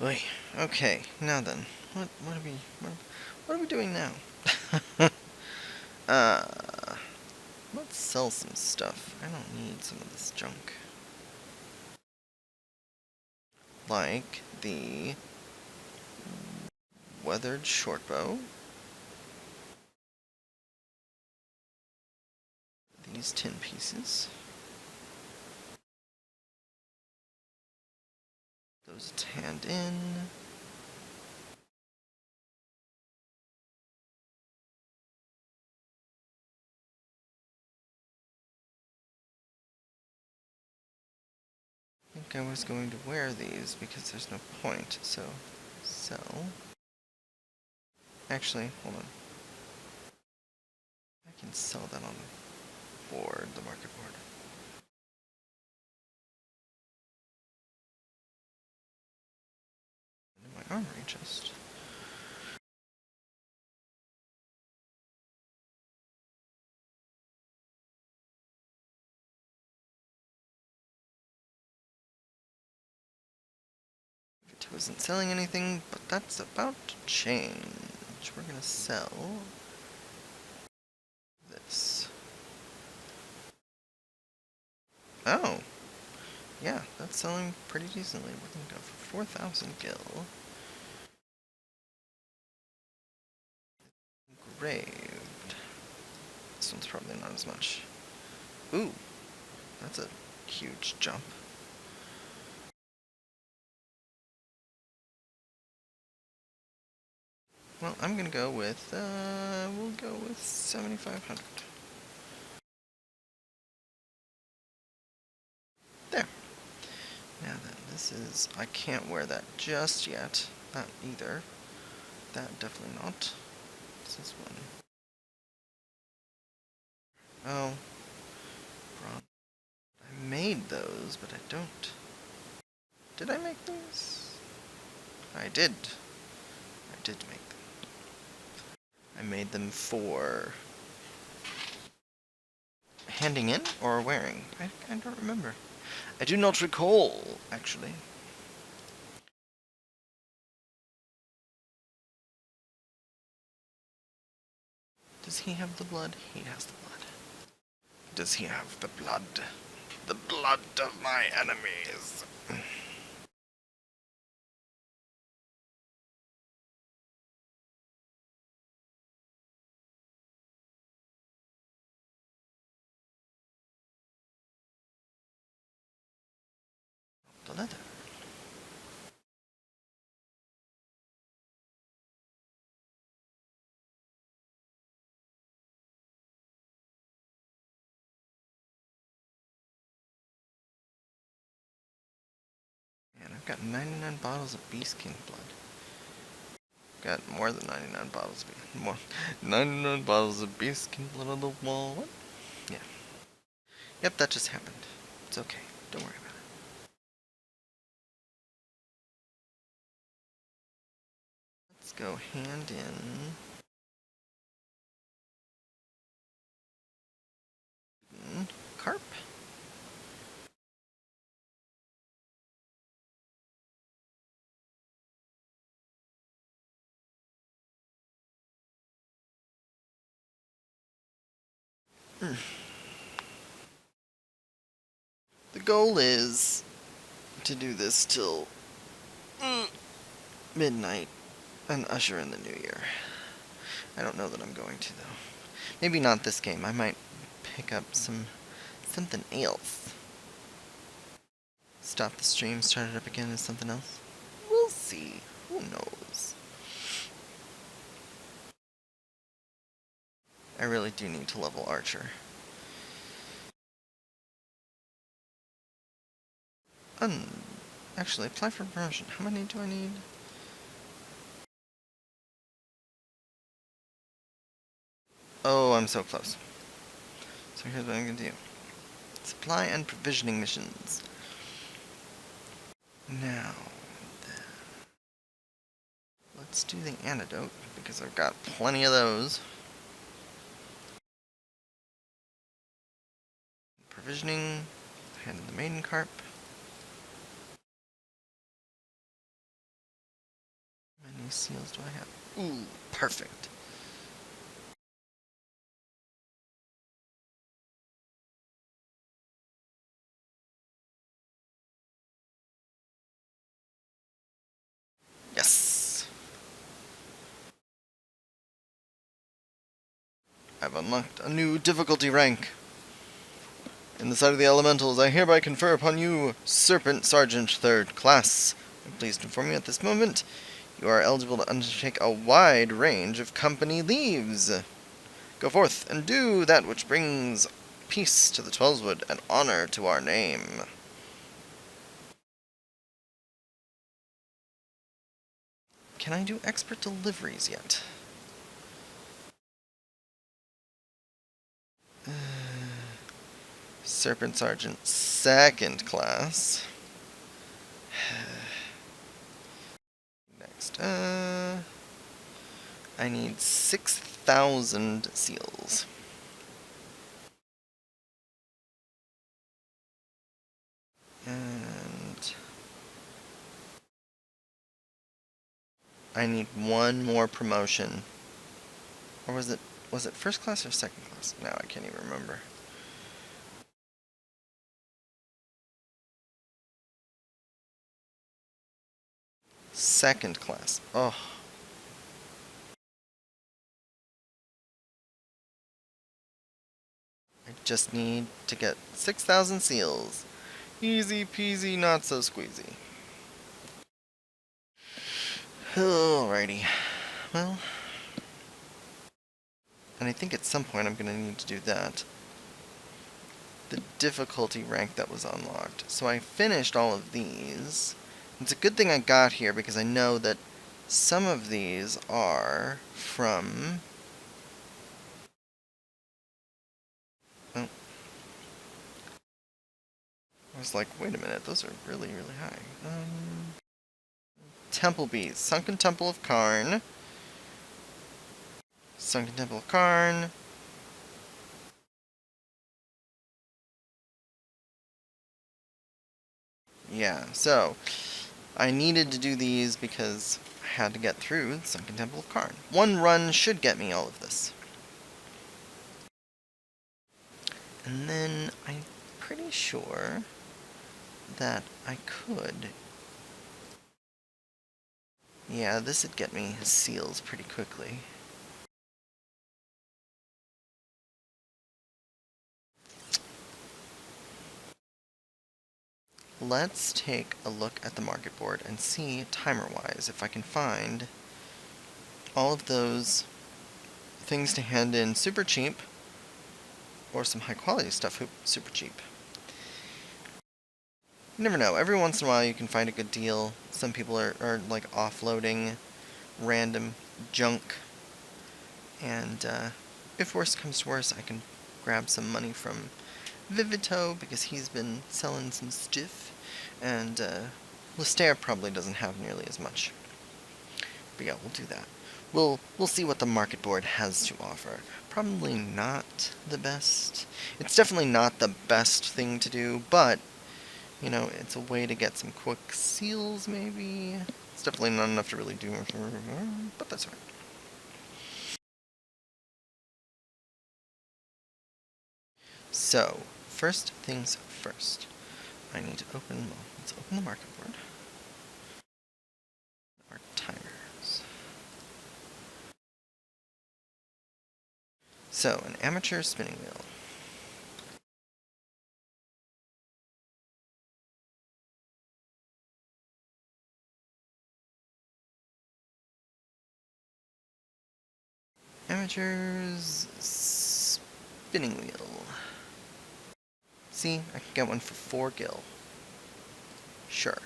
Oy. Okay, now then. What are we doing now? uh, let's sell some stuff. I don't need some of this junk. Like the weathered shortbow. These 10 pieces. Those tanned in. I think I was going to wear these because there's no point, so sell. Actually, hold on. I can sell that on the board, the market board. In my armory chest. It wasn't selling anything, but that's about to change. We're gonna sell this. Oh, yeah, that's selling pretty decently. We're gonna go for 4,000 gil. Engraved. This one's probably not as much. Ooh, that's a huge jump. Well, I'm gonna go with, we'll go with 7,500. There. Now then, this is, I can't wear that just yet. Not either. That definitely not. What's this one? Oh. Bronze. I made those, but I don't. Did I make those? I did. I did make them. I made them for handing in or wearing. I don't remember. I do not recall, actually. Does he have the blood? He has the blood. Does he have the blood? The blood of my enemies. The leather. Man, I've got 99 bottles of Beast King blood. Got more than 99 bottles of more 99 bottles of Beast King blood on the wall. What? Yeah. Yep, that just happened. It's okay. Don't worry about it. Let's go hand in. Carp. The goal is to do this till midnight and usher in the new year. I don't know that I'm going to, though. Maybe not this game. I might pick up something else. Stop the stream, start it up again as something else. We'll see. Who knows? I really do need to level Archer. Actually, apply for promotion. How many do I need? Oh, I'm so close. So here's what I'm going to do. Supply and provisioning missions. Now, then, let's do the antidote, because I've got plenty of those. Provisioning, hand in the maiden carp. How many seals do I have? Ooh, perfect. Yes! I've unlocked a new difficulty rank. In the sight of the elementals, I hereby confer upon you Serpent Sergeant 3rd Class. I'm pleased to inform you at this moment, you are eligible to undertake a wide range of company leaves. Go forth and do that which brings peace to the Twellswood and honor to our name. Can I do expert deliveries yet? Serpent Sergeant 2nd Class. Next, I need 6,000 seals. And I need one more promotion. Or was it first class or second class? Now I can't even remember. Second class. Oh. I just need to get 6,000 seals. Easy peasy, not so squeezy. Alrighty. Well. And I think at some point I'm going to need to do that. The difficulty rank that was unlocked. So I finished all of these. It's a good thing I got here because I know that some of these are from... Oh. I was like, wait a minute, those are really, really high. Temple Bees. Sunken Temple of Karn. Sunken Temple of Karn. Yeah, so I needed to do these because I had to get through the Sunken Temple of Karn. One run should get me all of this. And then I'm pretty sure that I could... Yeah, this would get me his seals pretty quickly. Let's take a look at the market board and see, timer-wise, if I can find all of those things to hand in super cheap, or some high-quality stuff super cheap. You never know. Every once in a while you can find a good deal. Some people are like offloading random junk. And if worse comes to worse, I can grab some money from Vivito because he's been selling some stuff. And Lister probably doesn't have nearly as much. But yeah, we'll do that. We'll see what the market board has to offer. Probably not the best. It's definitely not the best thing to do, but you know, it's a way to get some quick seals, maybe. It's definitely not enough to really do, but that's alright. So, first things first. I need to let's open the market board. Our timers. So, an amateur spinning wheel. Amateur's spinning wheel. See, I can get one for 4 gil. Sure.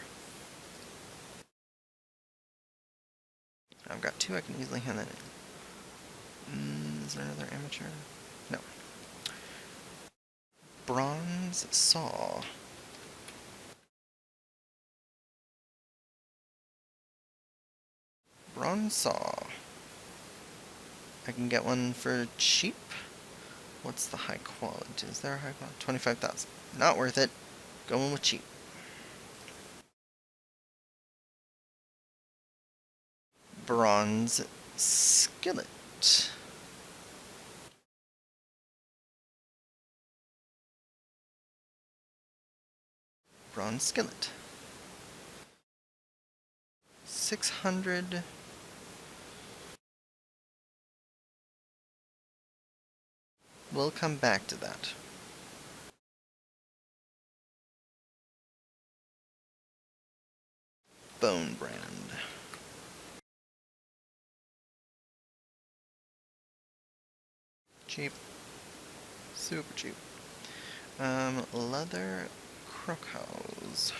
I've got 2, I can easily hand that in. Is there another amateur? No. Bronze saw. Bronze saw. I can get one for cheap. What's the high quality? Is there a high quality? 25,000. Not worth it. Going with cheap. Bronze skillet. Bronze skillet. 600. We'll come back to that. Bone brand. Cheap. Super cheap. Leather crocos.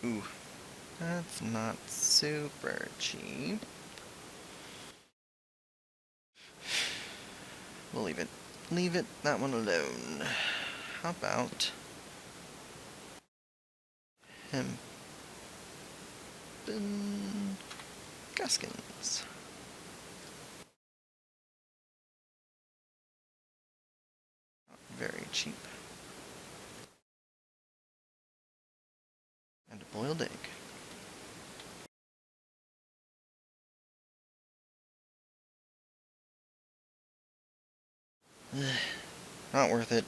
Ooh, that's not super cheap. We'll leave it. Leave it, that one alone. How about him? Gaskins. Not very cheap. And a boiled egg. Not worth it.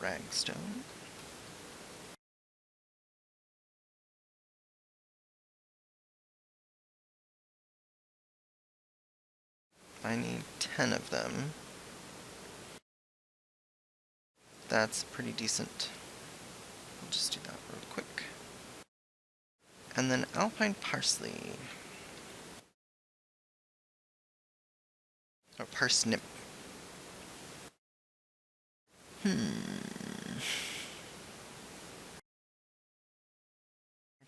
Ragstone. I need 10 of them. That's pretty decent. We'll just do that real quick. And then alpine parsley. Or parsnip. I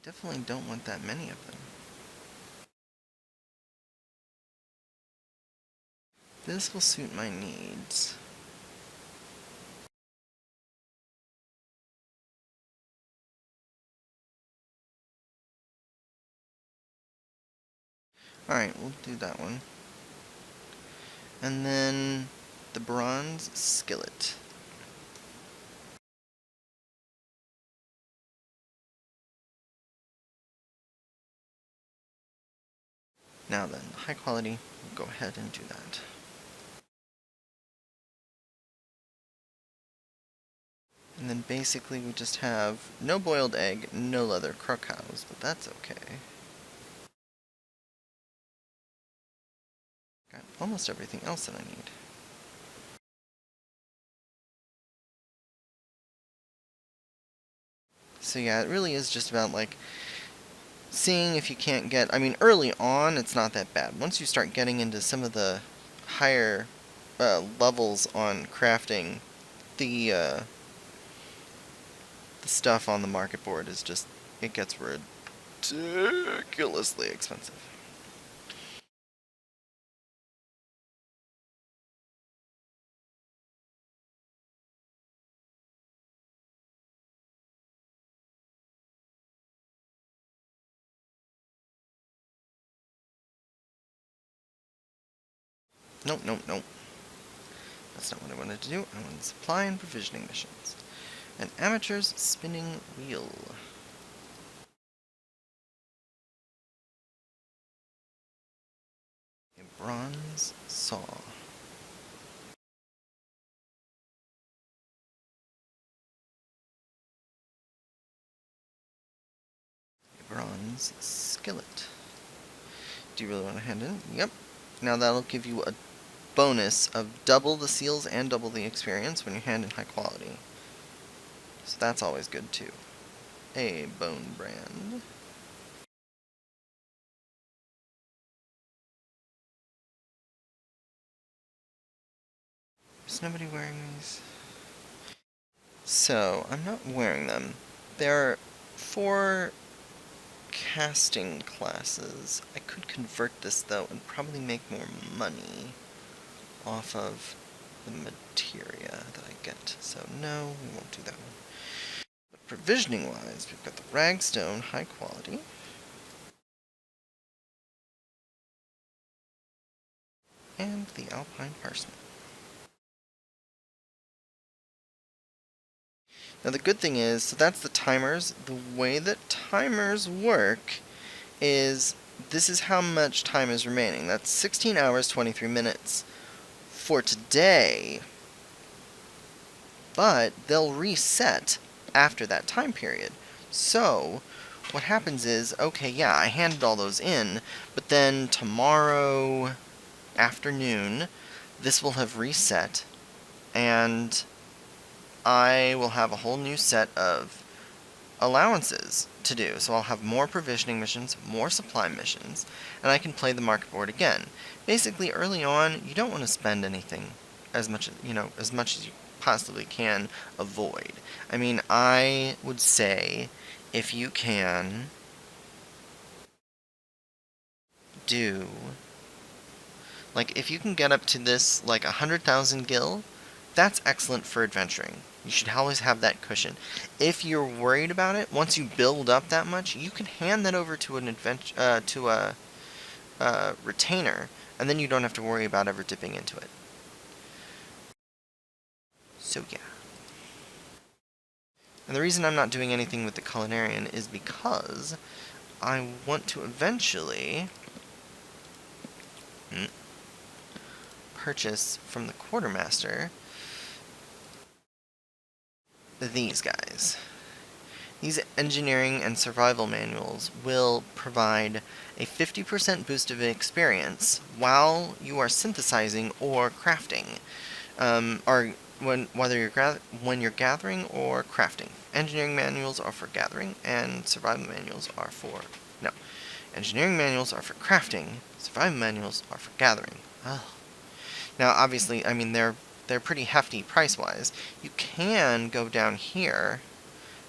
definitely don't want that many of them. This will suit my needs. Alright, we'll do that one. And then the bronze skillet. Now then, high quality, we'll go ahead and do that. And then basically we just have no boiled egg, no leather crow cows, but that's okay. Got almost everything else that I need. So yeah, it really is just about, like, seeing if you can't get... I mean, early on, it's not that bad. Once you start getting into some of the higher levels on crafting, the stuff on the market board is just... it gets ridiculously expensive. Nope, nope, nope. That's not what I wanted to do. I wanted supply and provisioning missions. An amateur's spinning wheel. A bronze saw. A bronze skillet. Do you really want to hand in? Yep. Now that'll give you a bonus of double the seals and double the experience when you hand in high quality. So that's always good too. A bone brand. Is nobody wearing these? So, I'm not wearing them. There are 4 casting classes. I could convert this though and probably make more money off of the materia that I get. So no, we won't do that one. But provisioning wise, we've got the ragstone, high quality. And the alpine parsnip. Now the good thing is, so that's the timers. The way that timers work is, this is how much time is remaining. That's 16 hours, 23 minutes for today. But they'll reset after that time period. So what happens is, okay, yeah, I handed all those in, but then tomorrow afternoon, this will have reset, and I will have a whole new set of allowances to do. So I'll have more provisioning missions, more supply missions, and I can play the market board again. Basically, early on, you don't want to spend anything as much as you possibly can avoid. I mean, I would say if you can do, like, if you can get up to this, like, 100,000 gil, that's excellent for adventuring. You should always have that cushion. If you're worried about it, once you build up that much, you can hand that over to a retainer, and then you don't have to worry about ever dipping into it. So yeah. And the reason I'm not doing anything with the culinarian is because I want to eventually purchase from the quartermaster these guys. These engineering and survival manuals will provide a 50% boost of experience while you are synthesizing or crafting, or when you're gathering or crafting. Engineering manuals are for gathering, and survival manuals are for engineering manuals are for crafting. Survival manuals are for gathering. Ugh. Now, obviously, I mean they're pretty hefty price-wise. You can go down here,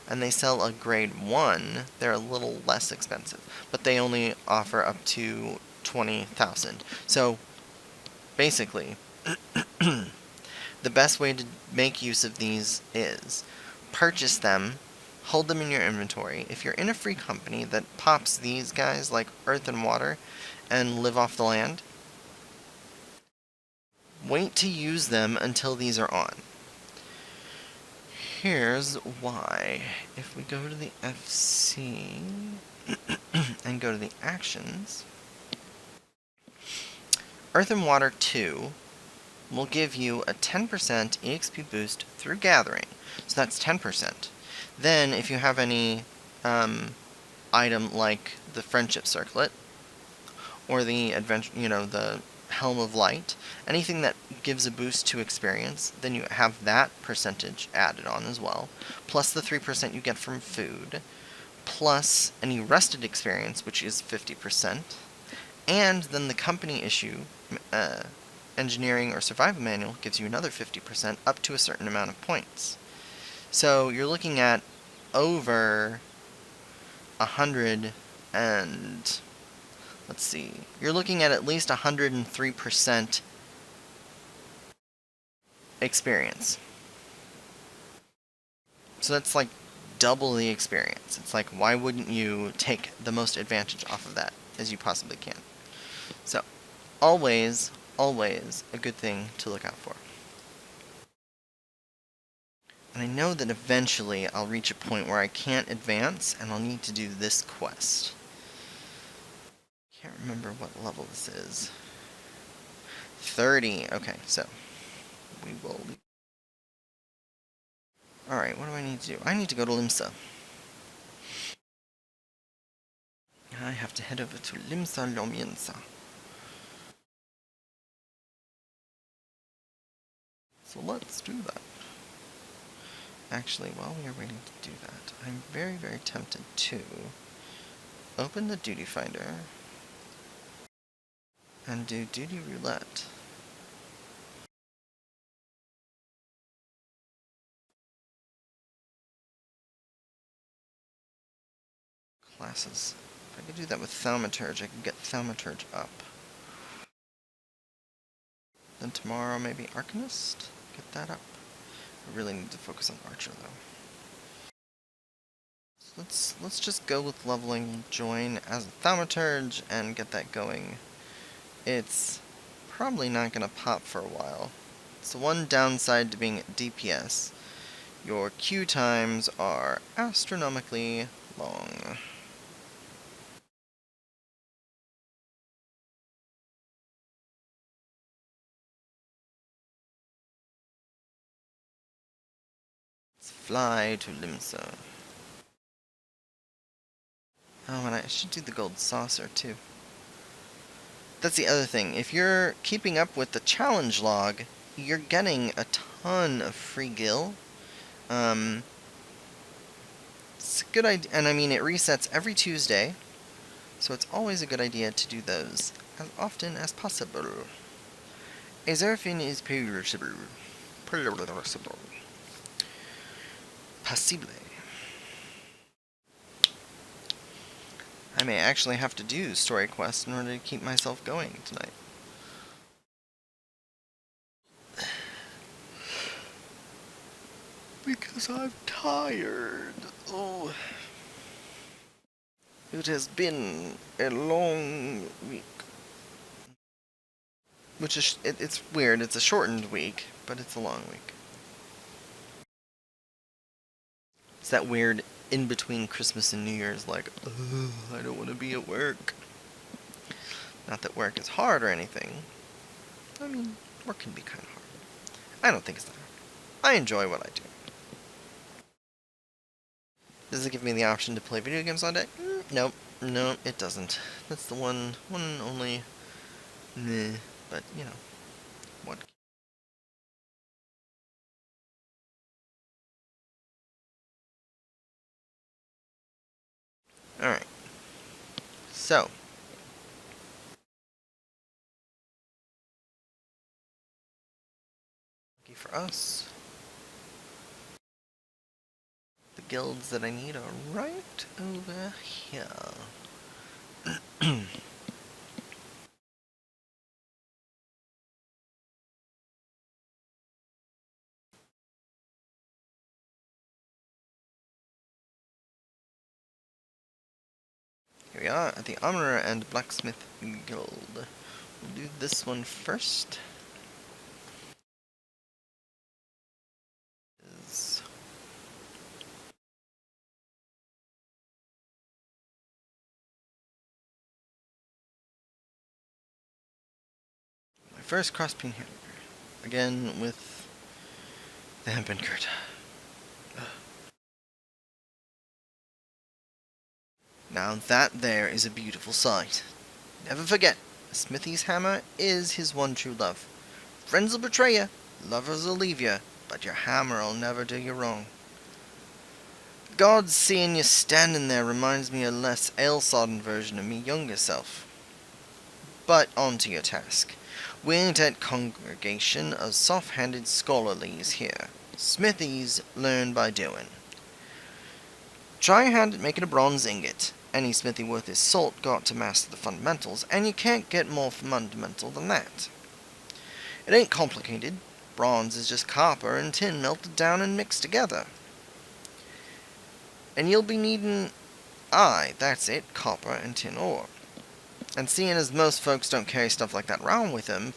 and they sell a grade 1. They're a little less expensive, but they only offer up to 20,000. So, basically, the best way to make use of these is purchase them, hold them in your inventory. If you're in a free company that pops these guys like earth and water and live off the land, wait to use them until these are on. Here's why. If we go to the FC and go to the actions, Earth and Water 2 will give you a 10% EXP boost through gathering. So that's 10%. Then if you have any item like the Friendship Circlet or the adventure, the Helm of Light, anything that gives a boost to experience, then you have that percentage added on as well, plus the 3% you get from food, plus any rested experience, which is 50%, and then the company issue engineering or survival manual gives you another 50% up to a certain amount of points. So you're looking at over 100 and let's see, you're looking at least 103% experience. So that's like double the experience. It's like, why wouldn't you take the most advantage off of that as you possibly can? So, always a good thing to look out for. And I know that eventually I'll reach a point where I can't advance and I'll need to do this quest. Can't remember what level this is. 30. Okay, so we will. Alright, what do I need to do? I need to go to Limsa. I have to head over to Limsa Lomiensa. So let's do that. Actually, while we are waiting to do that, I'm very, very tempted to open the duty finder and do duty roulette. Classes. If I could do that with Thaumaturge, I could get Thaumaturge up. Then tomorrow maybe Archanist? Get that up. I really need to focus on Archer though. So let's just go with leveling join as a Thaumaturge and get that going. It's probably not gonna pop for a while. It's the one downside to being at DPS. Your queue times are astronomically long. Let's fly to Limsa. Oh, and I should do the gold saucer too. That's the other thing. If you're keeping up with the challenge log, you're getting a ton of free gil. It's a good idea, and I mean it resets every Tuesday, so it's always a good idea to do those as often as possible. Azerfin is perishable. Possible. I may actually have to do story quests in order to keep myself going tonight. Because I'm tired. Oh. It has been a long week. Which is, it's weird, it's a shortened week, but it's a long week. It's that weird in between Christmas and New Year's, like, I don't want to be at work. Not that work is hard or anything. I mean, work can be kind of hard. I don't think it's that hard. I enjoy what I do. Does it give me the option to play video games all day? Nope. No, it doesn't. That's the one and only. Meh. But, what? Alright. So. Lucky for us. The guilds that I need are right over here. Here we are at the Armorer and Blacksmith Guild. We'll do this one first. first cross-peen hammer. Again with the hempen curtain. Now that there is a beautiful sight. Never forget, a smithy's hammer is his one true love. Friends'll betray you, lovers'll leave you, but your hammer'll never do you wrong. God seeing you standing there reminds me a less ale-sodden version of me younger self. But on to your task. We ain't at congregation of soft-handed scholarlies here. Smithies learn by doing. Try your hand at making a bronze ingot. Any smithy worth his salt got to master the fundamentals, and you can't get more fundamental than that. It ain't complicated. Bronze is just copper and tin melted down and mixed together. And you'll be needing, that's it, copper and tin ore. And seeing as most folks don't carry stuff like that around with them,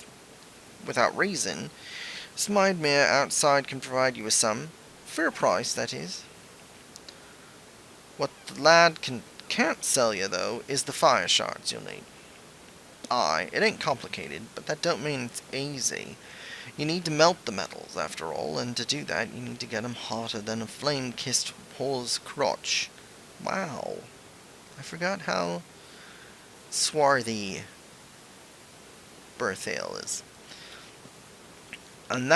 without reason, Smidemere outside can provide you with some, for a price, that is. What the lad can't sell you, though, is the fire shards you'll need. It ain't complicated, but that don't mean it's easy. You need to melt the metals, after all, and to do that, you need to get 'em hotter than a flame-kissed whore's crotch. Wow. I forgot how swarthy Berthale is. And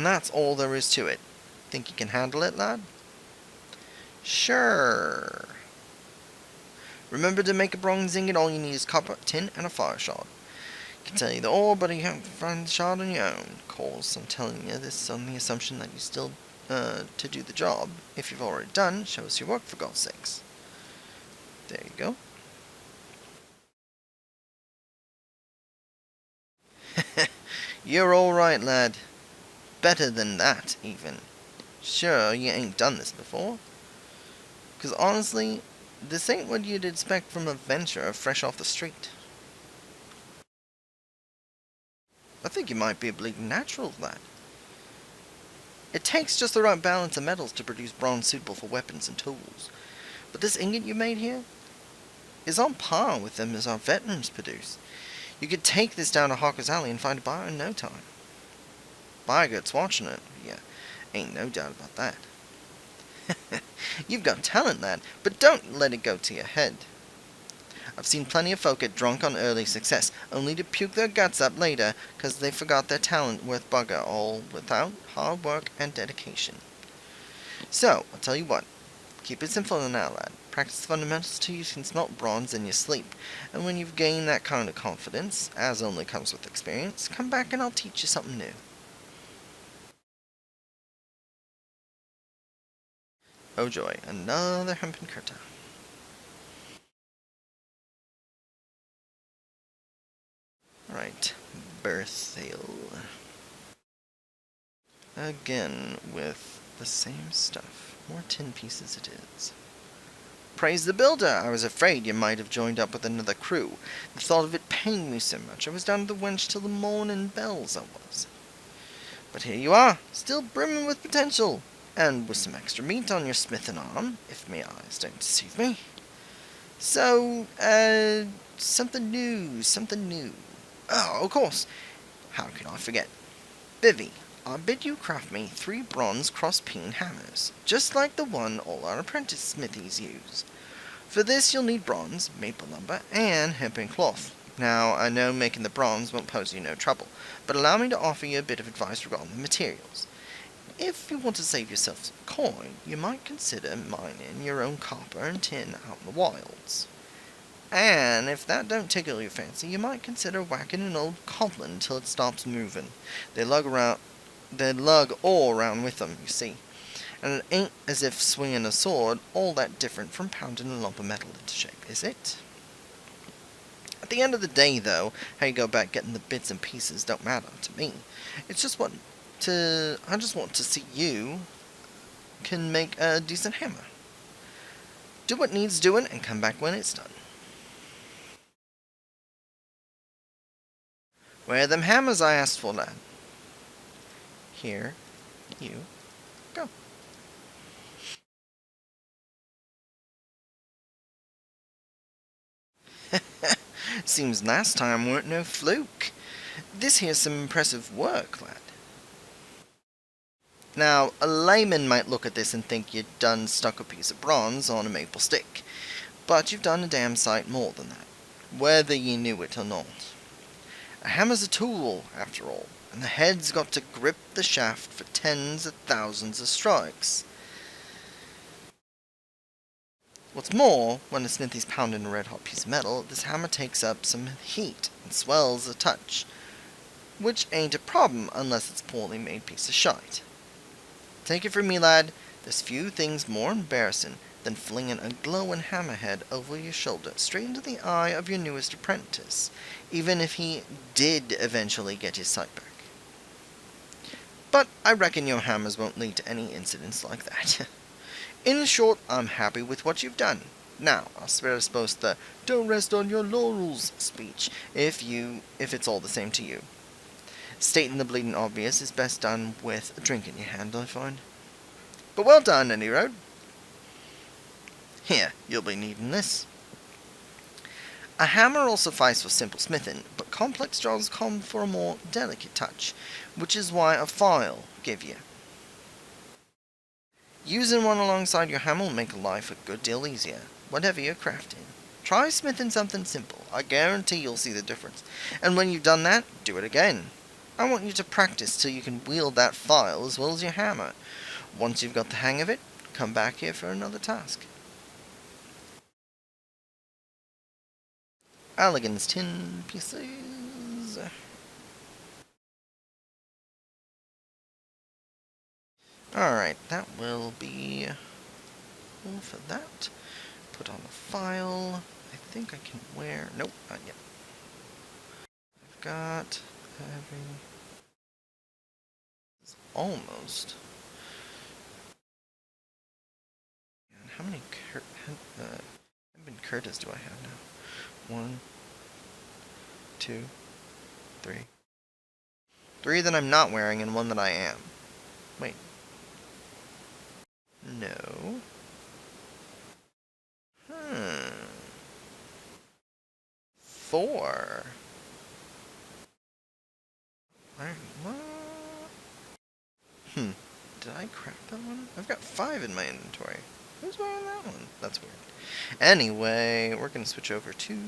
that's all there is to it. Think you can handle it, lad? Sure. Remember to make a bronze ingot, all you need is copper, tin, and a fire shard. I can tell you the ore, but you have to find the shard on your own. Of course, I'm telling you this on the assumption that you still to do the job. If you've already done, show us your work, for God's sakes. There you go. You're alright, lad. Better than that, even. Sure, you ain't done this before. 'Cause honestly, this ain't what you'd expect from a venturer fresh off the street. I think you might be a bleeding natural, lad. It takes just the right balance of metals to produce bronze suitable for weapons and tools. But this ingot you made here is on par with them as our veterans produce. You could take this down to Hawker's Alley and find a buyer in no time. Buyer's watching it, yeah, ain't no doubt about that. You've got talent, lad, but don't let it go to your head. I've seen plenty of folk get drunk on early success, only to puke their guts up later, 'cause they forgot their talent worth bugger all without hard work and dedication. So, I'll tell you what, keep it simple now, lad. Practice the fundamentals till you can smelt bronze in your sleep, and when you've gained that kind of confidence, as only comes with experience, come back and I'll teach you something new. Oh joy, another hempen curtain. Right, Berthale. Again, with the same stuff. More tin pieces it is. Praise the builder! I was afraid you might have joined up with another crew. The thought of it pained me so much, I was down to the wench till the morning bells, I was. But here you are, still brimming with potential, and with some extra meat on your smithing arm, if my eyes don't deceive me. So, something new. Oh, of course. How can I forget? Vivi, I bid you craft me 3 bronze cross-peen hammers, just like the one all our apprentice smithies use. For this you'll need bronze, maple lumber, and hempen cloth. Now, I know making the bronze won't pose you no trouble, but allow me to offer you a bit of advice regarding the materials. If you want to save yourself some coin, you might consider mining your own copper and tin out in the wilds. And if that don't tickle your fancy, you might consider whacking an old goblin until it stops moving. They lug all around with them, you see. And it ain't as if swinging a sword all that different from pounding a lump of metal into shape, is it? At the end of the day, though, how you go about getting the bits and pieces don't matter to me. I just want to see you can make a decent hammer. Do what needs doing and come back when it's done. Where are them hammers I asked for, lad? Here you go. Seems last time weren't no fluke. This here's some impressive work, lad. Now, a layman might look at this and think you'd done stuck a piece of bronze on a maple stick, but you've done a damn sight more than that, whether ye knew it or not. A hammer's a tool, after all, and the head's got to grip the shaft for tens of thousands of strikes. What's more, when a smithy's pounding a red-hot piece of metal, this hammer takes up some heat and swells a touch, which ain't a problem unless it's a poorly made piece of shite. Take it from me, lad, there's few things more embarrassing than flinging a glowing hammerhead over your shoulder straight into the eye of your newest apprentice, even if he did eventually get his sight back. But I reckon your hammers won't lead to any incidents like that. In short, I'm happy with what you've done. Now, I'll spare us both the "don't rest on your laurels" speech, if it's all the same to you. Stating the bleeding obvious is best done with a drink in your hand, I find. But well done, any road. Here, you'll be needing this. A hammer will suffice for simple smithing, but complex jobs call for a more delicate touch, which is why a file give you. Using one alongside your hammer will make life a good deal easier, whatever you're crafting. Try smithing something simple. I guarantee you'll see the difference. And when you've done that, do it again. I want you to practice till you can wield that file as well as your hammer. Once you've got the hang of it, come back here for another task. Alligan's 10 pieces. Alright, that will be all for that. Put on the file. I think I can wear... Nope, not yet. I've got every... Almost. And how many Curtis do I have now? 1, 2, 3. 3 that I'm not wearing and 1 that I am. Wait. No. 4. What? Did I craft that one? I've got 5 in my inventory. Who's wearing that one? That's weird. Anyway, we're going to switch over to...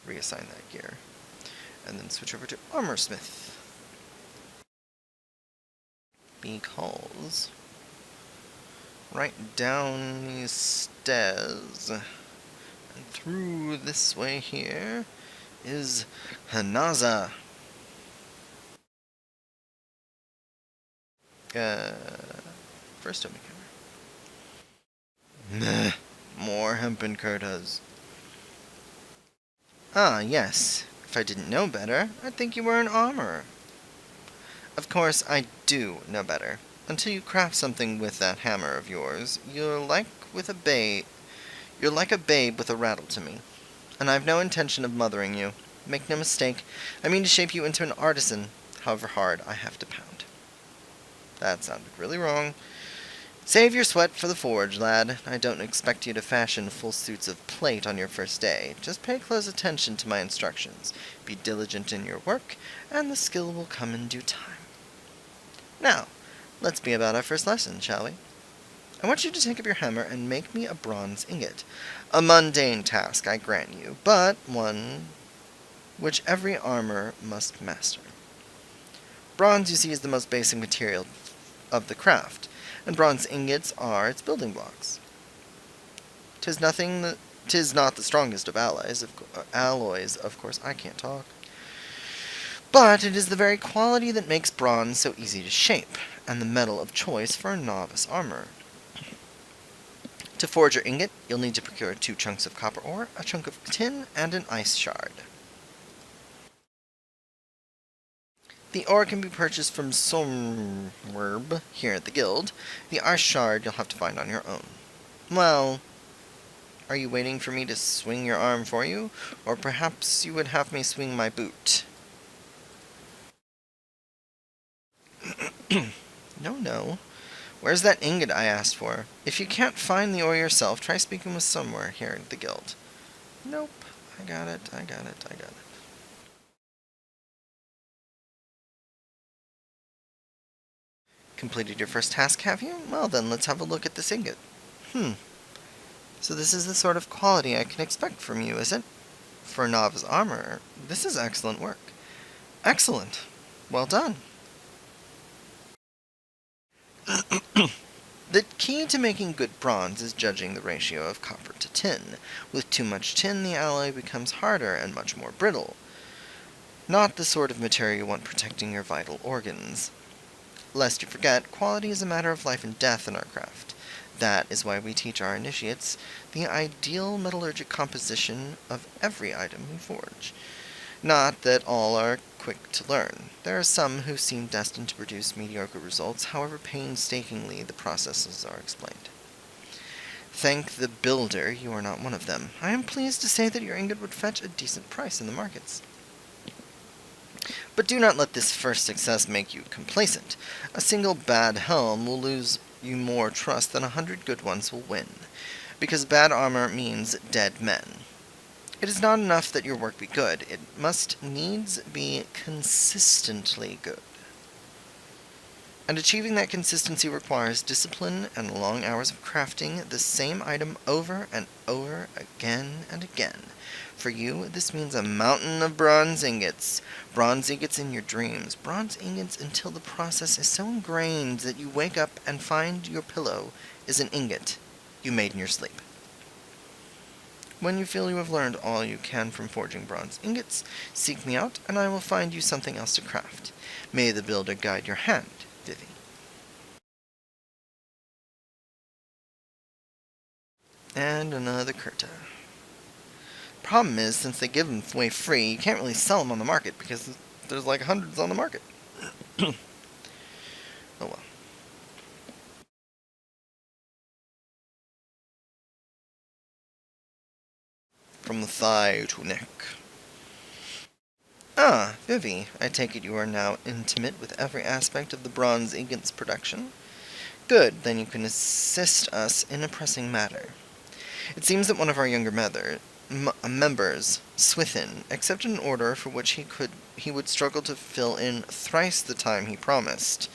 reassign that gear. And then switch over to Armorsmith. Because... right down these stairs and through this way here is Hanaza. First Omega hammer. More hempen curtas. Ah, yes. If I didn't know better, I'd think you were an armorer. Of course, I do know better. Until you craft something with that hammer of yours, you're like a babe with a rattle to me. And I've no intention of mothering you. Make no mistake, I mean to shape you into an artisan, however hard I have to pound. That sounded really wrong. Save your sweat for the forge, lad. I don't expect you to fashion full suits of plate on your first day. Just pay close attention to my instructions. Be diligent in your work, and the skill will come in due time. Now, let's be about our first lesson, shall we? I want you to take up your hammer and make me a bronze ingot. A mundane task, I grant you, but one which every armorer must master. Bronze, you see, is the most basic material of the craft, and bronze ingots are its building blocks. 'Tis not the strongest of alloys, of course, I can't talk. But it is the very quality that makes bronze so easy to shape, and the metal of choice for a novice armorer. To forge your ingot, you'll need to procure 2 chunks of copper ore, a chunk of tin, and an ice shard. The ore can be purchased from Somwerb here at the guild. The ice shard you'll have to find on your own. Well, are you waiting for me to swing your arm for you? Or perhaps you would have me swing my boot? No. Where's that ingot I asked for? If you can't find the ore yourself, try speaking with somewhere here at the guild. Nope, I got it, I got it, I got it. Completed your first task, have you? Well then, let's have a look at this ingot. So this is the sort of quality I can expect from you, is it? For a novice armorer, this is excellent work. Excellent. Well done. The key to making good bronze is judging the ratio of copper to tin. With too much tin, the alloy becomes harder and much more brittle. Not the sort of material you want protecting your vital organs. Lest you forget, quality is a matter of life and death in our craft. That is why we teach our initiates the ideal metallurgic composition of every item we forge. Not that all are quick to learn. There are some who seem destined to produce mediocre results, however painstakingly the processes are explained. Thank the builder you are not one of them. I am pleased to say that your ingot would fetch a decent price in the markets. But do not let this first success make you complacent. A single bad helm will lose you more trust than 100 good ones will win, because bad armor means dead men. It is not enough that your work be good, it must needs be consistently good. And achieving that consistency requires discipline and long hours of crafting the same item over and over again and again. For you, this means a mountain of bronze ingots. Bronze ingots in your dreams. Bronze ingots until the process is so ingrained that you wake up and find your pillow is an ingot you made in your sleep. When you feel you have learned all you can from forging bronze ingots, seek me out, and I will find you something else to craft. May the builder guide your hand, Vivi. And another Kurta. Problem is, since they give them away free, you can't really sell them on the market, because there's like hundreds on the market. Oh well. From the thigh to neck. Ah, Vivi, I take it you are now intimate with every aspect of the bronze ingots production? Good, then you can assist us in a pressing matter. It seems that one of our younger members, Swithin, accepted an order for which he would struggle to fill in thrice the time he promised.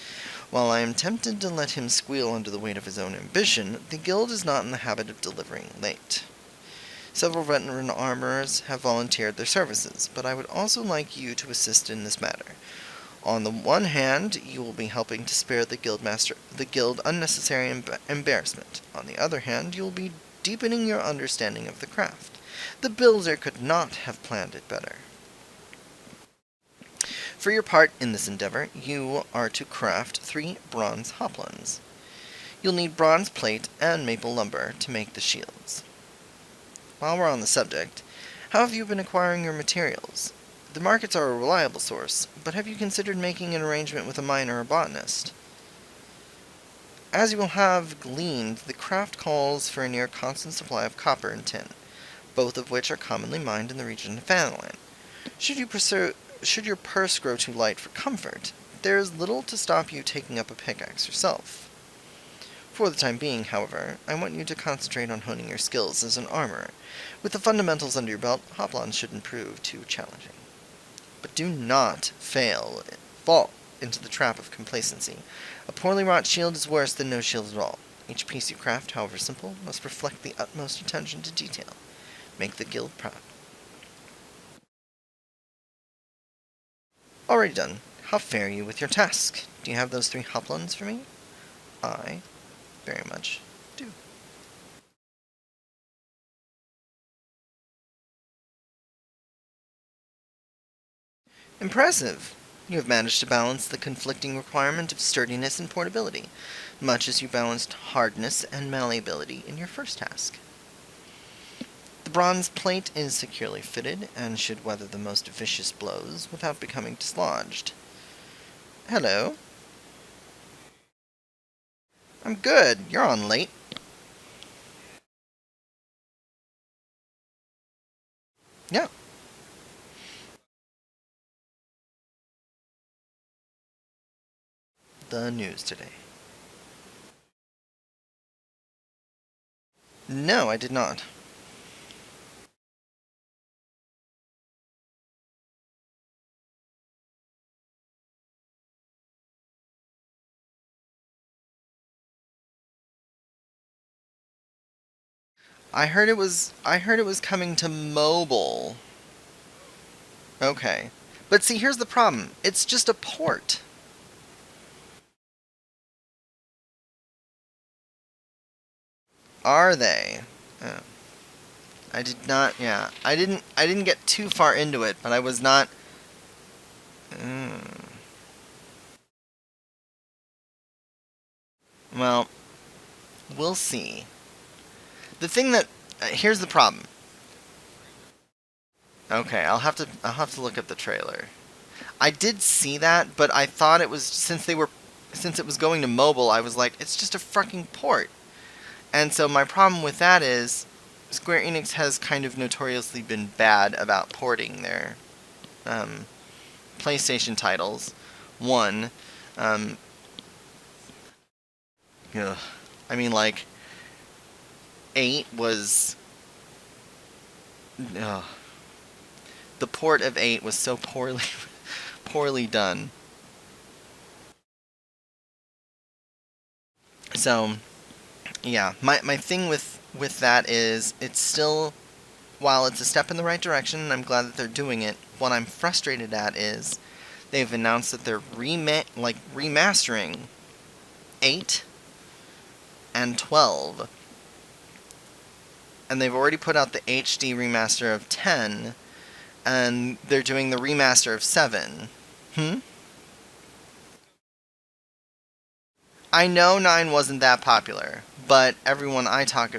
While I am tempted to let him squeal under the weight of his own ambition, the guild is not in the habit of delivering late. Several veteran armorers have volunteered their services, but I would also like you to assist in this matter. On the one hand, you will be helping to spare the guild unnecessary embarrassment. On the other hand, you will be deepening your understanding of the craft. The builder could not have planned it better. For your part in this endeavor, you are to craft 3 bronze hoplons. You'll need bronze plate and maple lumber to make the shields. While we're on the subject, how have you been acquiring your materials? The markets are a reliable source, but have you considered making an arrangement with a miner or botanist? As you will have gleaned, the craft calls for a near constant supply of copper and tin, both of which are commonly mined in the region of Fanline. Should your purse grow too light for comfort, there is little to stop you taking up a pickaxe yourself. For the time being, however, I want you to concentrate on honing your skills as an armorer. With the fundamentals under your belt, hoplons shouldn't prove too challenging. But do not fall into the trap of complacency. A poorly wrought shield is worse than no shield at all. Each piece you craft, however simple, must reflect the utmost attention to detail. Make the guild proud. Already done. How fare you with your task? Do you have those 3 hoplons for me? I very much do. Impressive! You have managed to balance the conflicting requirement of sturdiness and portability, much as you balanced hardness and malleability in your first task. The bronze plate is securely fitted and should weather the most vicious blows without becoming dislodged. Hello. I'm good. You're on late. Yeah. The news today. No, I did not. I heard it was coming to mobile. Okay. But see, here's the problem. It's just a port. Are they? Oh. I did not, yeah. I didn't get too far into it, but I was not... Well, we'll see. The thing that... here's the problem. Okay, I'll have to look at the trailer. I did see that, but I thought it was... Since it was going to mobile, I was like, it's just a fucking port. And so my problem with that is... Square Enix has kind of notoriously been bad about porting their PlayStation titles. One, ugh, I mean, like, 8 was... Ugh. The port of 8 was so poorly done. So, yeah, my thing with that is, it's still... While it's a step in the right direction, and I'm glad that they're doing it, what I'm frustrated at is they've announced that they're remastering 8 and 12. And they've already put out the HD remaster of 10, and they're doing the remaster of 7. I know 9 wasn't that popular, but everyone I've talked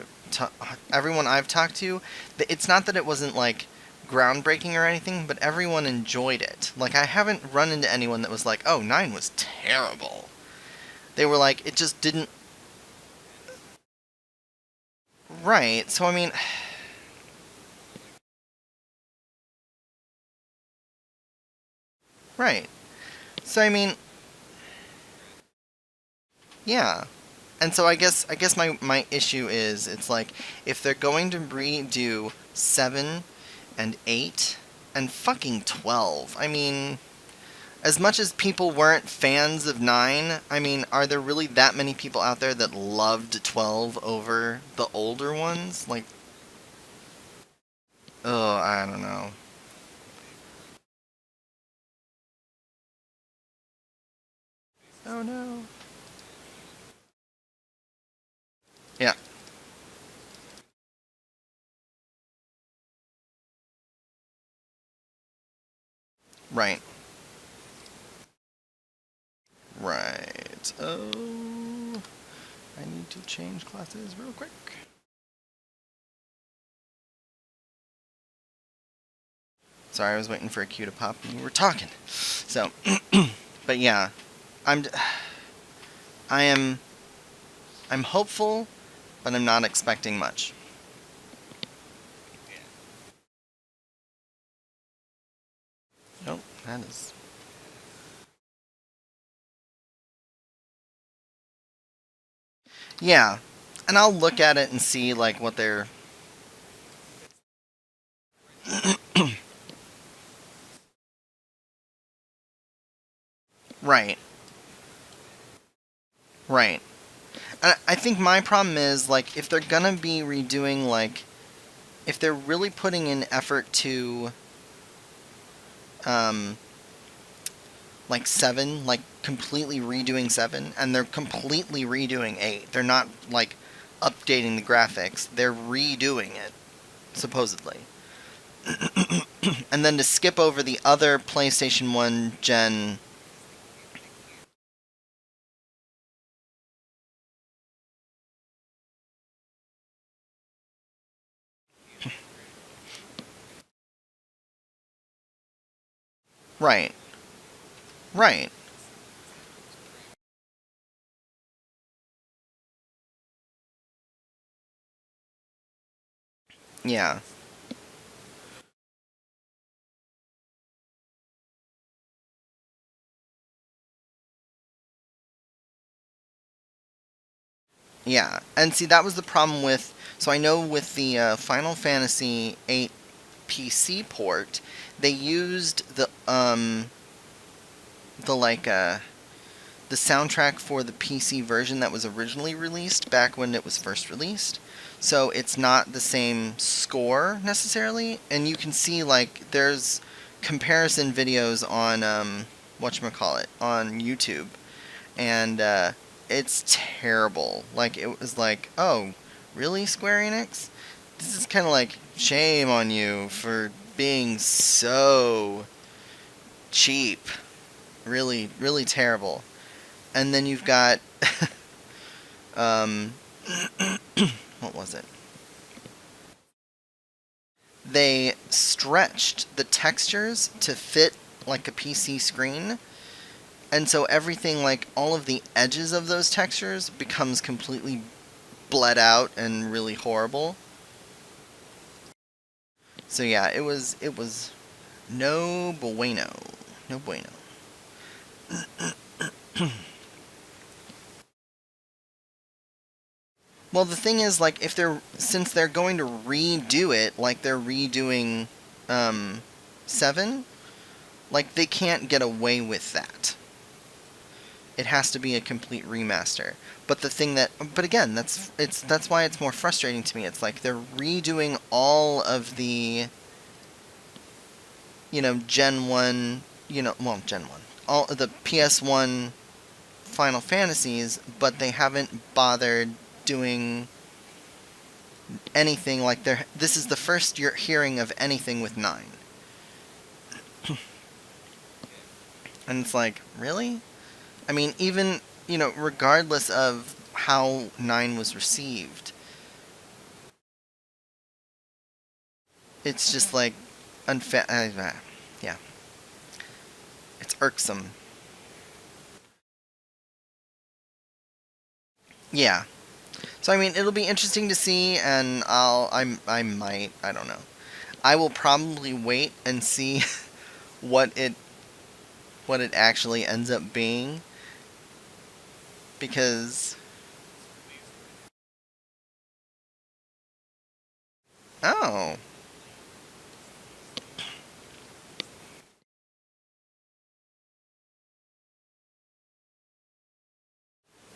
to, it's not that it wasn't, like, groundbreaking or anything, but everyone enjoyed it. Like, I haven't run into anyone that was like, oh, 9 was terrible. They were like, it just didn't... Right, so I mean... Right. So I mean... Yeah. And so I guess my issue is, it's like, if they're going to redo 7 and 8 and fucking 12, I mean, as much as people weren't fans of 9, I mean, are there really that many people out there that loved 12 over the older ones? Like, oh, I don't know. Oh no. Yeah. Right. Right. Oh, I need to change classes real quick. Sorry, I was waiting for a cue to pop and we were talking. So, but yeah, I'm hopeful, but I'm not expecting much. Nope, that is... Yeah, and I'll look at it and see, like, what they're... Right. Right. And I think my problem is, like, if they're gonna be redoing, like... If they're really putting in effort to... like 7, like completely redoing 7, and they're completely redoing 8. They're not, like, updating the graphics. They're redoing it, supposedly. And then to skip over the other PlayStation 1 gen... Right. Right. Yeah. Yeah. And see, that was the problem with... So I know with the Final Fantasy VIII PC port, they used the like, the soundtrack for the PC version that was originally released back when it was first released. So it's not the same score necessarily, and you can see like there's comparison videos on whatchamacallit on YouTube, and it's terrible. Like it was like, oh, really, Square Enix? This is kind of like shame on you for being so cheap. Really, really terrible. And then you've got um, what was it? They stretched the textures to fit like a PC screen, and so everything, like all of the edges of those textures, becomes completely bled out and really horrible. So yeah, it was no bueno, no bueno. Well, the thing is, like, if they're since they're going to redo it, like they're redoing seven, like they can't get away with that. It has to be a complete remaster. But the thing that, but again, that's why it's more frustrating to me. It's like they're redoing all of the, Gen one, well, Gen one, all of the PS1 Final Fantasies, but they haven't bothered doing anything like they're. This is the first you're hearing of anything with 9. And it's like, really? I mean, even, regardless of how 9 was received, it's just like unfair. Yeah, it's irksome. Yeah. So I mean, it'll be interesting to see, and I might, I don't know. I will probably wait and see what it what it actually ends up being, because oh,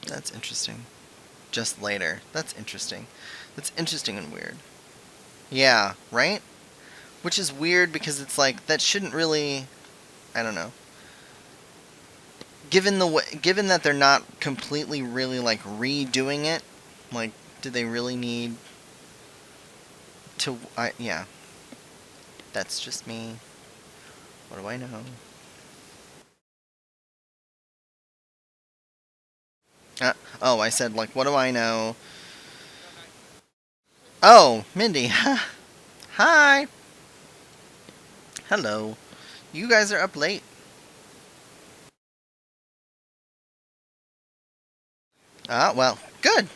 that's interesting. Just later. That's interesting. That's interesting and weird. Yeah, right? Which is weird because it's like that shouldn't really, I don't know. Given that they're not completely really like redoing it, like do they really need to yeah, that's just me. What do I know? Uh, oh, I said like what do I know? Oh, Mindy. Hi. Hello. You guys are up late. Ah, well, good.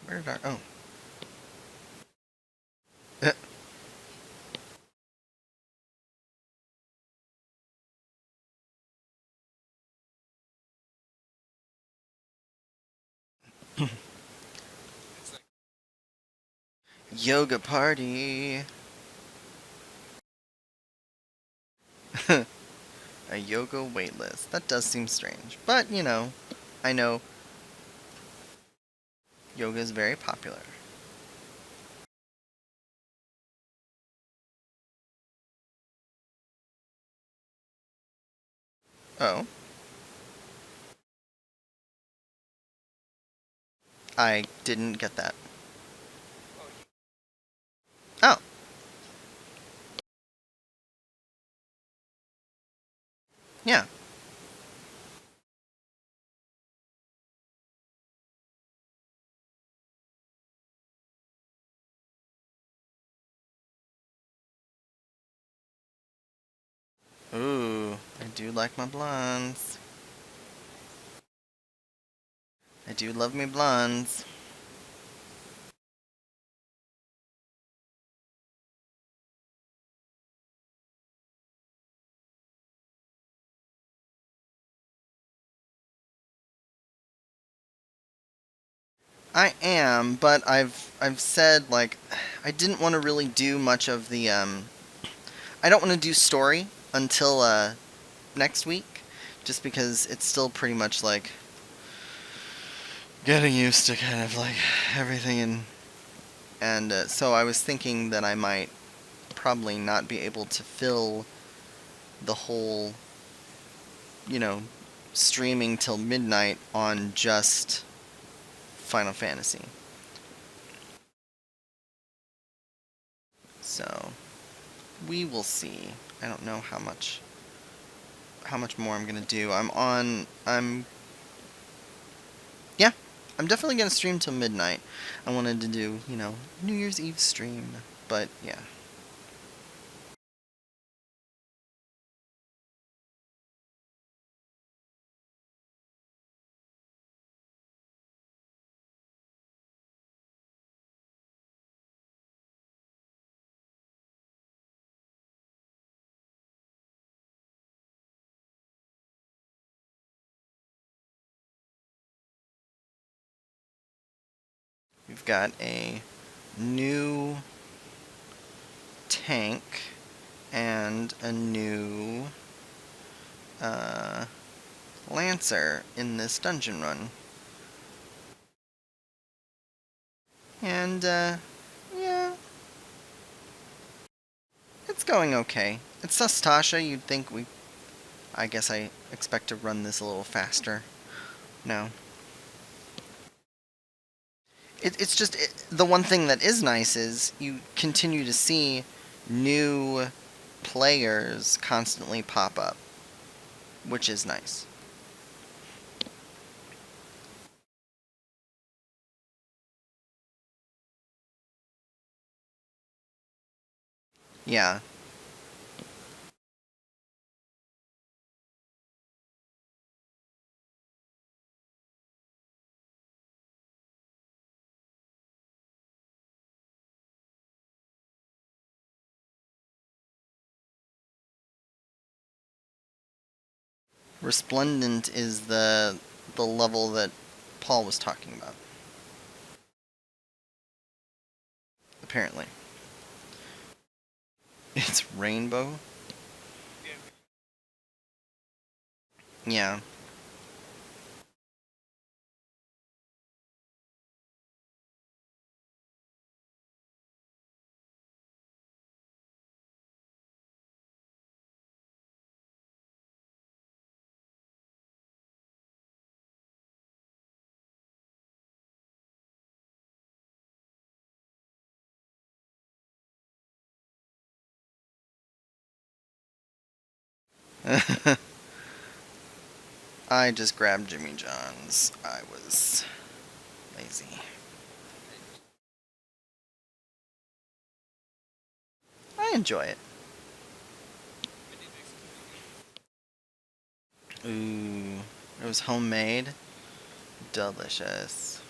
Where did our oh. Yoga party. A yoga waitlist. That does seem strange. But, I know yoga is very popular. Oh, I didn't get that. Oh, yeah. do like my blondes. I do love me blondes. I am, but I've said like I didn't want to really do much of the I don't want to do story until next week, just because it's still pretty much like getting used to kind of like everything and so I was thinking that I might probably not be able to fill the whole, you know, streaming till midnight on just Final Fantasy. So we will see. I don't know how much more I'm gonna do. I'm yeah, I'm definitely gonna stream till midnight. I wanted to do, New Year's Eve stream, but yeah. We've got a new tank and a new uh, Lancer in this dungeon run. And, yeah, it's going okay. It's Sustasha, you'd think I guess I expect to run this a little faster. No. It's just, the one thing that is nice is you continue to see new players constantly pop up, which is nice. Yeah. Resplendent is the level that Paul was talking about, apparently. It's rainbow? Yeah. I just grabbed Jimmy John's. I was lazy. I enjoy it. Ooh, it was homemade. Delicious.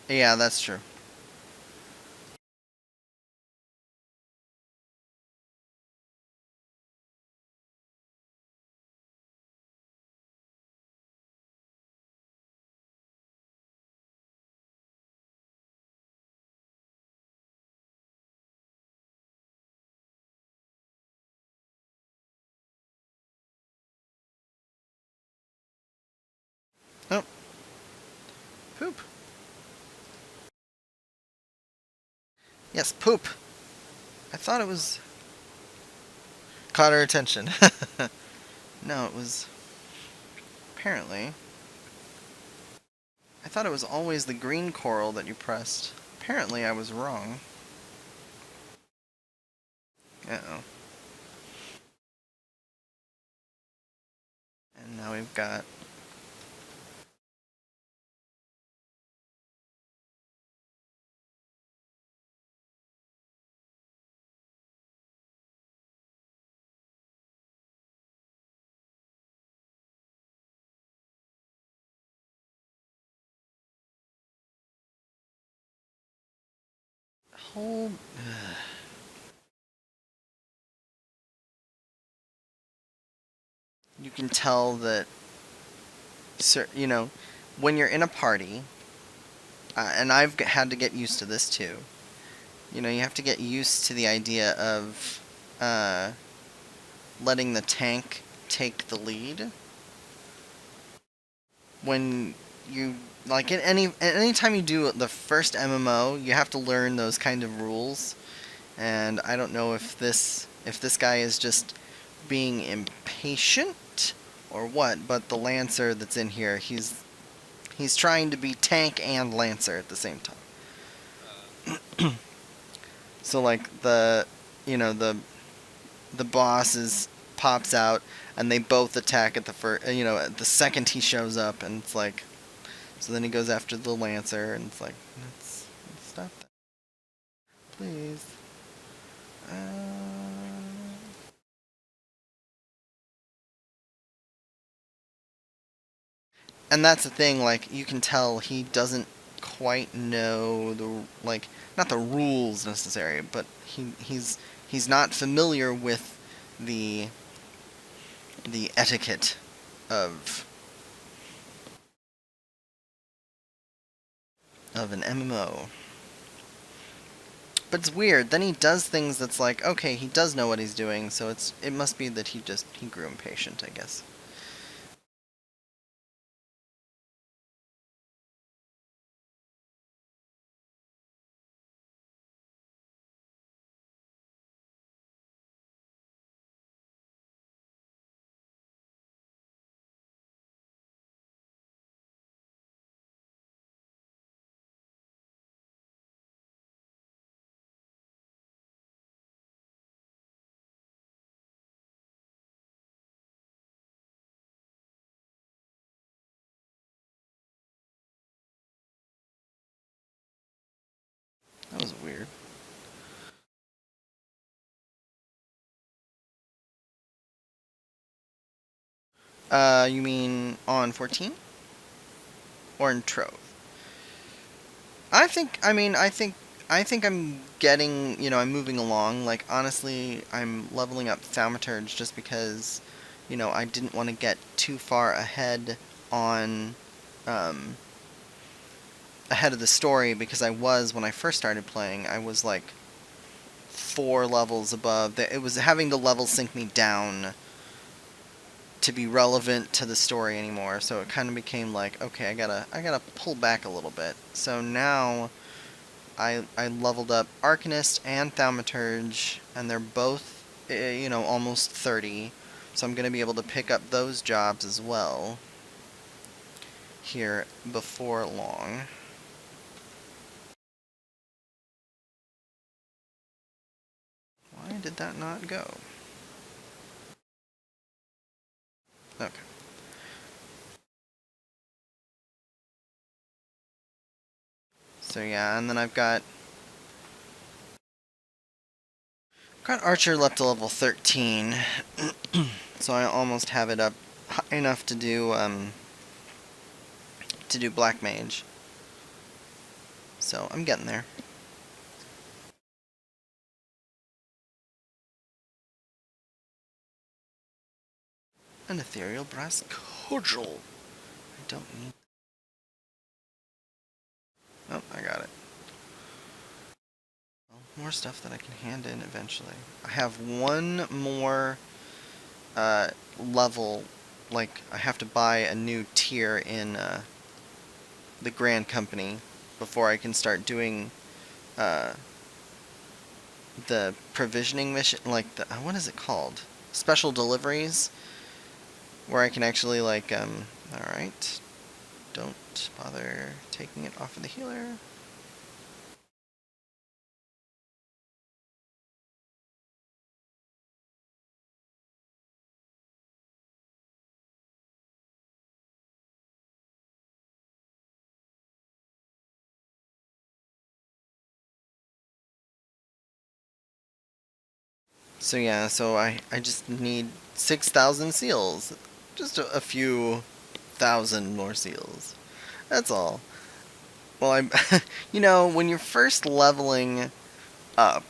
Yeah, that's true. Oh, poop. Yes, poop. I thought it was caught her attention. No, it was apparently. I thought it was always the green coral that you pressed. Apparently, I was wrong. Uh-oh. And now we've got whole... You can tell that, you know, when you're in a party, and I've had to get used to this too, you know, you have to get used to the idea of uh, letting the tank take the lead. When you, like, any time you do the first MMO, you have to learn those kind of rules. And I don't know if this guy is just being impatient or what, but the Lancer that's in here, he's trying to be tank and Lancer at the same time. So like you know, the boss pops out and they both attack at the first, you know, the second he shows up, and it's like, so then he goes after the Lancer, and it's like, let's stop that, please. Uh... And that's the thing, like, you can tell he doesn't quite know like, not the rules necessary, but he's not familiar with the etiquette of an MMO. But it's weird. Then he does things that's like, okay, he does know what he's doing, so it must be that he grew impatient, I guess. That was weird. You mean on 14? Or in Trove? I think I'm getting, you know, I'm moving along. Like, honestly, I'm leveling up Thaumaturge just because, you know, I didn't want to get too far on, um, ahead of the story, because when I first started playing, I was like 4 levels above. It was having the level sync me down to be relevant to the story anymore. So it kind of became like, okay, I gotta pull back a little bit. So now I leveled up Archanist and Thaumaturge, and they're both, you know, almost 30. So I'm gonna be able to pick up those jobs as well here before long. Why did that not go? Okay. So yeah, and then I've got Archer up to level 13, so I almost have it up high enough to do Black Mage. So I'm getting there. An ethereal brass cudgel. I don't need. Oh, I got it. Well, more stuff that I can hand in eventually. I have one more level. Like, I have to buy a new tier in the Grand Company before I can start doing uh, the provisioning mission. Like, what is it called? Special deliveries, where I can actually, like, alright, don't bother taking it off of the healer. So yeah, so I just need 6,000 seals. Just a few thousand more seals. That's all. Well, I'm, you know, when you're first leveling up.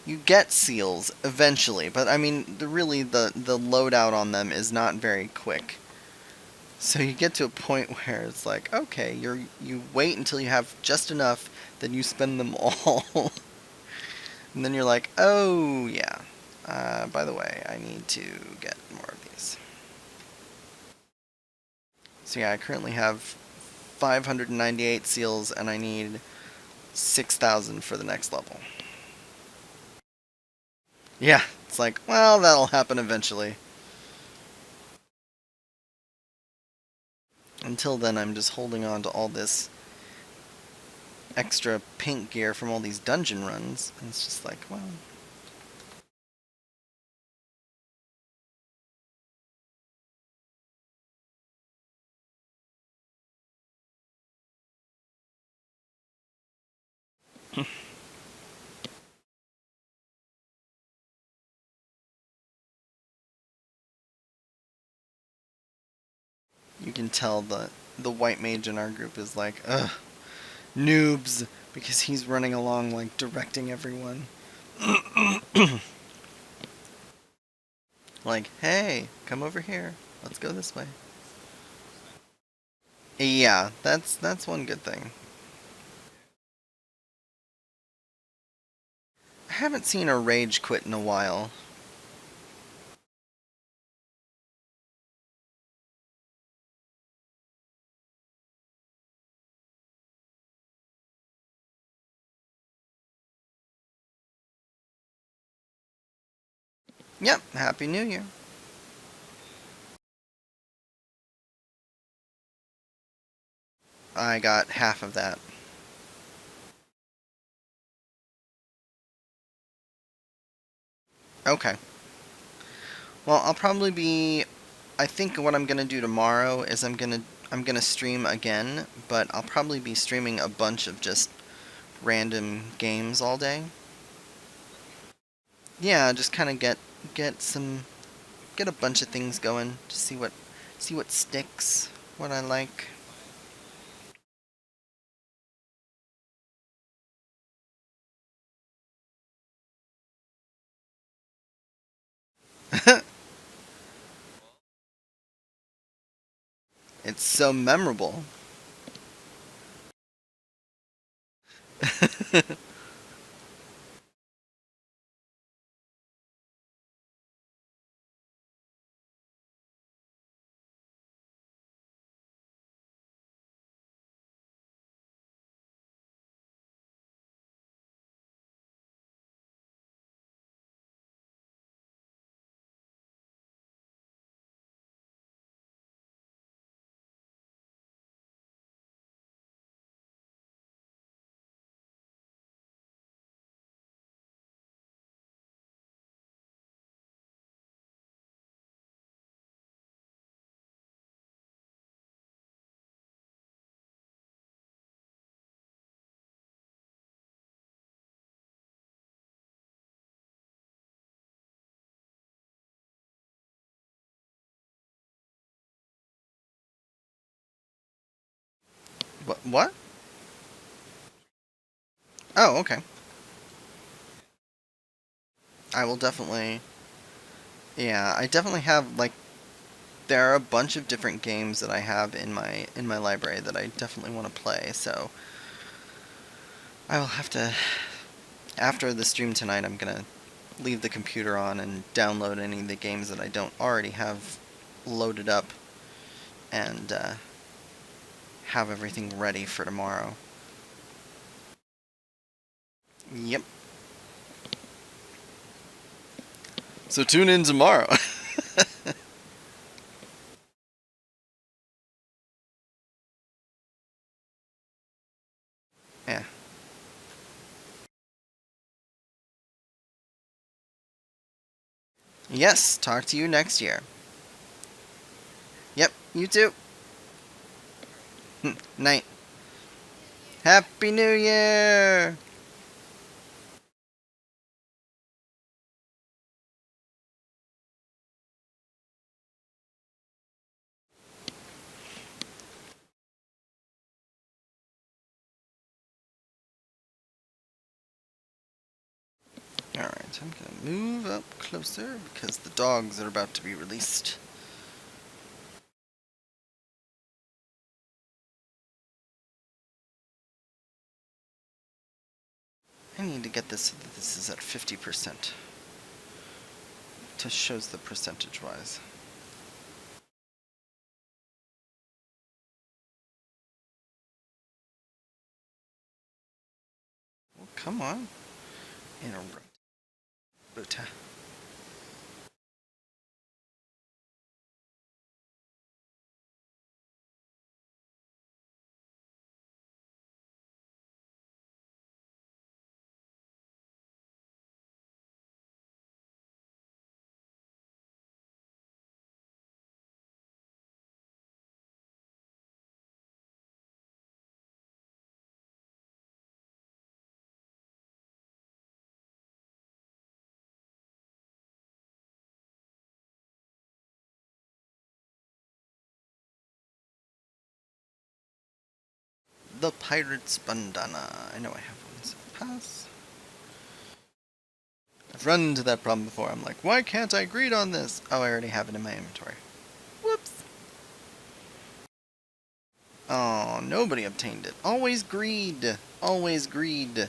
You get seals eventually, but I mean, really, the loadout on them is not very quick. So you get to a point where it's like, okay, you wait until you have just enough, then you spend them all. And then you're like, oh, yeah. By the way, I need to get more of these. So yeah, I currently have 598 seals, and I need 6,000 for the next level. Yeah, it's like, well, that'll happen eventually. Until then, I'm just holding on to all this extra pink gear from all these dungeon runs. And it's just like, well... You can tell the white mage in our group is like, ugh, noobs, because he's running along, like, directing everyone. Like, hey, come over here. Let's go this way. Yeah, that's one good thing. I haven't seen a rage quit in a while. Yep, Happy New Year. I got half of that. Okay. Well, I'll probably be... I think what I'm gonna do tomorrow is I'm gonna stream again, but I'll probably be streaming a bunch of just random games all day. Yeah, just kind of get a bunch of things going to see what sticks, what I like. It's so memorable. What? Oh, okay. I will definitely. Yeah, I definitely have like there are a bunch of different games that I have in my library that I definitely want to play. So I will have to after the stream tonight. I'm gonna leave the computer on and download any of the games that I don't already have loaded up and have everything ready for tomorrow. Yep. So tune in tomorrow. Yeah. Yes, talk to you next year. Yep, you too. Night. Happy New Year! Alright, I'm gonna move up closer because the dogs are about to be released. I need to get this so that this is at 50%. Just shows the percentage-wise. Well, come on. Interrupt. Rota. The Pirate's Bandana. I know I have one, so pass. I've run into that problem before. I'm like, why can't I greed on this? Oh, I already have it in my inventory. Whoops. Oh, nobody obtained it. Always greed. Always greed.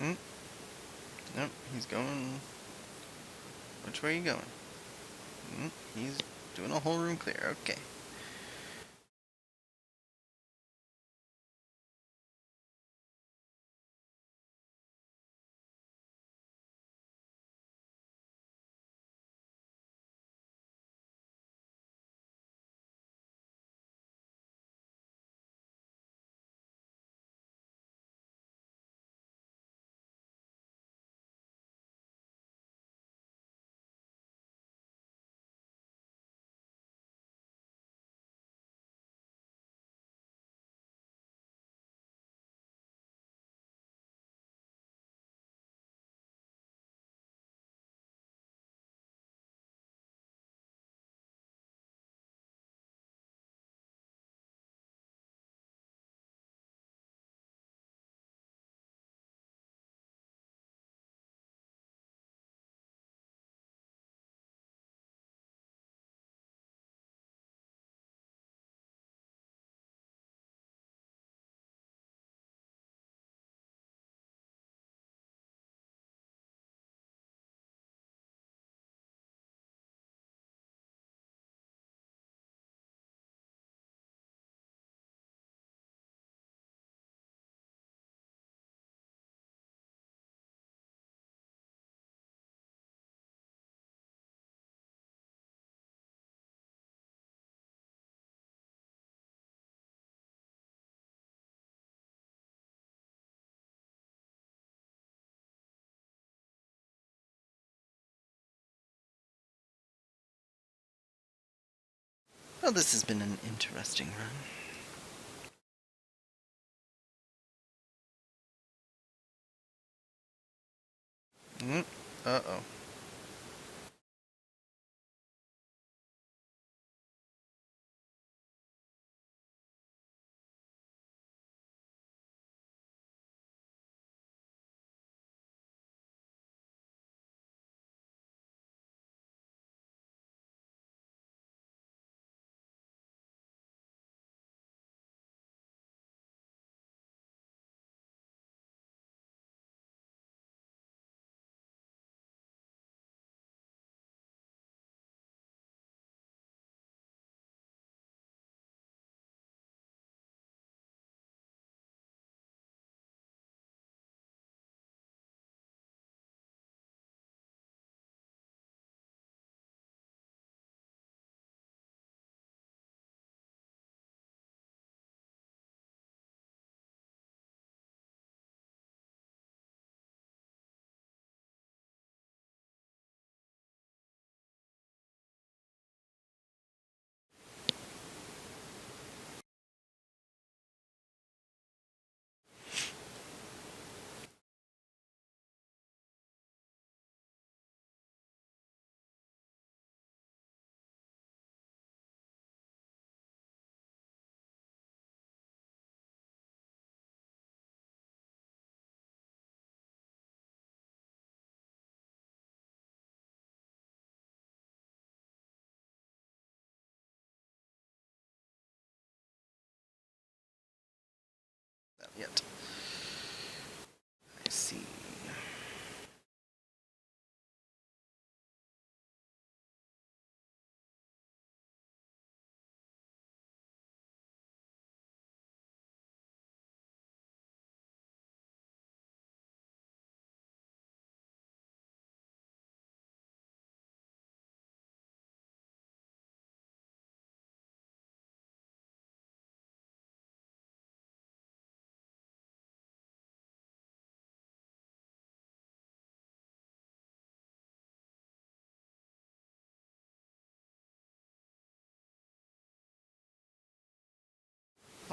Mm. Nope, he's going. Which way are you going? He's doing a whole room clear. Okay. Well, this has been an interesting run. Uh-oh. Not yet. I see.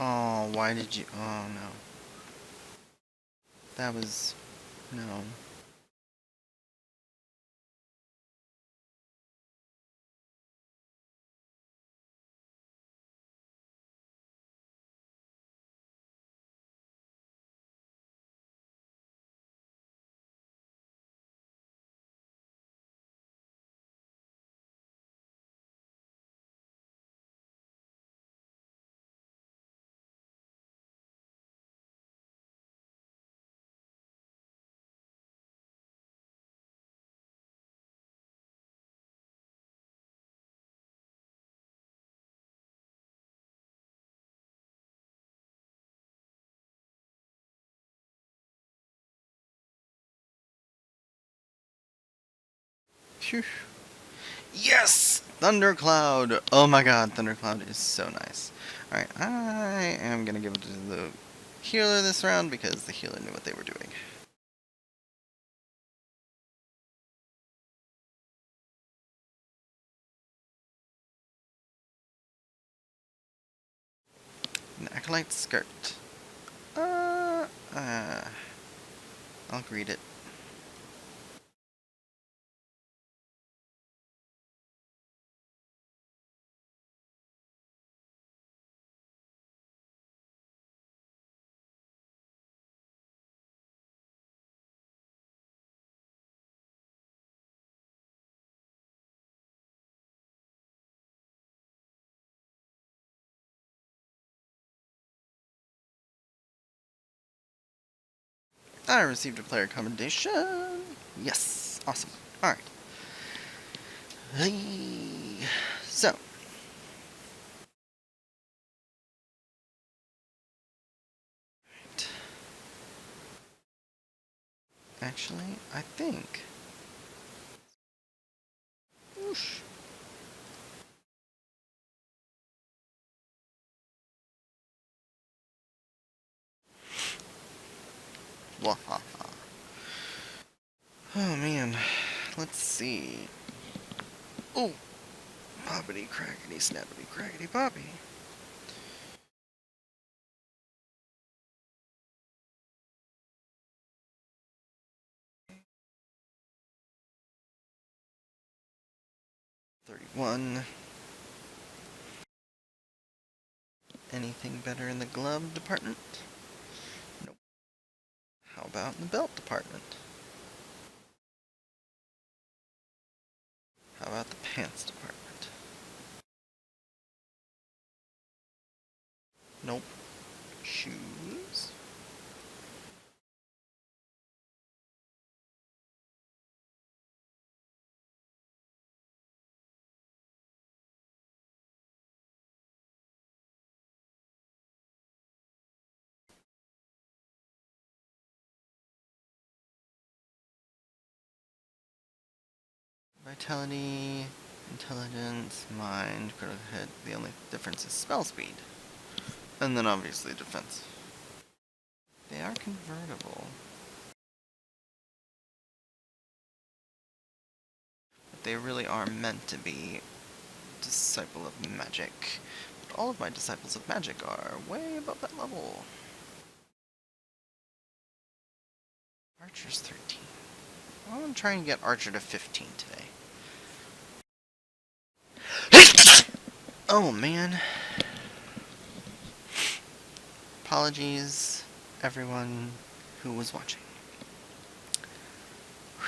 Oh, why did you... Oh, no. That was... No. Phew. Yes! Thundercloud! Oh my god, Thundercloud is so nice. Alright, I am gonna give it to the healer this round because the healer knew what they were doing. An Acolyte Skirt. Uh, uh, I'll read it. I received a player commendation. Yes, awesome. Alright. Hey. So. Actually, I think. Whoosh. Wahaha. Oh man. Let's see. Oh, Poppity crackety snappity crackety poppy. $31. Anything better in the glove department? Nope. How about in the belt department? How about the pants department? Nope. Shoes? Vitality, intelligence, mind, critical hit. The only difference is spell speed. And then obviously defense. They are convertible. But they really are meant to be Disciple of Magic. But all of my Disciples of Magic are way above that level. Archer's 13. I'm gonna try and get Archer to 15 today. Oh man. Apologies, everyone who was watching.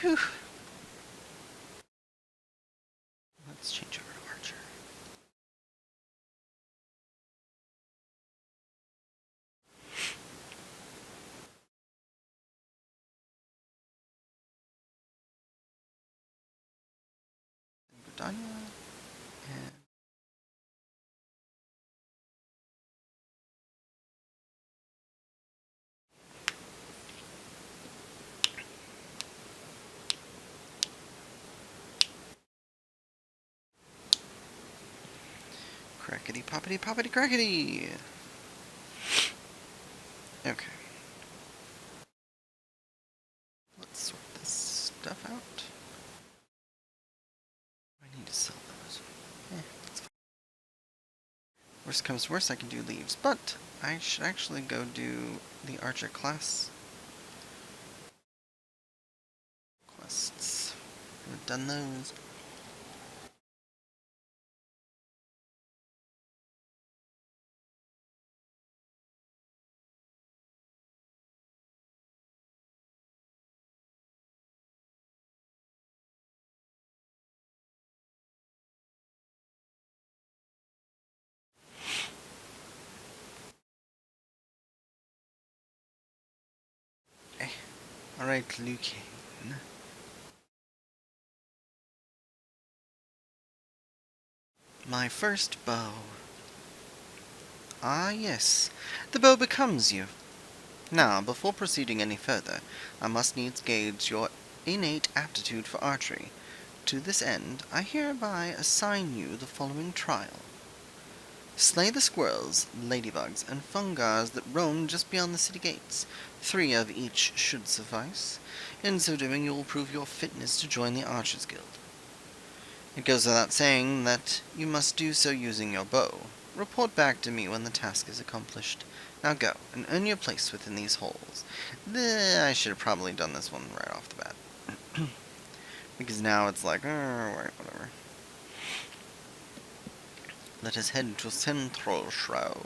Whew. Let's change over to Archer. Danya and crackety poppity poppity crackety. Okay. Let's sort this stuff out. I need to sell those. That's fine. Worst comes to worst, I can do leaves, but I should actually go do the Archer class quests. We've done those. Okay. Alright, Lucane. My first bow. Ah, yes. The bow becomes you. Now, before proceeding any further, I must needs gauge your innate aptitude for archery. To this end, I hereby assign you the following trial. Slay the squirrels, ladybugs, and fungars that roam just beyond the city gates. 3 of each should suffice. In so doing, you will prove your fitness to join the Archers Guild. It goes without saying that you must do so using your bow. Report back to me when the task is accomplished. Now go, and earn your place within these halls. I should have probably done this one right off the bat. Because now it's like, right, whatever. Let us head to Central Shroud.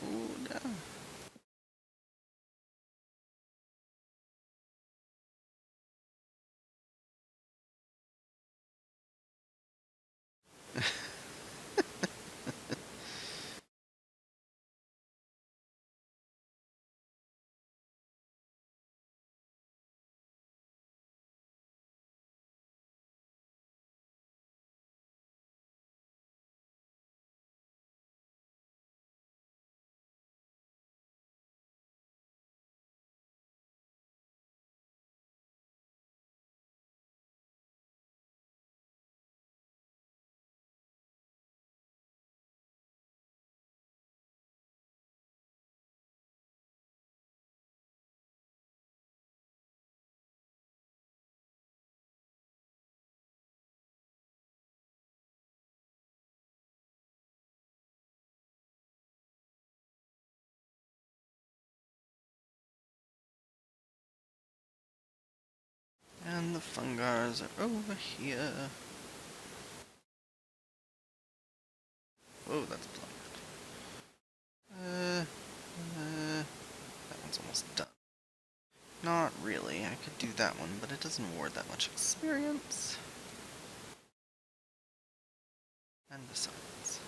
the fungars are over here. Oh, that's blocked. That one's almost done. Not really. I could do that one, but it doesn't award that much experience. And besides.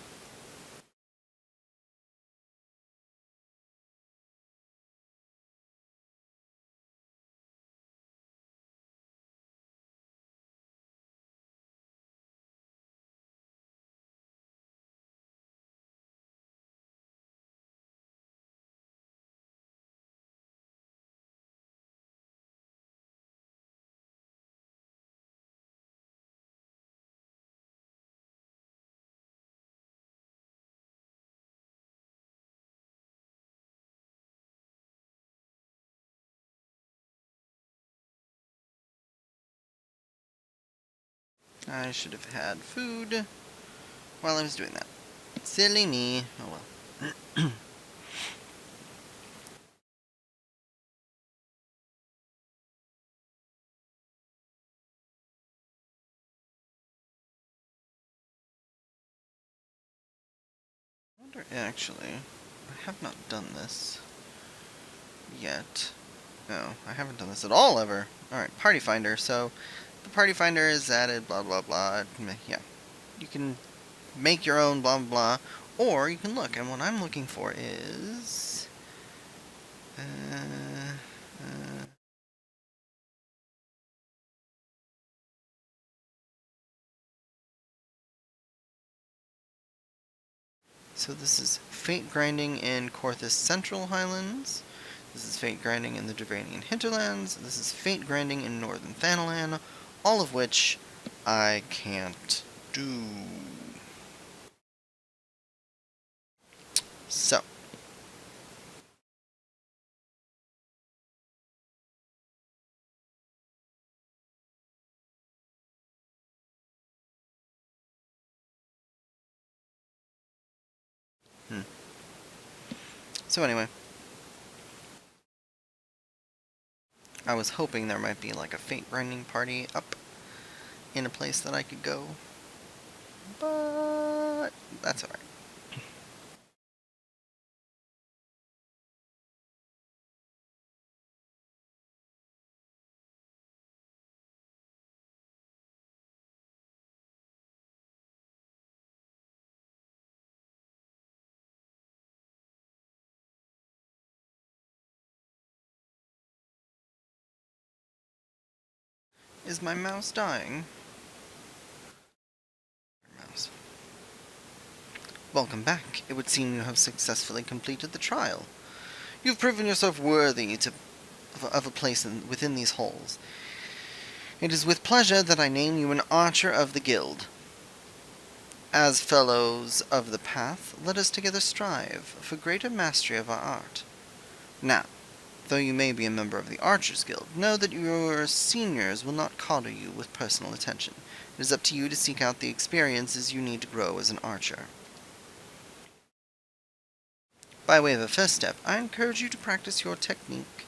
I should have had food while I was doing that. Silly me. Oh well. I wonder, actually, I have not done this yet. No, I haven't done this at all ever. Alright, Party Finder. So, the Party Finder is added, blah blah blah. Yeah. You can make your own blah blah blah, or you can look, and what I'm looking for is... So this is Fate Grinding in Corthus Central Highlands. This is Fate Grinding in the Dravanian Hinterlands. This is Fate Grinding in Northern Thanalan, all of which I can't do. So. So anyway. I was hoping there might be like a Fate Grinding party up in a place that I could go. But that's alright. Is my mouse dying? Mouse. Welcome back. It would seem you have successfully completed the trial. You've proven yourself worthy of a place within these halls. It is with pleasure that I name you an Archer of the Guild. As fellows of the path, let us together strive for greater mastery of our art. Now, though you may be a member of the Archers Guild, know that your seniors will not coddle you with personal attention. It is up to you to seek out the experiences you need to grow as an archer. By way of a first step, I encourage you to practice your technique.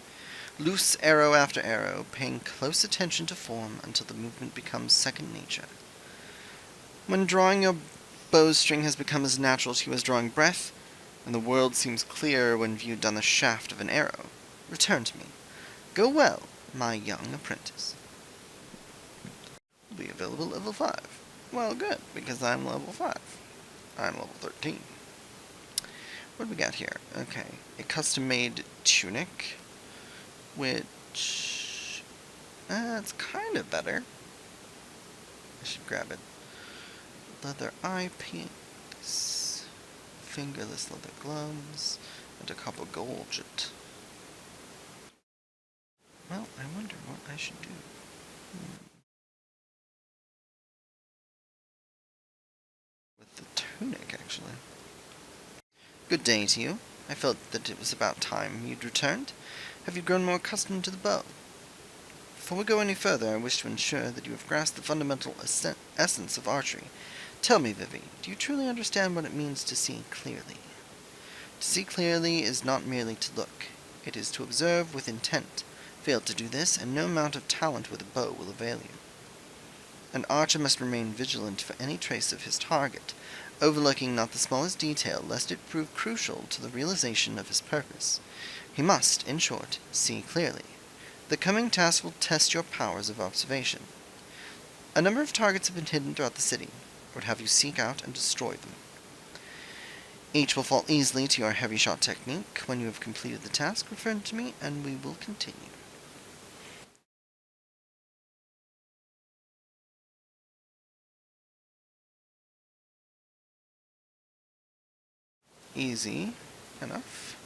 Loose arrow after arrow, paying close attention to form until the movement becomes second nature. When drawing, your bowstring has become as natural to you as drawing breath, and the world seems clearer when viewed down the shaft of an arrow. Return to me. Go well, my young apprentice. Will be available at level 5. Well, good, because I'm level 5. I'm level 13. What do we got here? Okay, a custom-made tunic, which... it's kind of better. I should grab it. Leather eyepiece, fingerless leather gloves, and a couple gorget. Well, I wonder what I should do. With the tunic, actually. Good day to you. I felt that it was about time you'd returned. Have you grown more accustomed to the bow? Before we go any further, I wish to ensure that you have grasped the fundamental essence of archery. Tell me, Vivi, do you truly understand what it means to see clearly? To see clearly is not merely to look. It is to observe with intent, Fail to do this, and no amount of talent with a bow will avail you. An archer must remain vigilant for any trace of his target, overlooking not the smallest detail, lest it prove crucial to the realization of his purpose. He must, in short, see clearly. The coming task will test your powers of observation. A number of targets have been hidden throughout the city. I would have you seek out and destroy them. Each will fall easily to your heavy shot technique. When you have completed the task, return to me, and we will continue. Easy enough.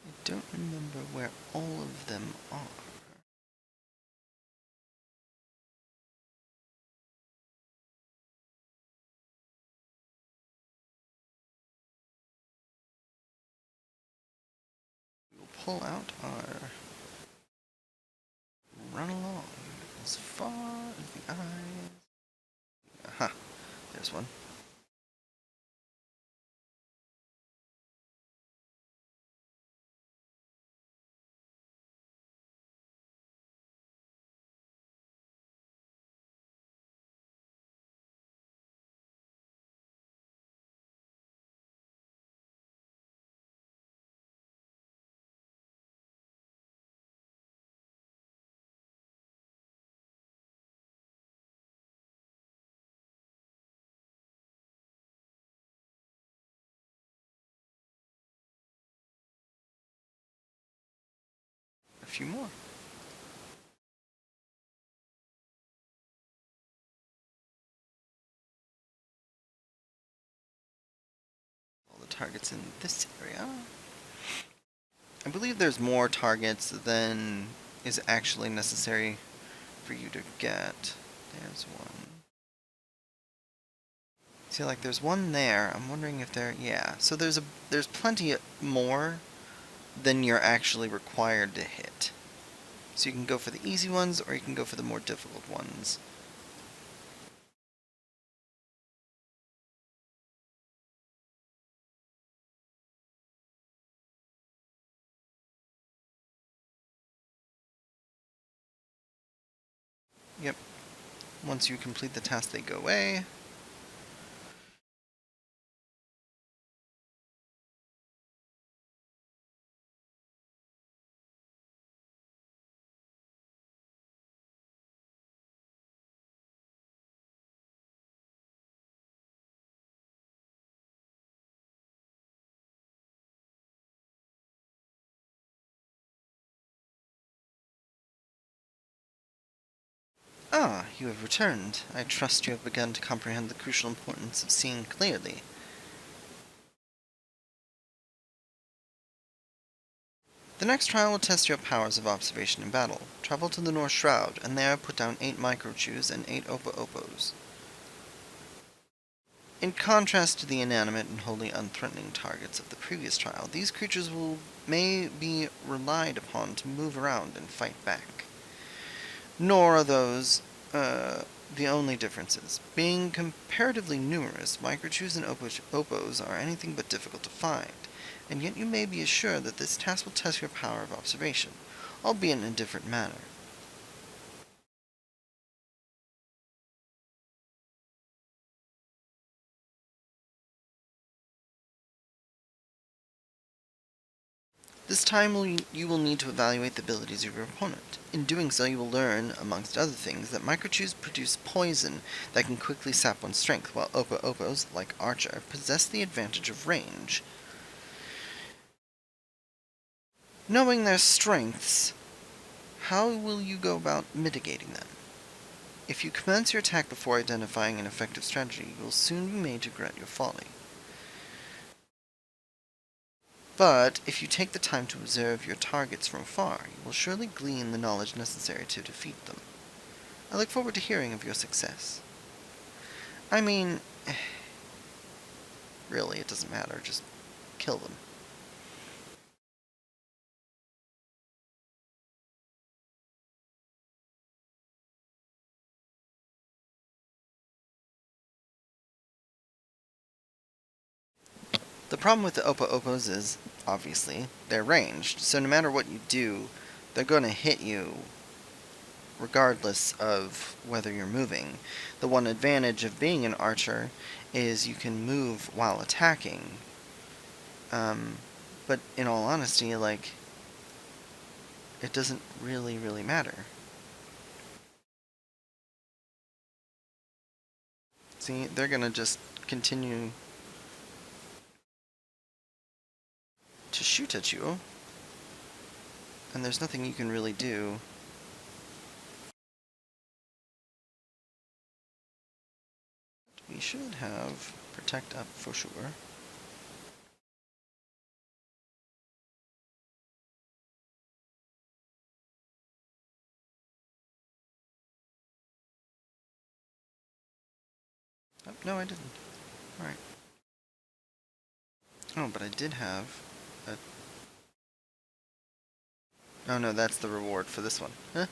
I don't remember where all of them are. We'll pull out our run along as far as the eyes. Aha, there's one. A few more. All the targets in this area. I believe there's more targets than is actually necessary for you to get. There's one. See, like, there's one there. I'm wondering if there... Yeah, so there's plenty more than you're actually required to hit. So you can go for the easy ones, or you can go for the more difficult ones. Yep. Once you complete the task, they go away. Ah, you have returned. I trust you have begun to comprehend the crucial importance of seeing clearly. The next trial will test your powers of observation in battle. Travel to the North Shroud, and there put down 8 micro-chews and 8 opo-opos. In contrast to the inanimate and wholly unthreatening targets of the previous trial, these creatures may be relied upon to move around and fight back. Nor are those the only differences. Being comparatively numerous, microchews and opos are anything but difficult to find, and yet you may be assured that this task will test your power of observation, albeit in a different manner. This time you will need to evaluate the abilities of your opponent. In doing so, you will learn, amongst other things, that microchews produce poison that can quickly sap one's strength, while opo-opos, like Archer, possess the advantage of range. Knowing their strengths, how will you go about mitigating them? If you commence your attack before identifying an effective strategy, you will soon be made to regret your folly. But if you take the time to observe your targets from afar, you will surely glean the knowledge necessary to defeat them. I look forward to hearing of your success. I mean, really, it doesn't matter, just kill them. The problem with the Opa-Opos is, obviously, they're ranged. So no matter what you do, they're going to hit you regardless of whether you're moving. The one advantage of being an archer is you can move while attacking. But in all honesty, like, it doesn't really matter. See, they're gonna just continue to shoot at you, and there's nothing you can really do. We should have protect up for sure. Oh, no, I didn't. Alright. Oh, but I did have a... Oh no, that's the reward for this one. Huh?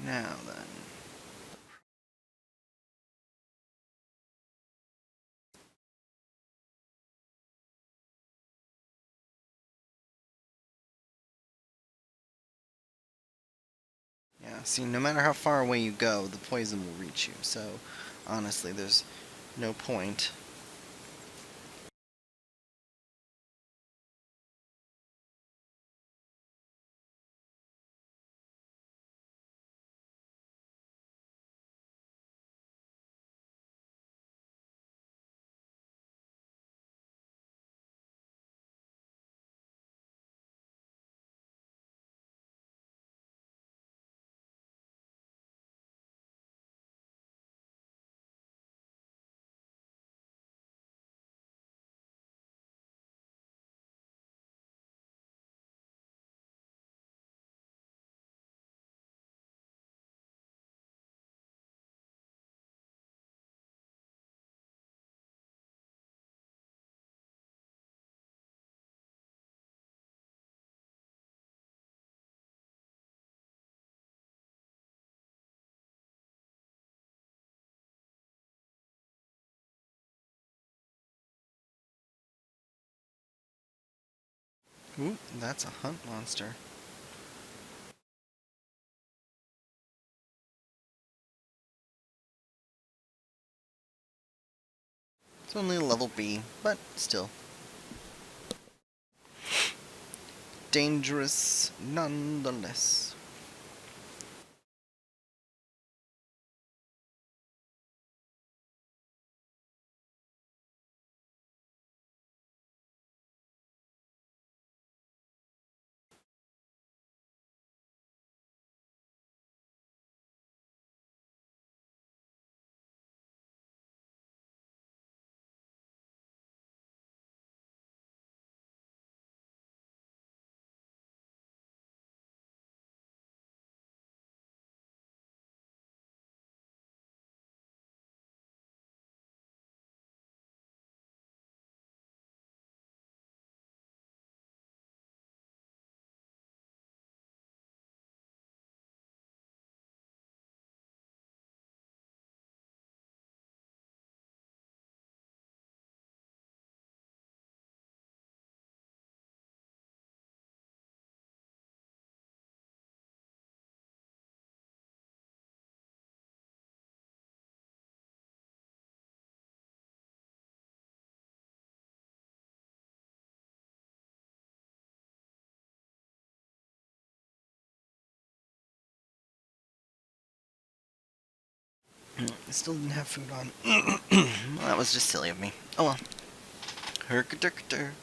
Now then. Yeah, see, no matter how far away you go, the poison will reach you, so honestly, there's no point. Ooh, that's a hunt monster. It's only a level B, but still. Dangerous nonetheless. I still didn't have food on. Well, that was just silly of me. Oh well. Herk-a-durk-a-dur.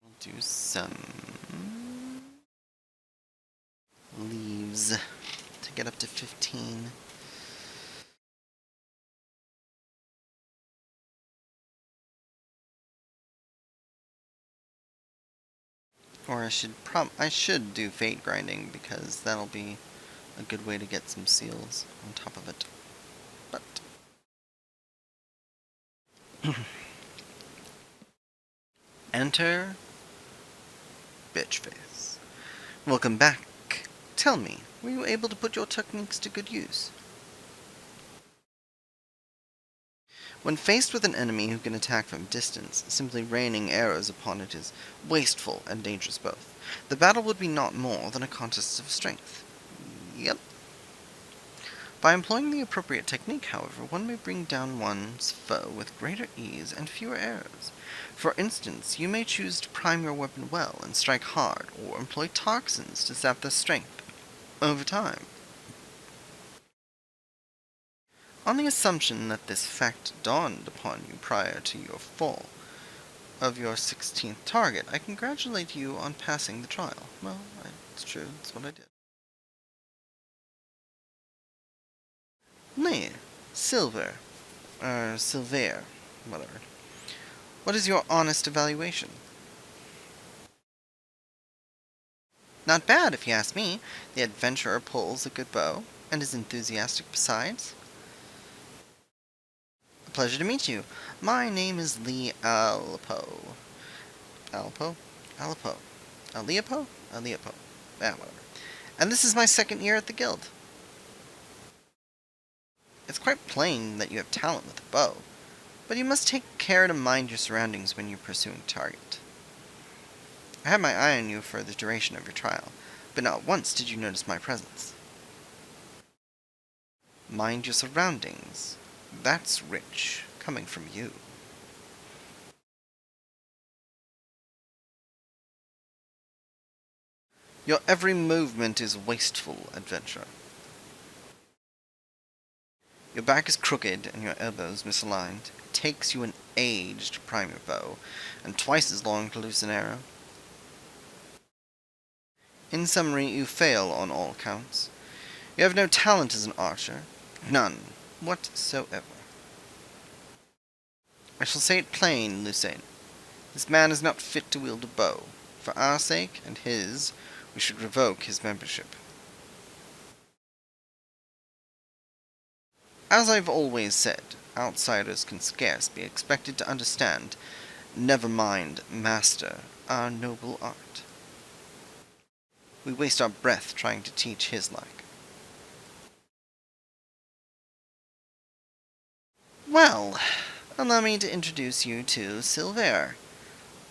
We'll do some leaves to get up to 15. Or I should do fate grinding because that'll be a good way to get some seals on top of it. But enter Bitchface. Welcome back. Tell me, were you able to put your techniques to good use? When faced with an enemy who can attack from distance, simply raining arrows upon it is wasteful and dangerous both. The battle would be naught more than a contest of strength. Yep. By employing the appropriate technique, however, one may bring down one's foe with greater ease and fewer arrows. For instance, you may choose to prime your weapon well and strike hard, or employ toxins to sap their strength over time. On the assumption that this fact dawned upon you prior to your fall of your 16th target, I congratulate you on passing the trial. Well, it's true, that's what I did. Nay, Silver, Silver, whatever. What is your honest evaluation? Not bad, if you ask me. The adventurer pulls a good bow, and is enthusiastic besides. A pleasure to meet you. My name is Lee Alpo. Alpo? Alpo. Aleopo? Aleopo. Whatever. And this is my second year at the guild. It's quite plain that you have talent with a bow, but you must take care to mind your surroundings when you're pursuing a target. I had my eye on you for the duration of your trial, but not once did you notice my presence. Mind your surroundings. That's rich, coming from you. Your every movement is wasteful, adventurer. Your back is crooked and your elbows misaligned. It takes you an age to prime your bow, and twice as long to loose an arrow. In summary, you fail on all counts. You have no talent as an archer. None whatsoever. I shall say it plain, Lucien. This man is not fit to wield a bow. For our sake, and his, we should revoke his membership. As I've always said, outsiders can scarce be expected to understand, never mind master, our noble art. We waste our breath trying to teach his like. Well, allow me to introduce you to Silver,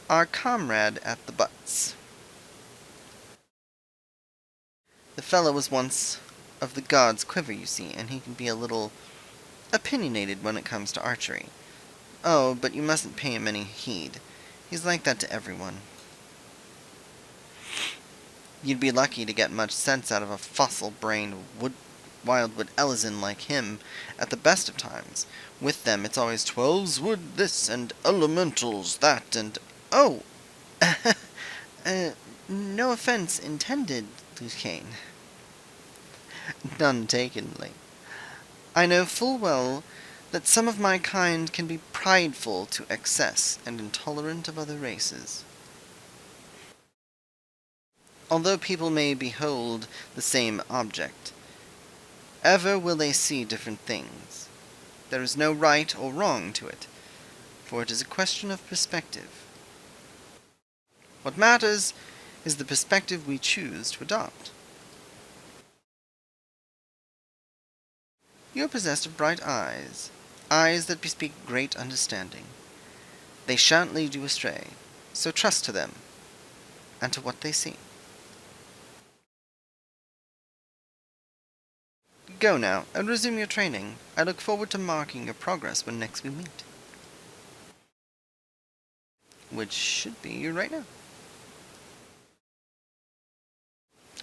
our comrade at the butts. The fellow was once of the god's quiver, you see, and he can be a little opinionated when it comes to archery. Oh, but you mustn't pay him any heed. He's like that to everyone. You'd be lucky to get much sense out of a fossil-brained wildwood Ellison like him at the best of times. With them, it's always 12's wood this, and elementals that, and... Oh! No offense intended, Lucane. None taken, Link. I know full well that some of my kind can be prideful to excess and intolerant of other races. Although people may behold the same object, ever will they see different things. There is no right or wrong to it, for it is a question of perspective. What matters is the perspective we choose to adopt. You are possessed of bright eyes, eyes that bespeak great understanding. They shan't lead you astray, so trust to them, and to what they see. Go now, and resume your training. I look forward to marking your progress when next we meet. Which should be right now.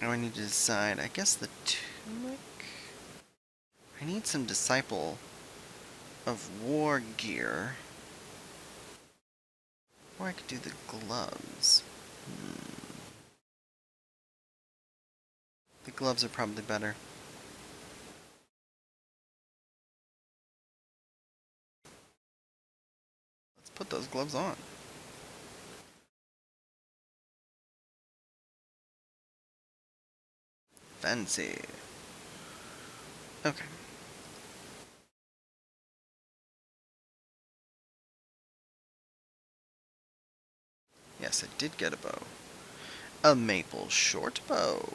Oh, I need to decide, I guess the tunic? I need some Disciple of War gear. Or I could do the gloves. The gloves are probably better. Let's put those gloves on. Fancy. Okay. Yes, I did get a bow. A maple short bow.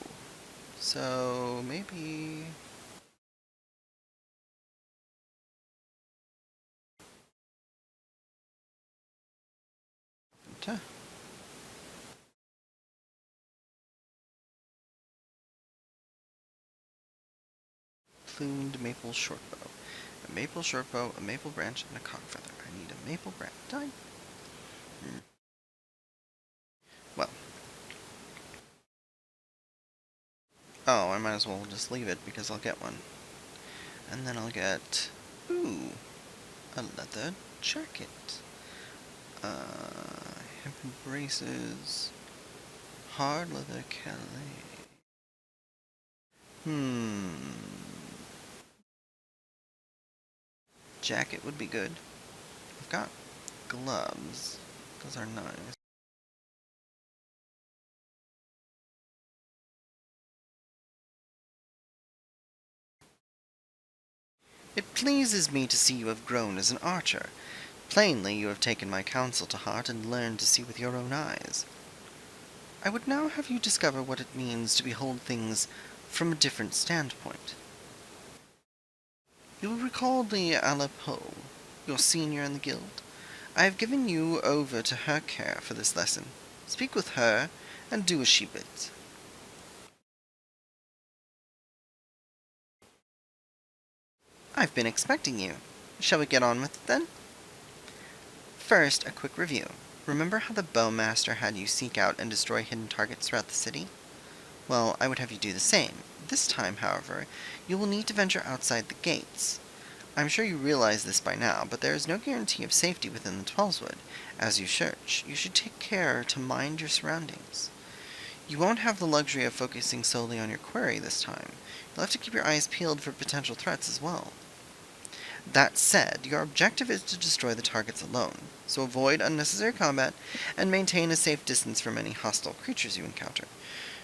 So, maybe... Plumed maple short bow. A maple short bow, a maple branch, and a cock feather. I need a maple branch. Done. Well. Oh, I might as well just leave it because I'll get one. And then I'll get... Ooh. A leather jacket. Hemp braces. Hard leather calais. Jacket would be good. I've got gloves. Those are nice. It pleases me to see you have grown as an archer. Plainly, you have taken my counsel to heart and learned to see with your own eyes. I would now have you discover what it means to behold things from a different standpoint. You will recall the Alapo, your senior in the guild. I have given you over to her care for this lesson. Speak with her, and do as she bids. I've been expecting you. Shall we get on with it, then? First, a quick review. Remember how the Bowmaster had you seek out and destroy hidden targets throughout the city? Well, I would have you do the same. This time, however, you will need to venture outside the gates. I'm sure you realize this by now, but there is no guarantee of safety within the Twelveswood. As you search, you should take care to mind your surroundings. You won't have the luxury of focusing solely on your quarry this time. You'll have to keep your eyes peeled for potential threats as well. That said, your objective is to destroy the targets alone, so avoid unnecessary combat and maintain a safe distance from any hostile creatures you encounter.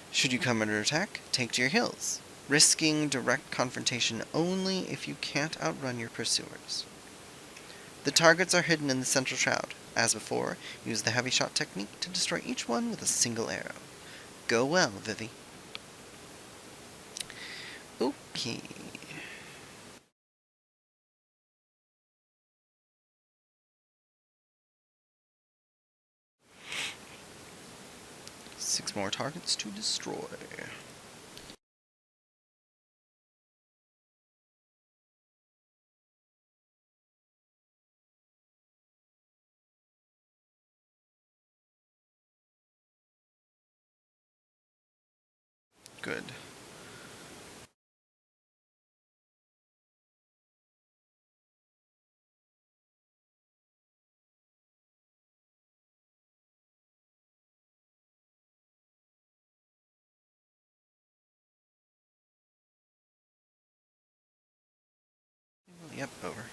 Should you come under attack, take to your heels, risking direct confrontation only if you can't outrun your pursuers. The targets are hidden in the central shroud. As before, use the heavy shot technique to destroy each one with a single arrow. Go well, Vivi. Okay. Six more targets to destroy. Good. Yep, over.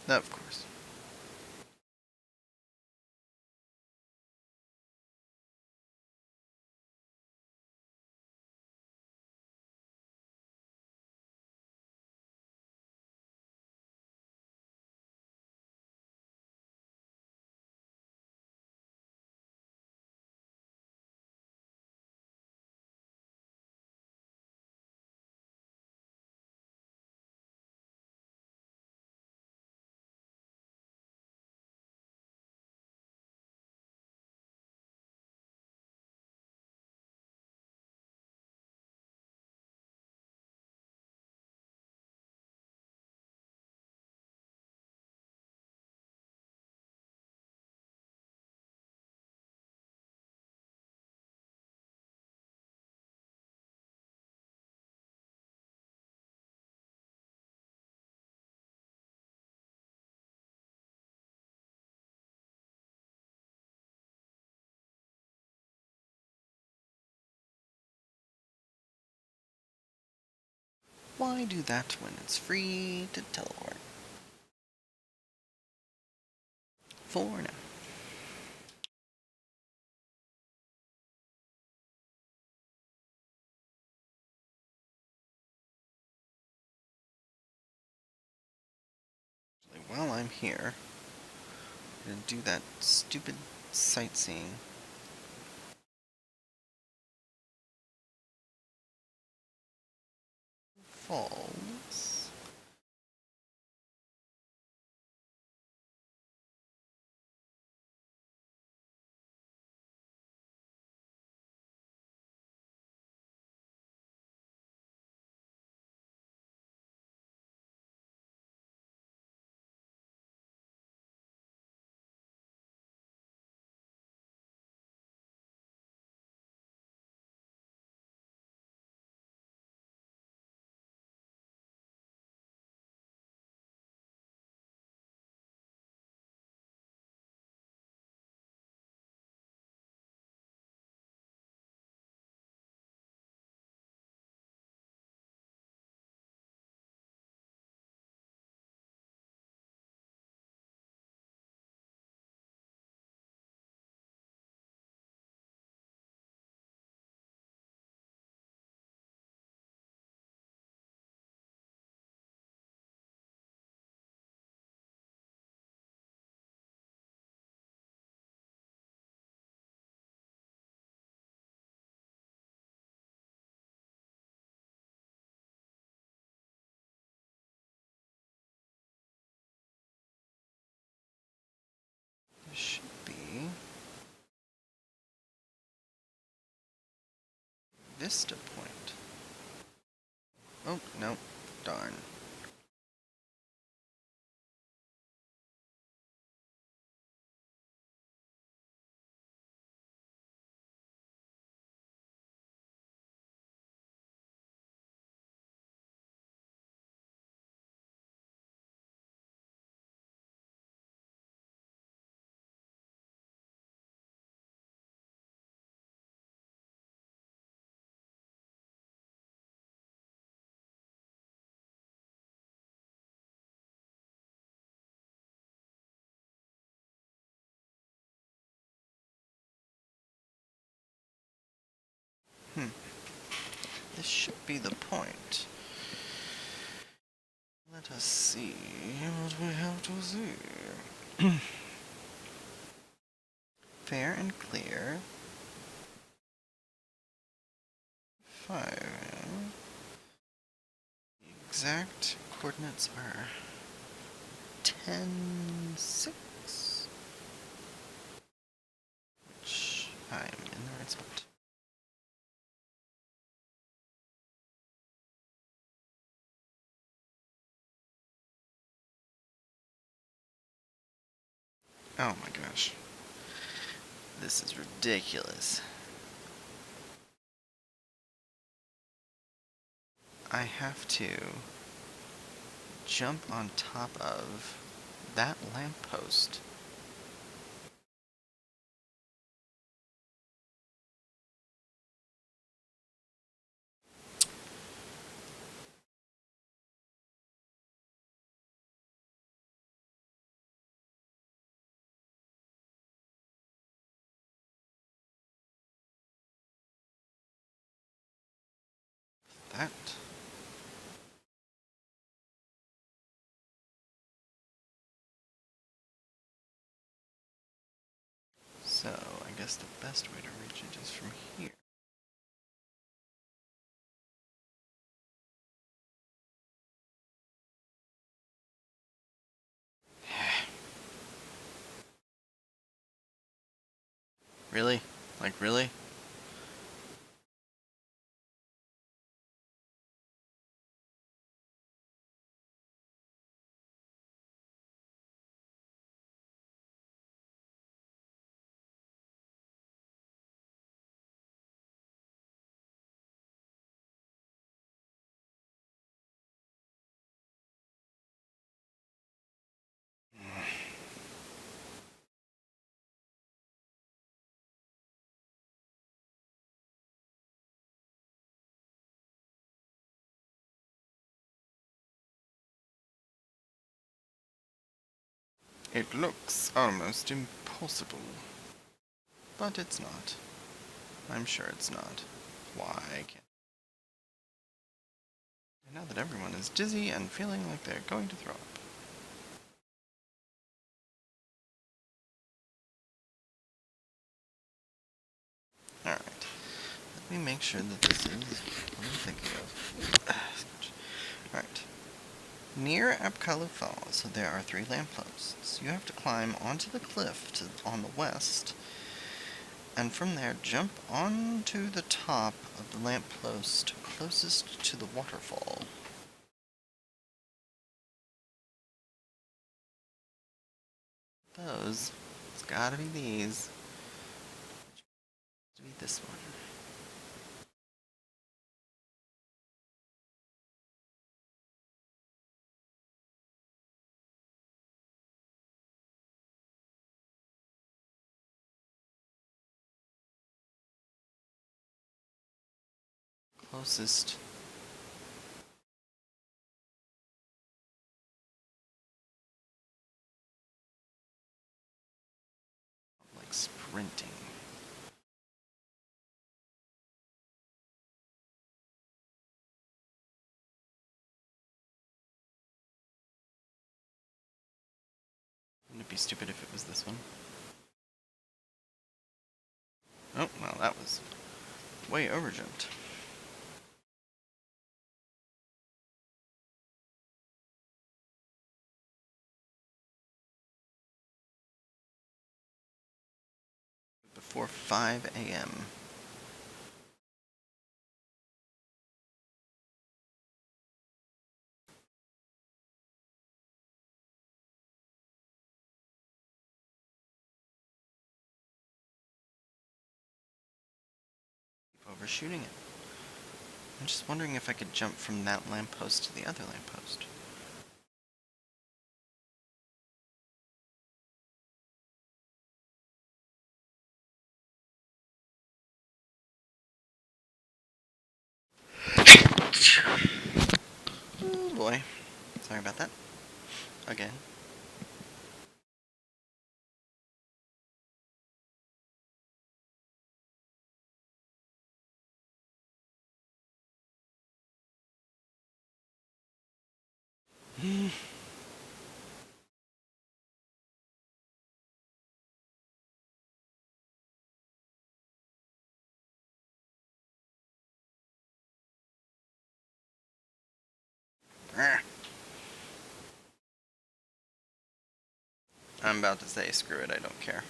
Of course. Why do that when it's free to teleport? For now. While I'm here, I'm gonna do that stupid sightseeing. Falls. Vista Point. Oh, no. Darn. This should be the point. Let us see what we have to see. Fair and clear. 5. The exact coordinates are 10, 6. Which I'm in the right spot. Oh my gosh. This is ridiculous. I have to jump on top of that lamppost. That. So, I guess the best way to reach it is from here. Really? Like, really? It looks almost impossible. But it's not. I'm sure it's not. Why can't... Now that everyone is dizzy and feeling like they're going to throw up. Alright. Let me make sure that this is what I'm thinking of. Alright. Near Apkalu Falls, there are 3 lampposts. You have to climb onto the cliff on the west, and from there jump onto the top of the lamppost closest to the waterfall. Those. It's gotta be these. To be this one. Closest. Like sprinting. Wouldn't it be stupid if it was this one? Oh, well, that was way overjumped. Before 5 a.m. overshooting it. I'm just wondering if I could jump from that lamppost to the other lamppost. Oh boy. Sorry about that. Again. I'm about to say, screw it, I don't care.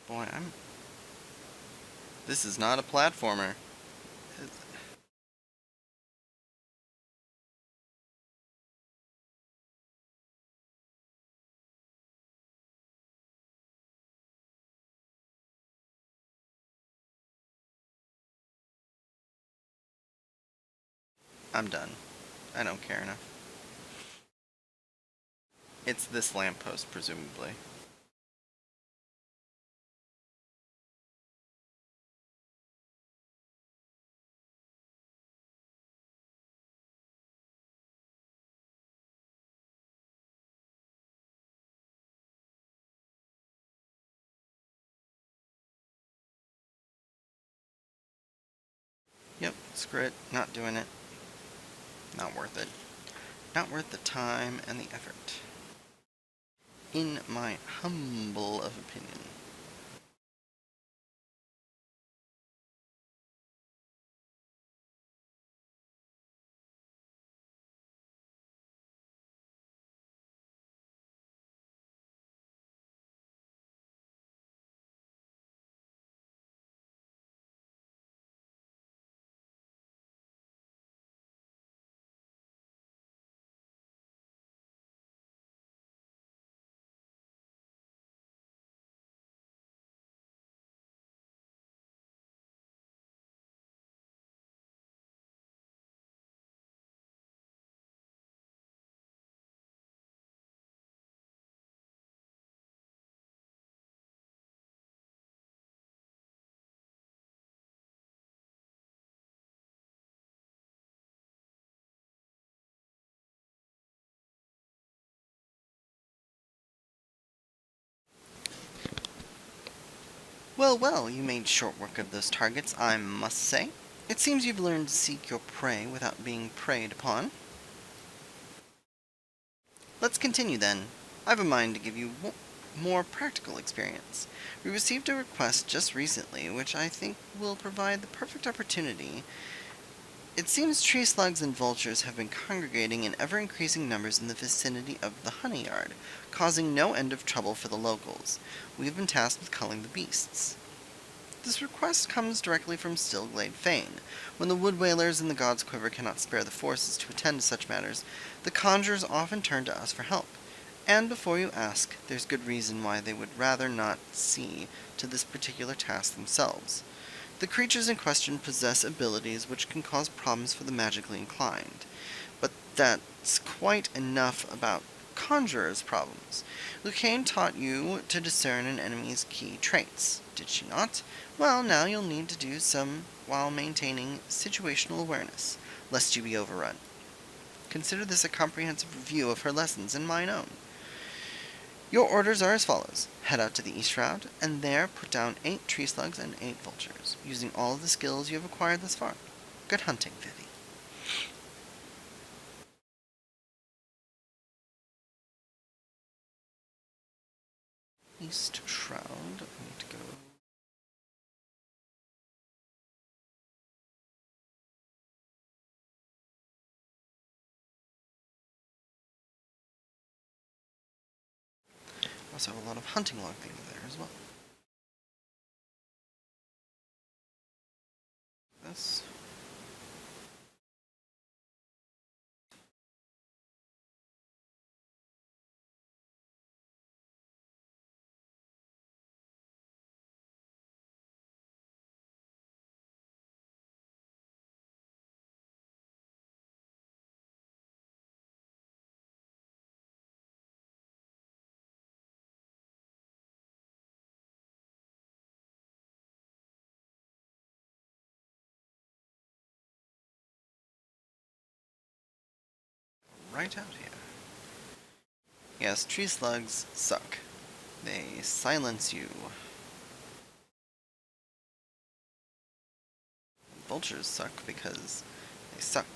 Boy, This is not a platformer. I'm done. I don't care enough. It's this lamppost, presumably. Yep, screw it. Not doing it. Not worth it. Not worth the time and the effort. In my humble of opinion. Well, well, you made short work of those targets, I must say. It seems you've learned to seek your prey without being preyed upon. Let's continue then. I've a mind to give you more practical experience. We received a request just recently, which I think will provide the perfect opportunity. It seems tree slugs and vultures have been congregating in ever-increasing numbers in the vicinity of the honey yard, causing no end of trouble for the locals. We have been tasked with culling the beasts. This request comes directly from Stillglade Fane. When the wood whalers and the gods' quiver cannot spare the forces to attend to such matters, the conjurers often turn to us for help. And before you ask, there's good reason why they would rather not see to this particular task themselves. The creatures in question possess abilities which can cause problems for the magically inclined. But that's quite enough about conjurers' problems. Lucane taught you to discern an enemy's key traits, did she not? Well, now you'll need to do some while maintaining situational awareness, lest you be overrun. Consider this a comprehensive review of her lessons and mine own. Your orders are as follows. Head out to the east route, and there put down 8 tree slugs and 8 vultures, using all of the skills you have acquired thus far. Good hunting, Vivi. East shroud. I need to go. Also have a lot of hunting log things there as well. This. right out here. Yes, tree slugs suck. They silence you. Vultures suck because they suck.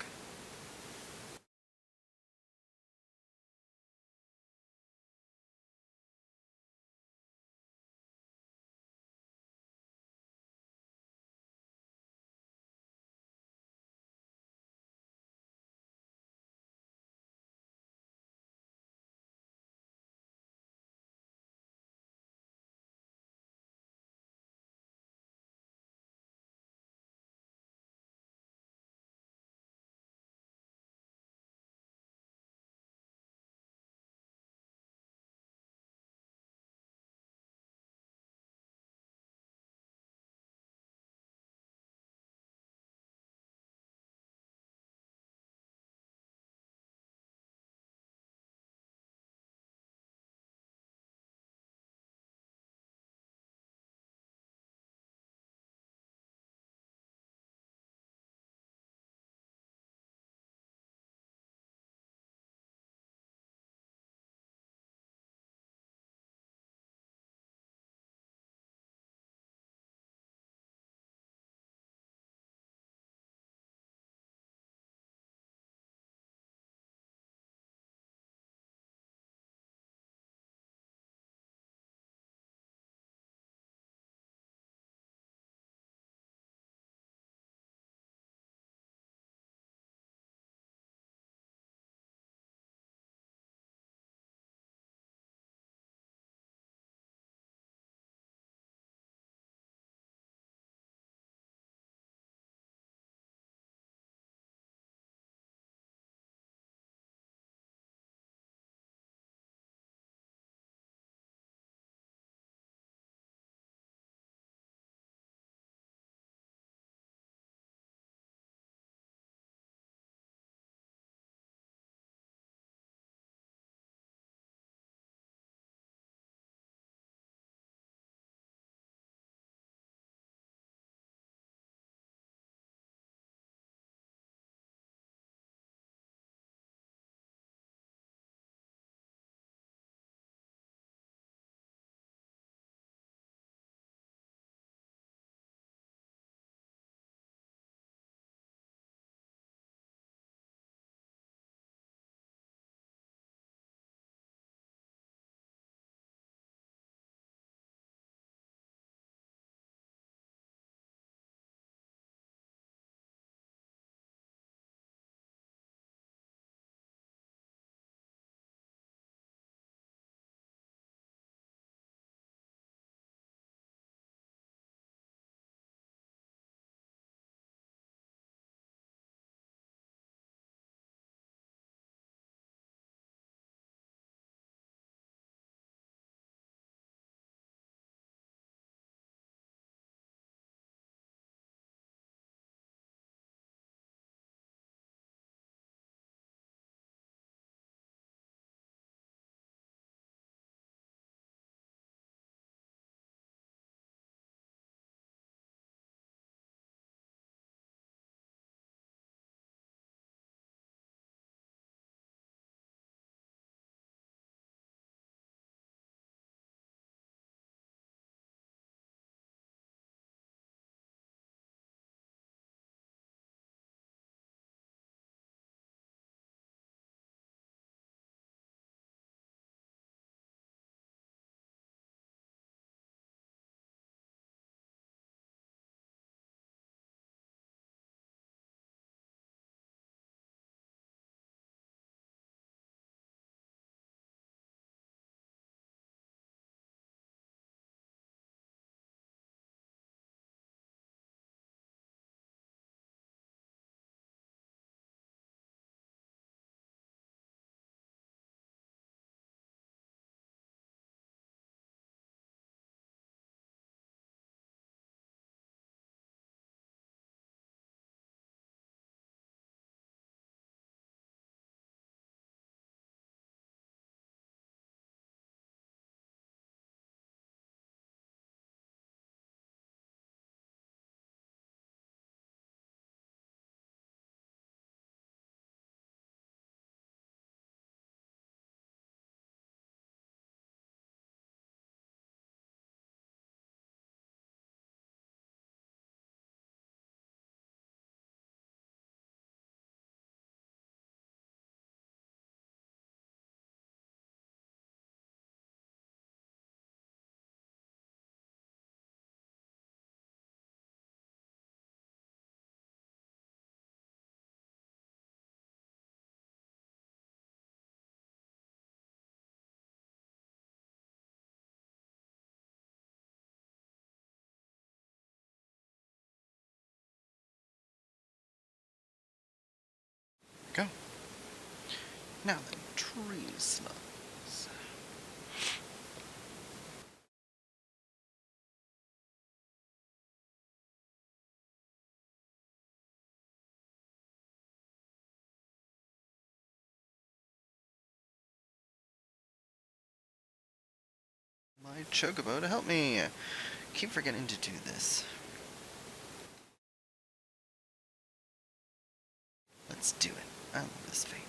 go. Now then, tree slugs. My chocobo to help me. Keep forgetting to do this. Let's do it. I love this fate.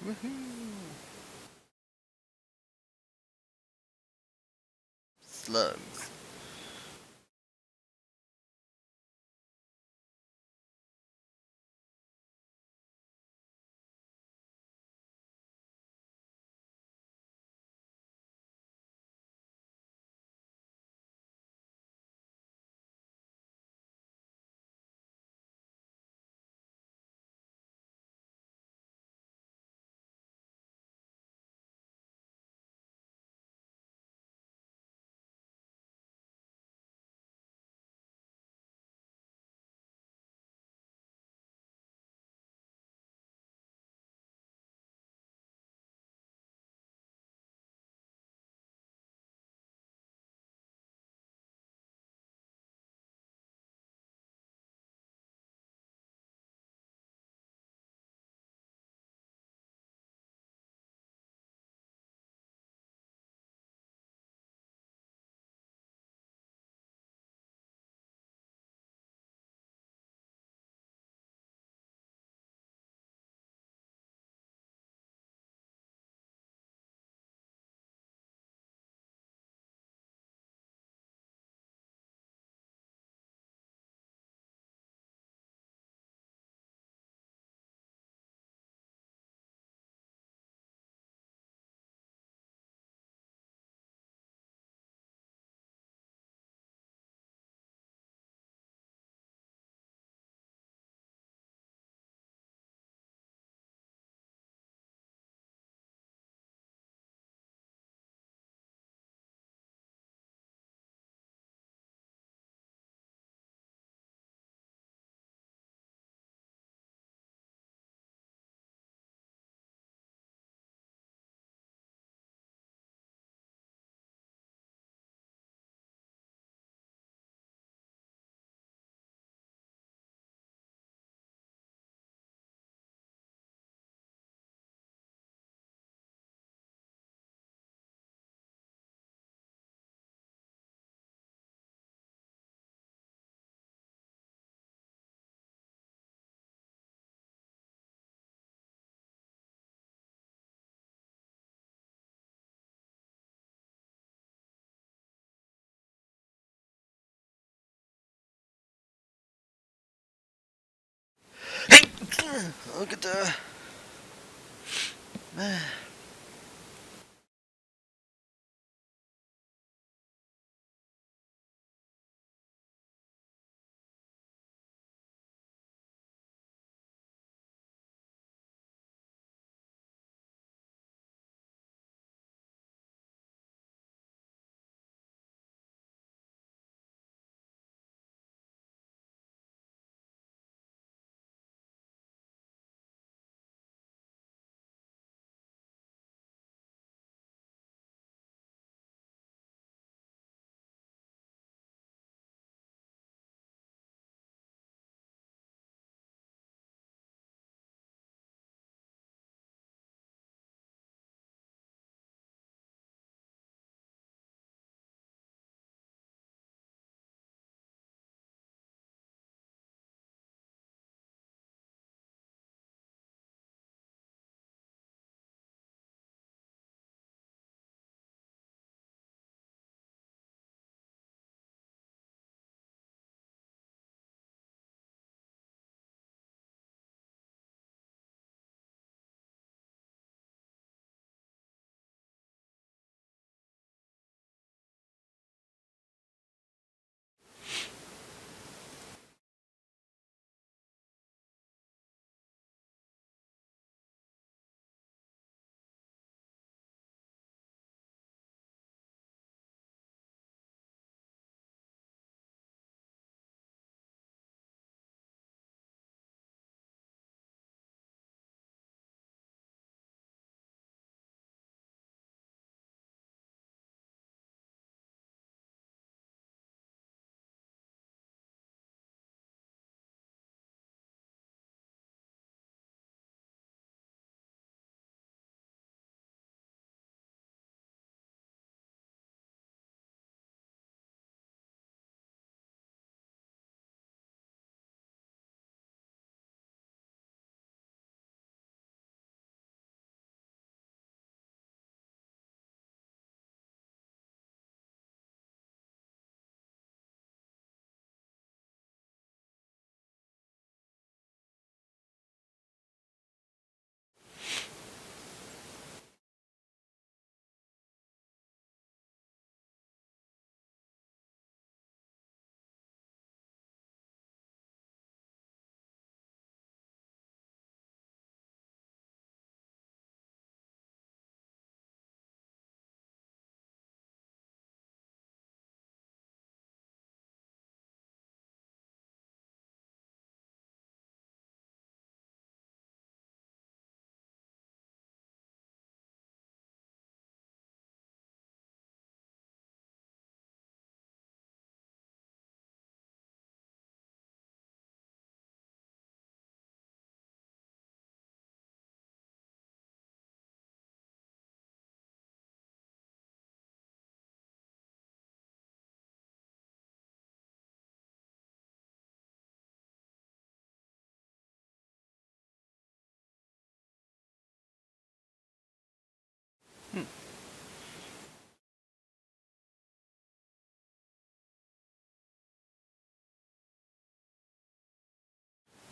Woohoo! Slugs. Look at the...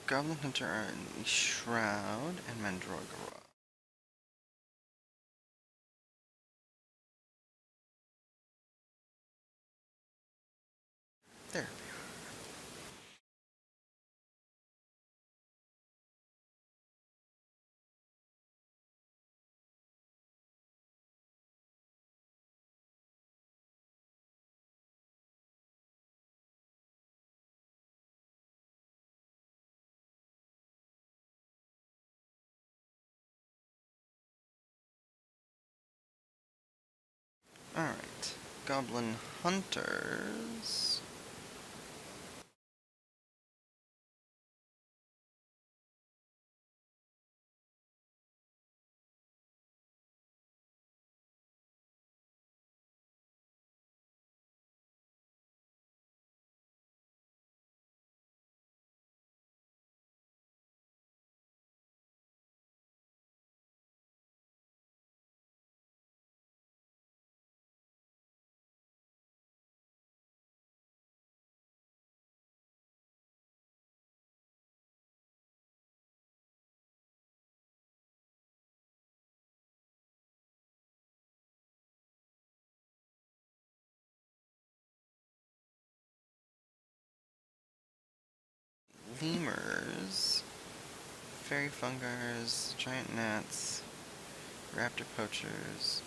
Goblin Hunter are in the Shroud and Mandragora. There. Alright. Goblin Hunters. lemurs, fairy fungars, giant gnats, raptor poachers.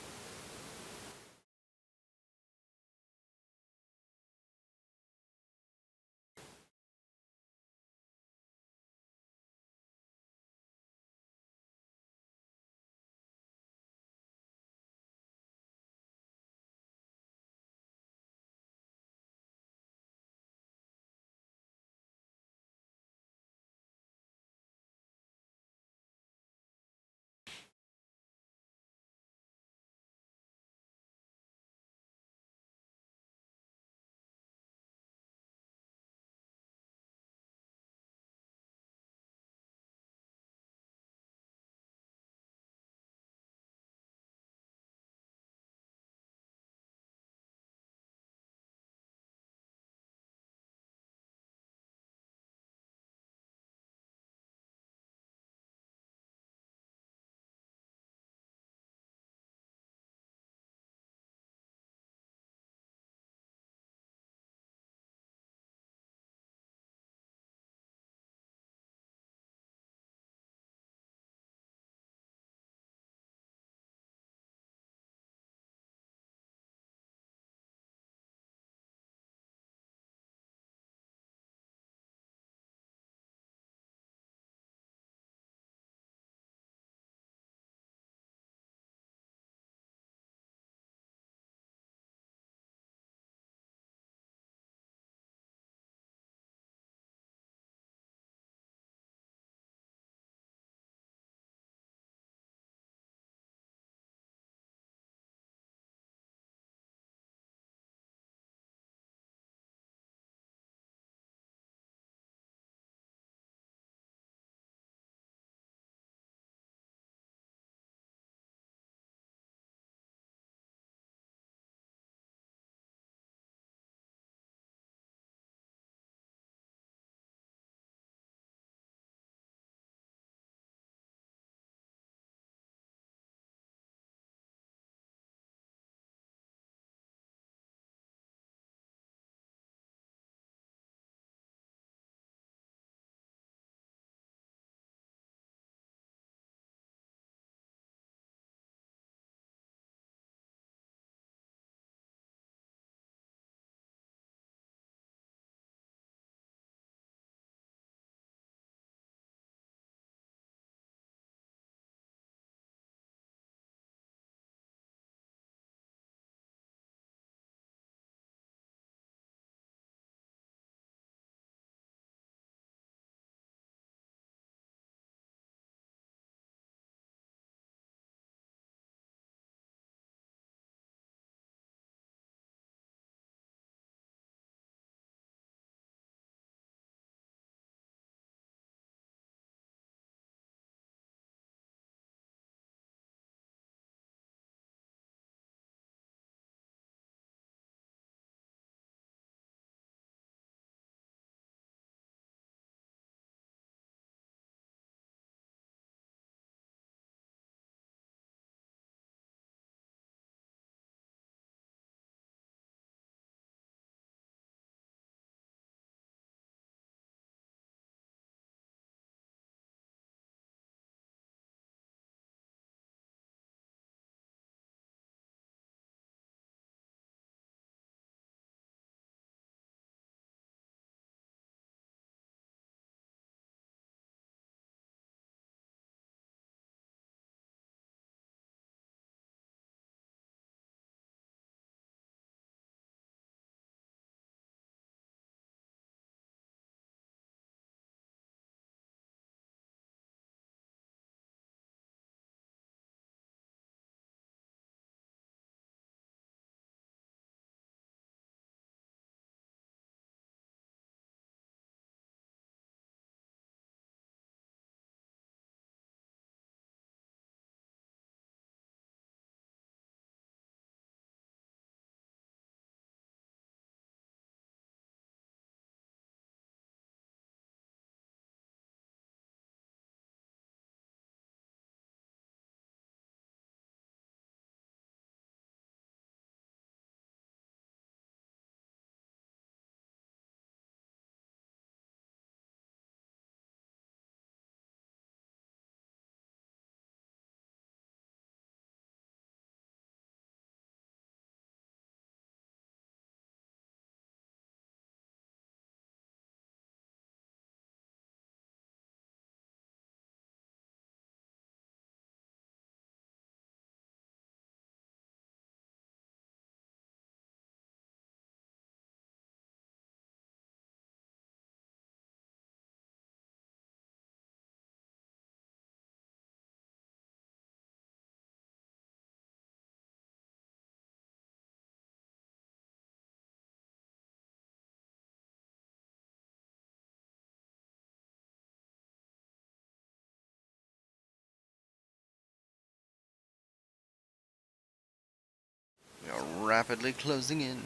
rapidly closing in.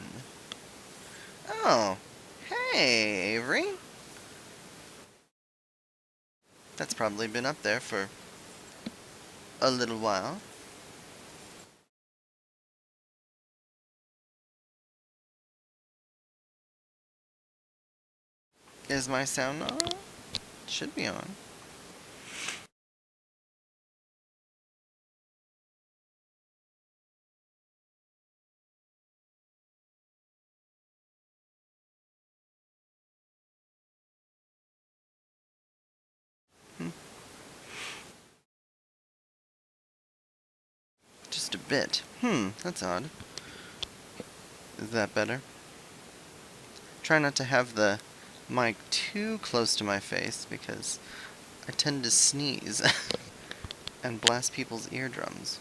Oh, hey, Avery. That's probably been up there for a little while. Is my sound on? Should be on. Hmm. Just a bit. That's odd. Is that better? Try not to have the mic too close to my face because I tend to sneeze and blast people's eardrums.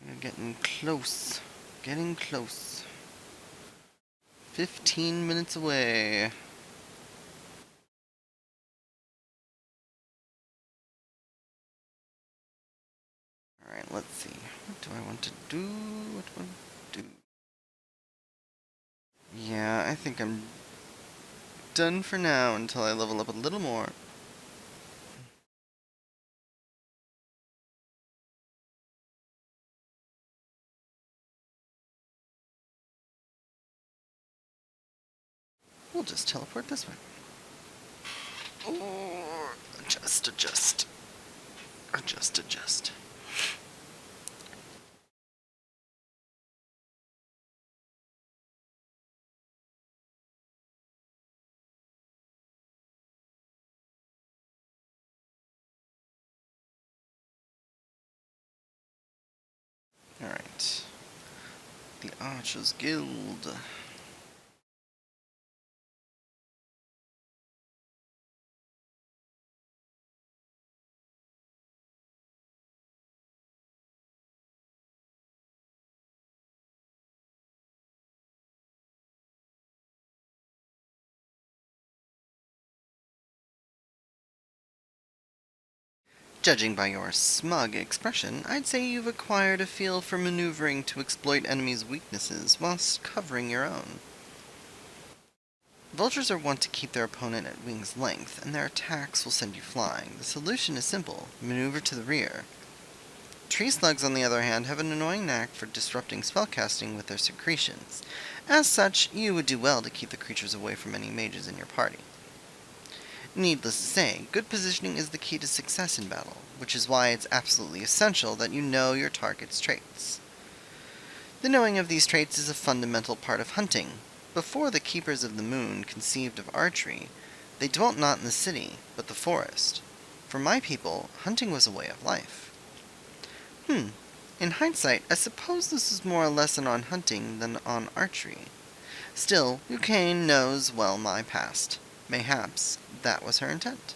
We're getting close. Getting close. 15 minutes away. Alright, let's see. What do I want to do? What do I want to do? Yeah, I think I'm done for now until I level up a little more. We'll just teleport this way. Oh, adjust. Adjust. Alright. The Archers Guild. Judging by your smug expression, I'd say you've acquired a feel for maneuvering to exploit enemies' weaknesses whilst covering your own. Vultures are wont to keep their opponent at wing's length, and their attacks will send you flying. The solution is simple: maneuver to the rear. Tree slugs, on the other hand, have an annoying knack for disrupting spellcasting with their secretions. As such, you would do well to keep the creatures away from any mages in your party. Needless to say, good positioning is the key to success in battle, which is why it's absolutely essential that you know your target's traits. The knowing of these traits is a fundamental part of hunting. Before the Keepers of the Moon conceived of archery, they dwelt not in the city, but the forest. For my people, hunting was a way of life. In hindsight, I suppose this is more a lesson on hunting than on archery. Still, Lucane knows well my past. Mayhaps that was her intent.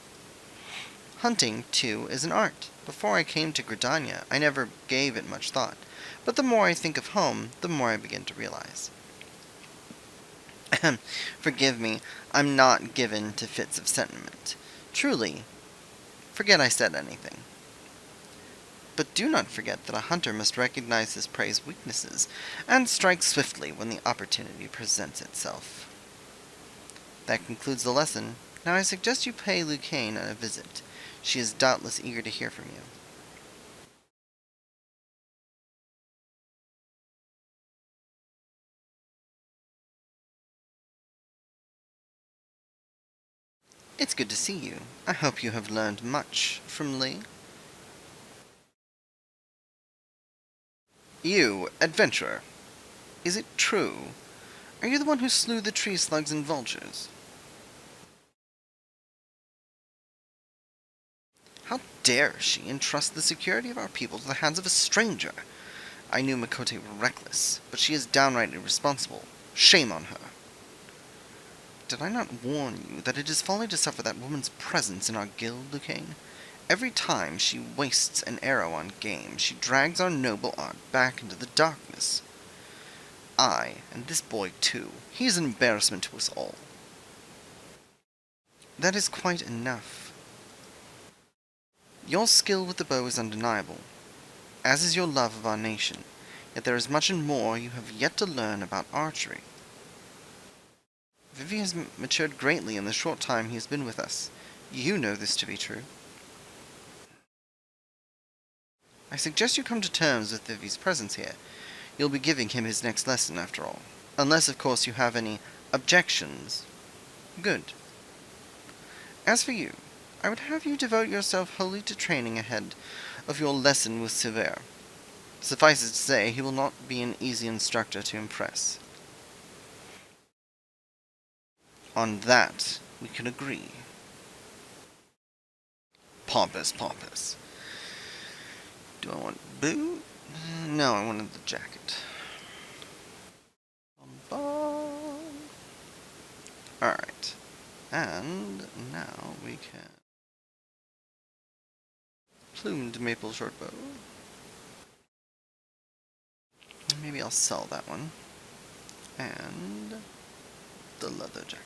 Hunting, too, is an art. Before I came to Gridania, I never gave it much thought, but the more I think of home, the more I begin to realize. Forgive me, I'm not given to fits of sentiment. Truly, forget I said anything. But do not forget that a hunter must recognize his prey's weaknesses, and strike swiftly when the opportunity presents itself. That concludes the lesson. Now I suggest you pay Lucane a visit. She is doubtless eager to hear from you. It's good to see you. I hope you have learned much from Lee. You, adventurer. Is it true? Are you the one who slew the tree slugs and vultures? How dare she entrust the security of our people to the hands of a stranger? I knew Makote were reckless, but she is downright irresponsible. Shame on her. Did I not warn you that it is folly to suffer that woman's presence in our guild, Lucane? Every time she wastes an arrow on game, she drags our noble art back into the darkness. I, and this boy too. He is an embarrassment to us all. That is quite enough. Your skill with the bow is undeniable, as is your love of our nation, yet there is much and more you have yet to learn about archery. Vivi has matured greatly in the short time he has been with us. You know this to be true. I suggest you come to terms with Vivi's presence here. You'll be giving him his next lesson, after all. Unless, of course, you have any objections. Good. As for you, I would have you devote yourself wholly to training ahead of your lesson with Silver. Suffice it to say, he will not be an easy instructor to impress. On that, we can agree. Pompous, pompous. Do I want boot? No, I wanted the jacket. Alright. And now we can... Plumed maple shortbow. Maybe I'll sell that one. And the leather jacket.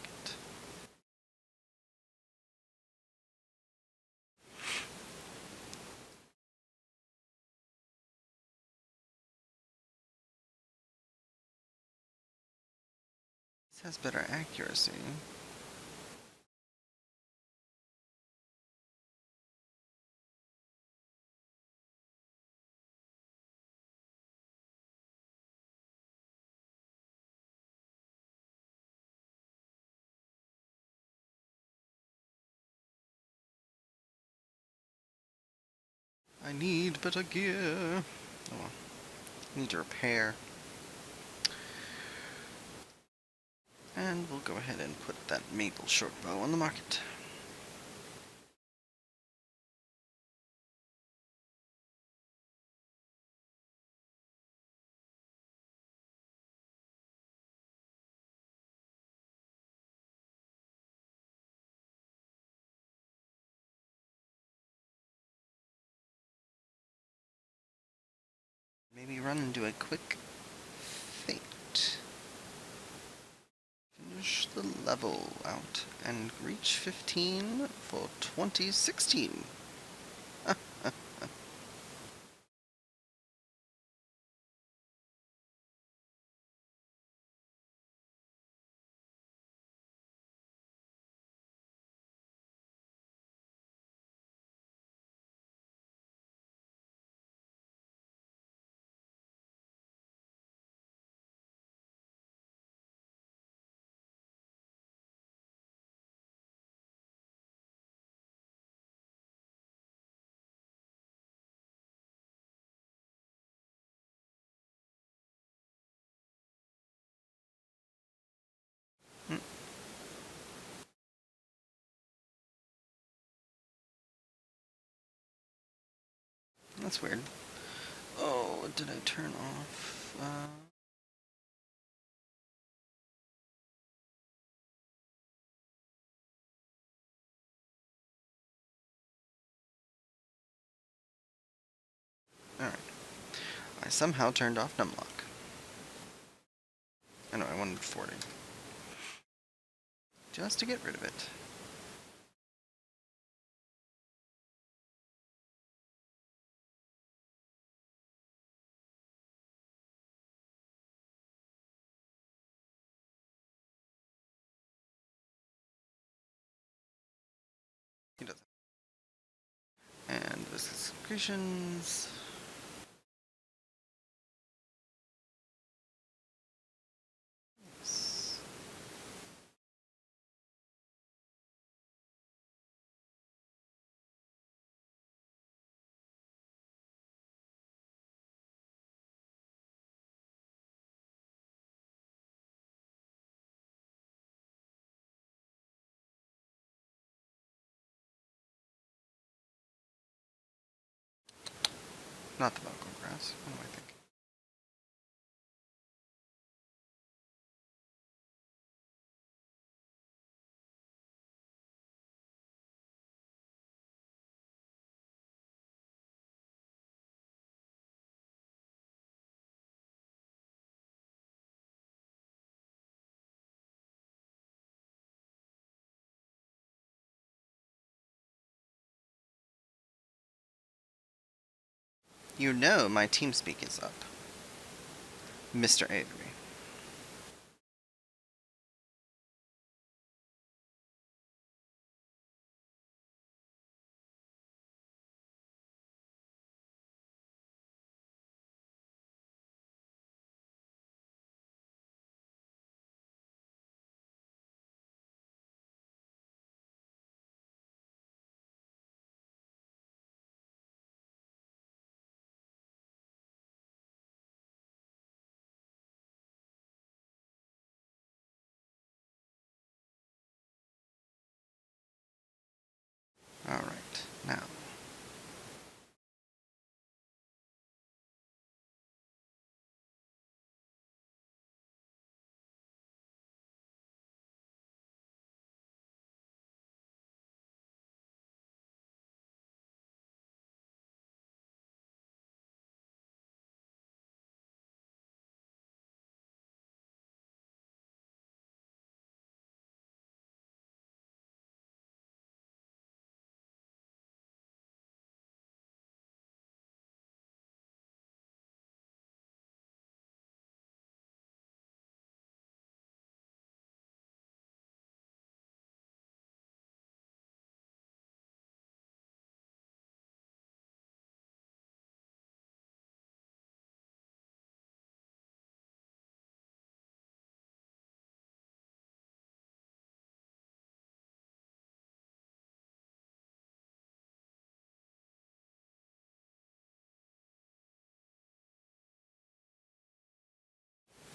This has better accuracy. I need better gear. Oh well. Need to repair. And we'll go ahead and put that maple shortbow on the market. Maybe run and do a quick fate. Finish the level out and reach 15 for 2016. That's weird. Oh, what did I turn off? Alright. I somehow turned off numlock. I know, I wanted 40. Just to get rid of it. He doesn't. And the secretions. Yes. Not the Velcro grass. What am I thinking? You know my TeamSpeak is up. Mr. Avery. Alright, now.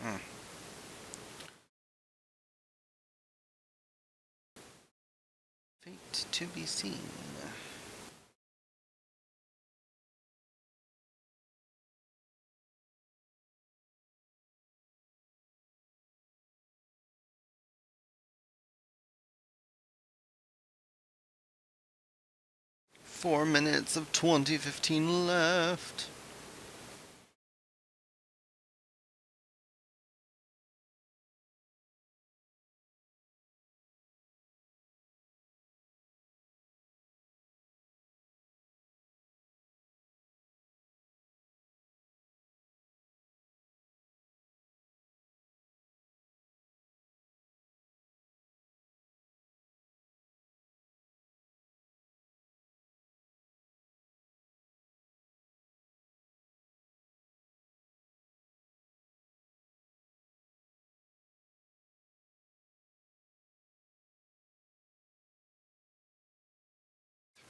Mm. Fate to be seen. 4 minutes of 2015 left.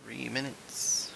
Three minutes.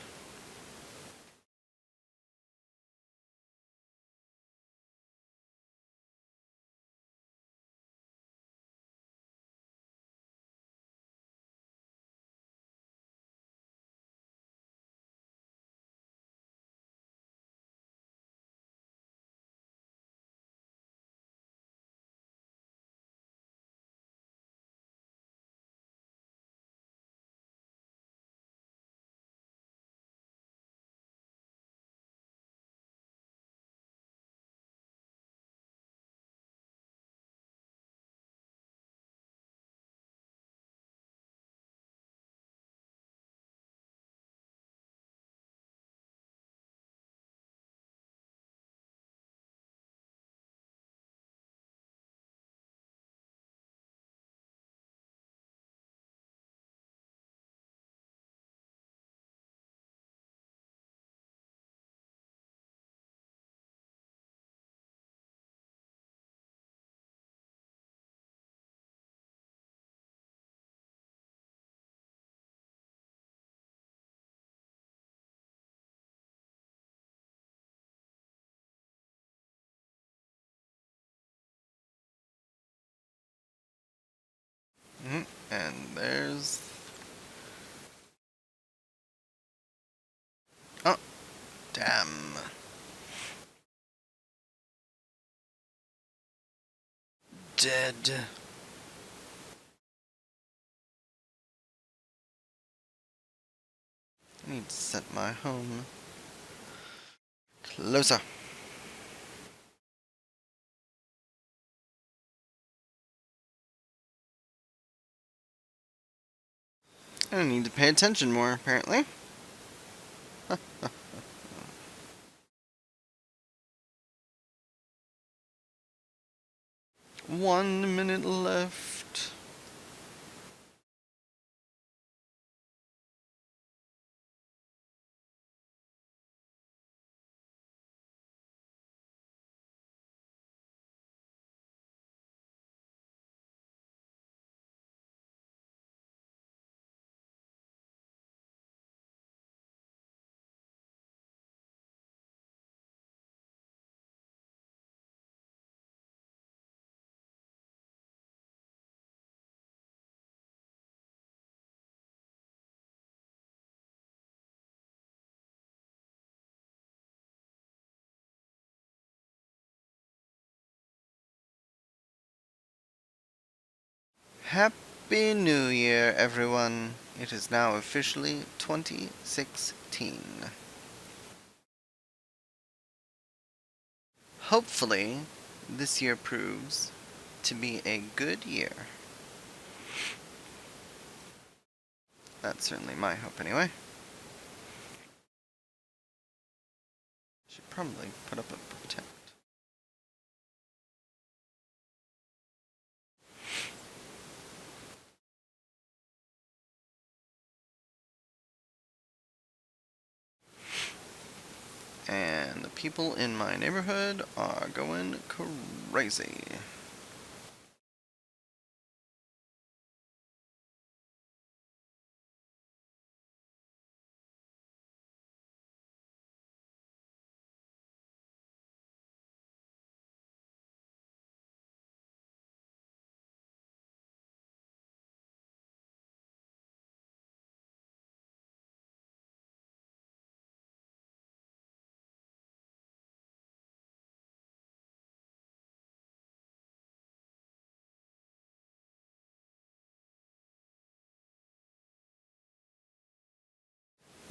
And there's... Oh, damn. Dead. I need to set my home closer. I need to pay attention more, apparently. 1 minute left. Happy New Year, everyone. It is now officially 2016. Hopefully, this year proves to be a good year. That's certainly my hope, anyway. Should probably put up a protect. And the people in my neighborhood are going crazy.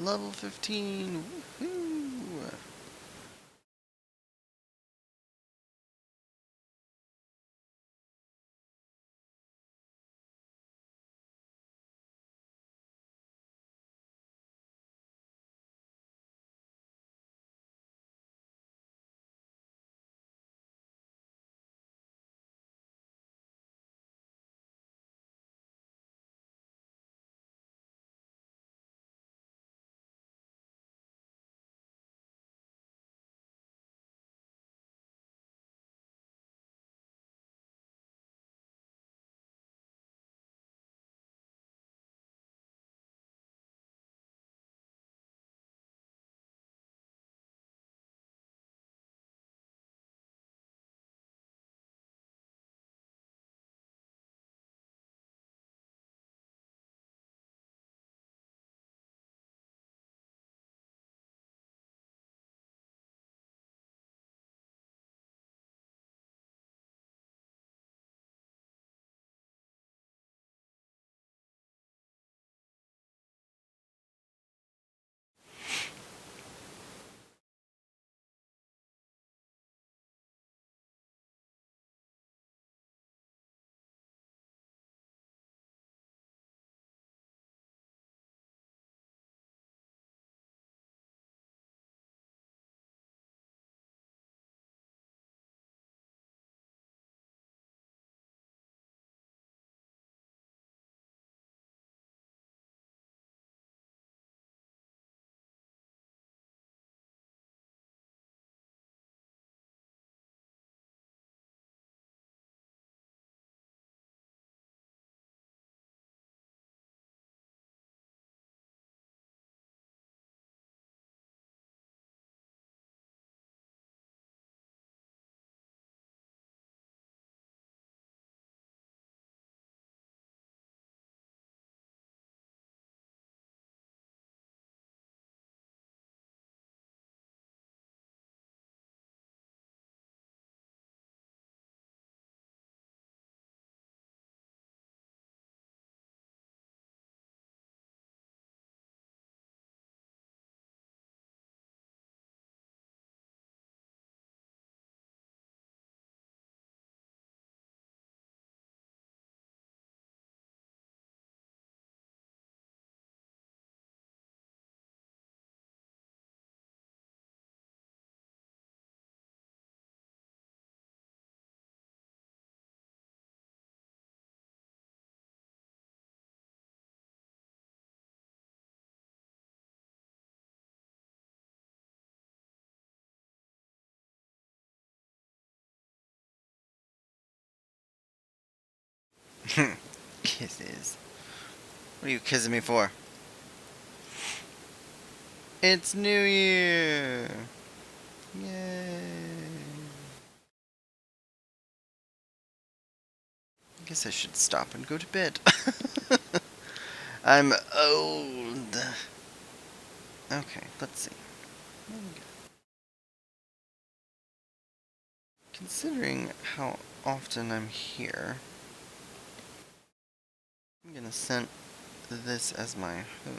Level 15, woohoo! Kisses. What are you kissing me for? It's New Year! Yay! I guess I should stop and go to bed. I'm old. Okay, let's see. Considering how often I'm here, I'm gonna set this as my home.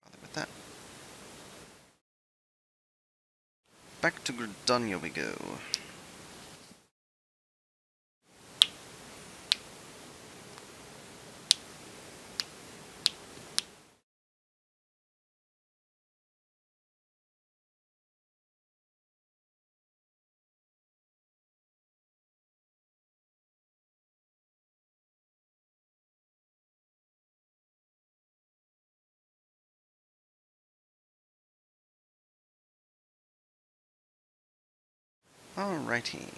Bother with that. Back to Gridania we go. Alrighty.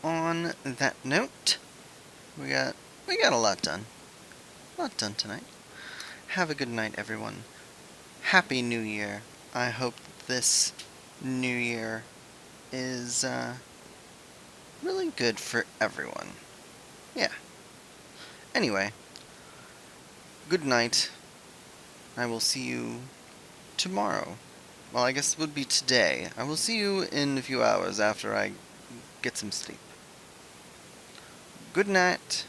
On that note, we got a lot done. A lot done tonight. Have a good night, everyone. Happy New Year. I hope this New Year is really good for everyone. Yeah. Anyway, good night. I will see you tomorrow. Well, I guess it would be today. I will see you in a few hours after I get some sleep. Good night.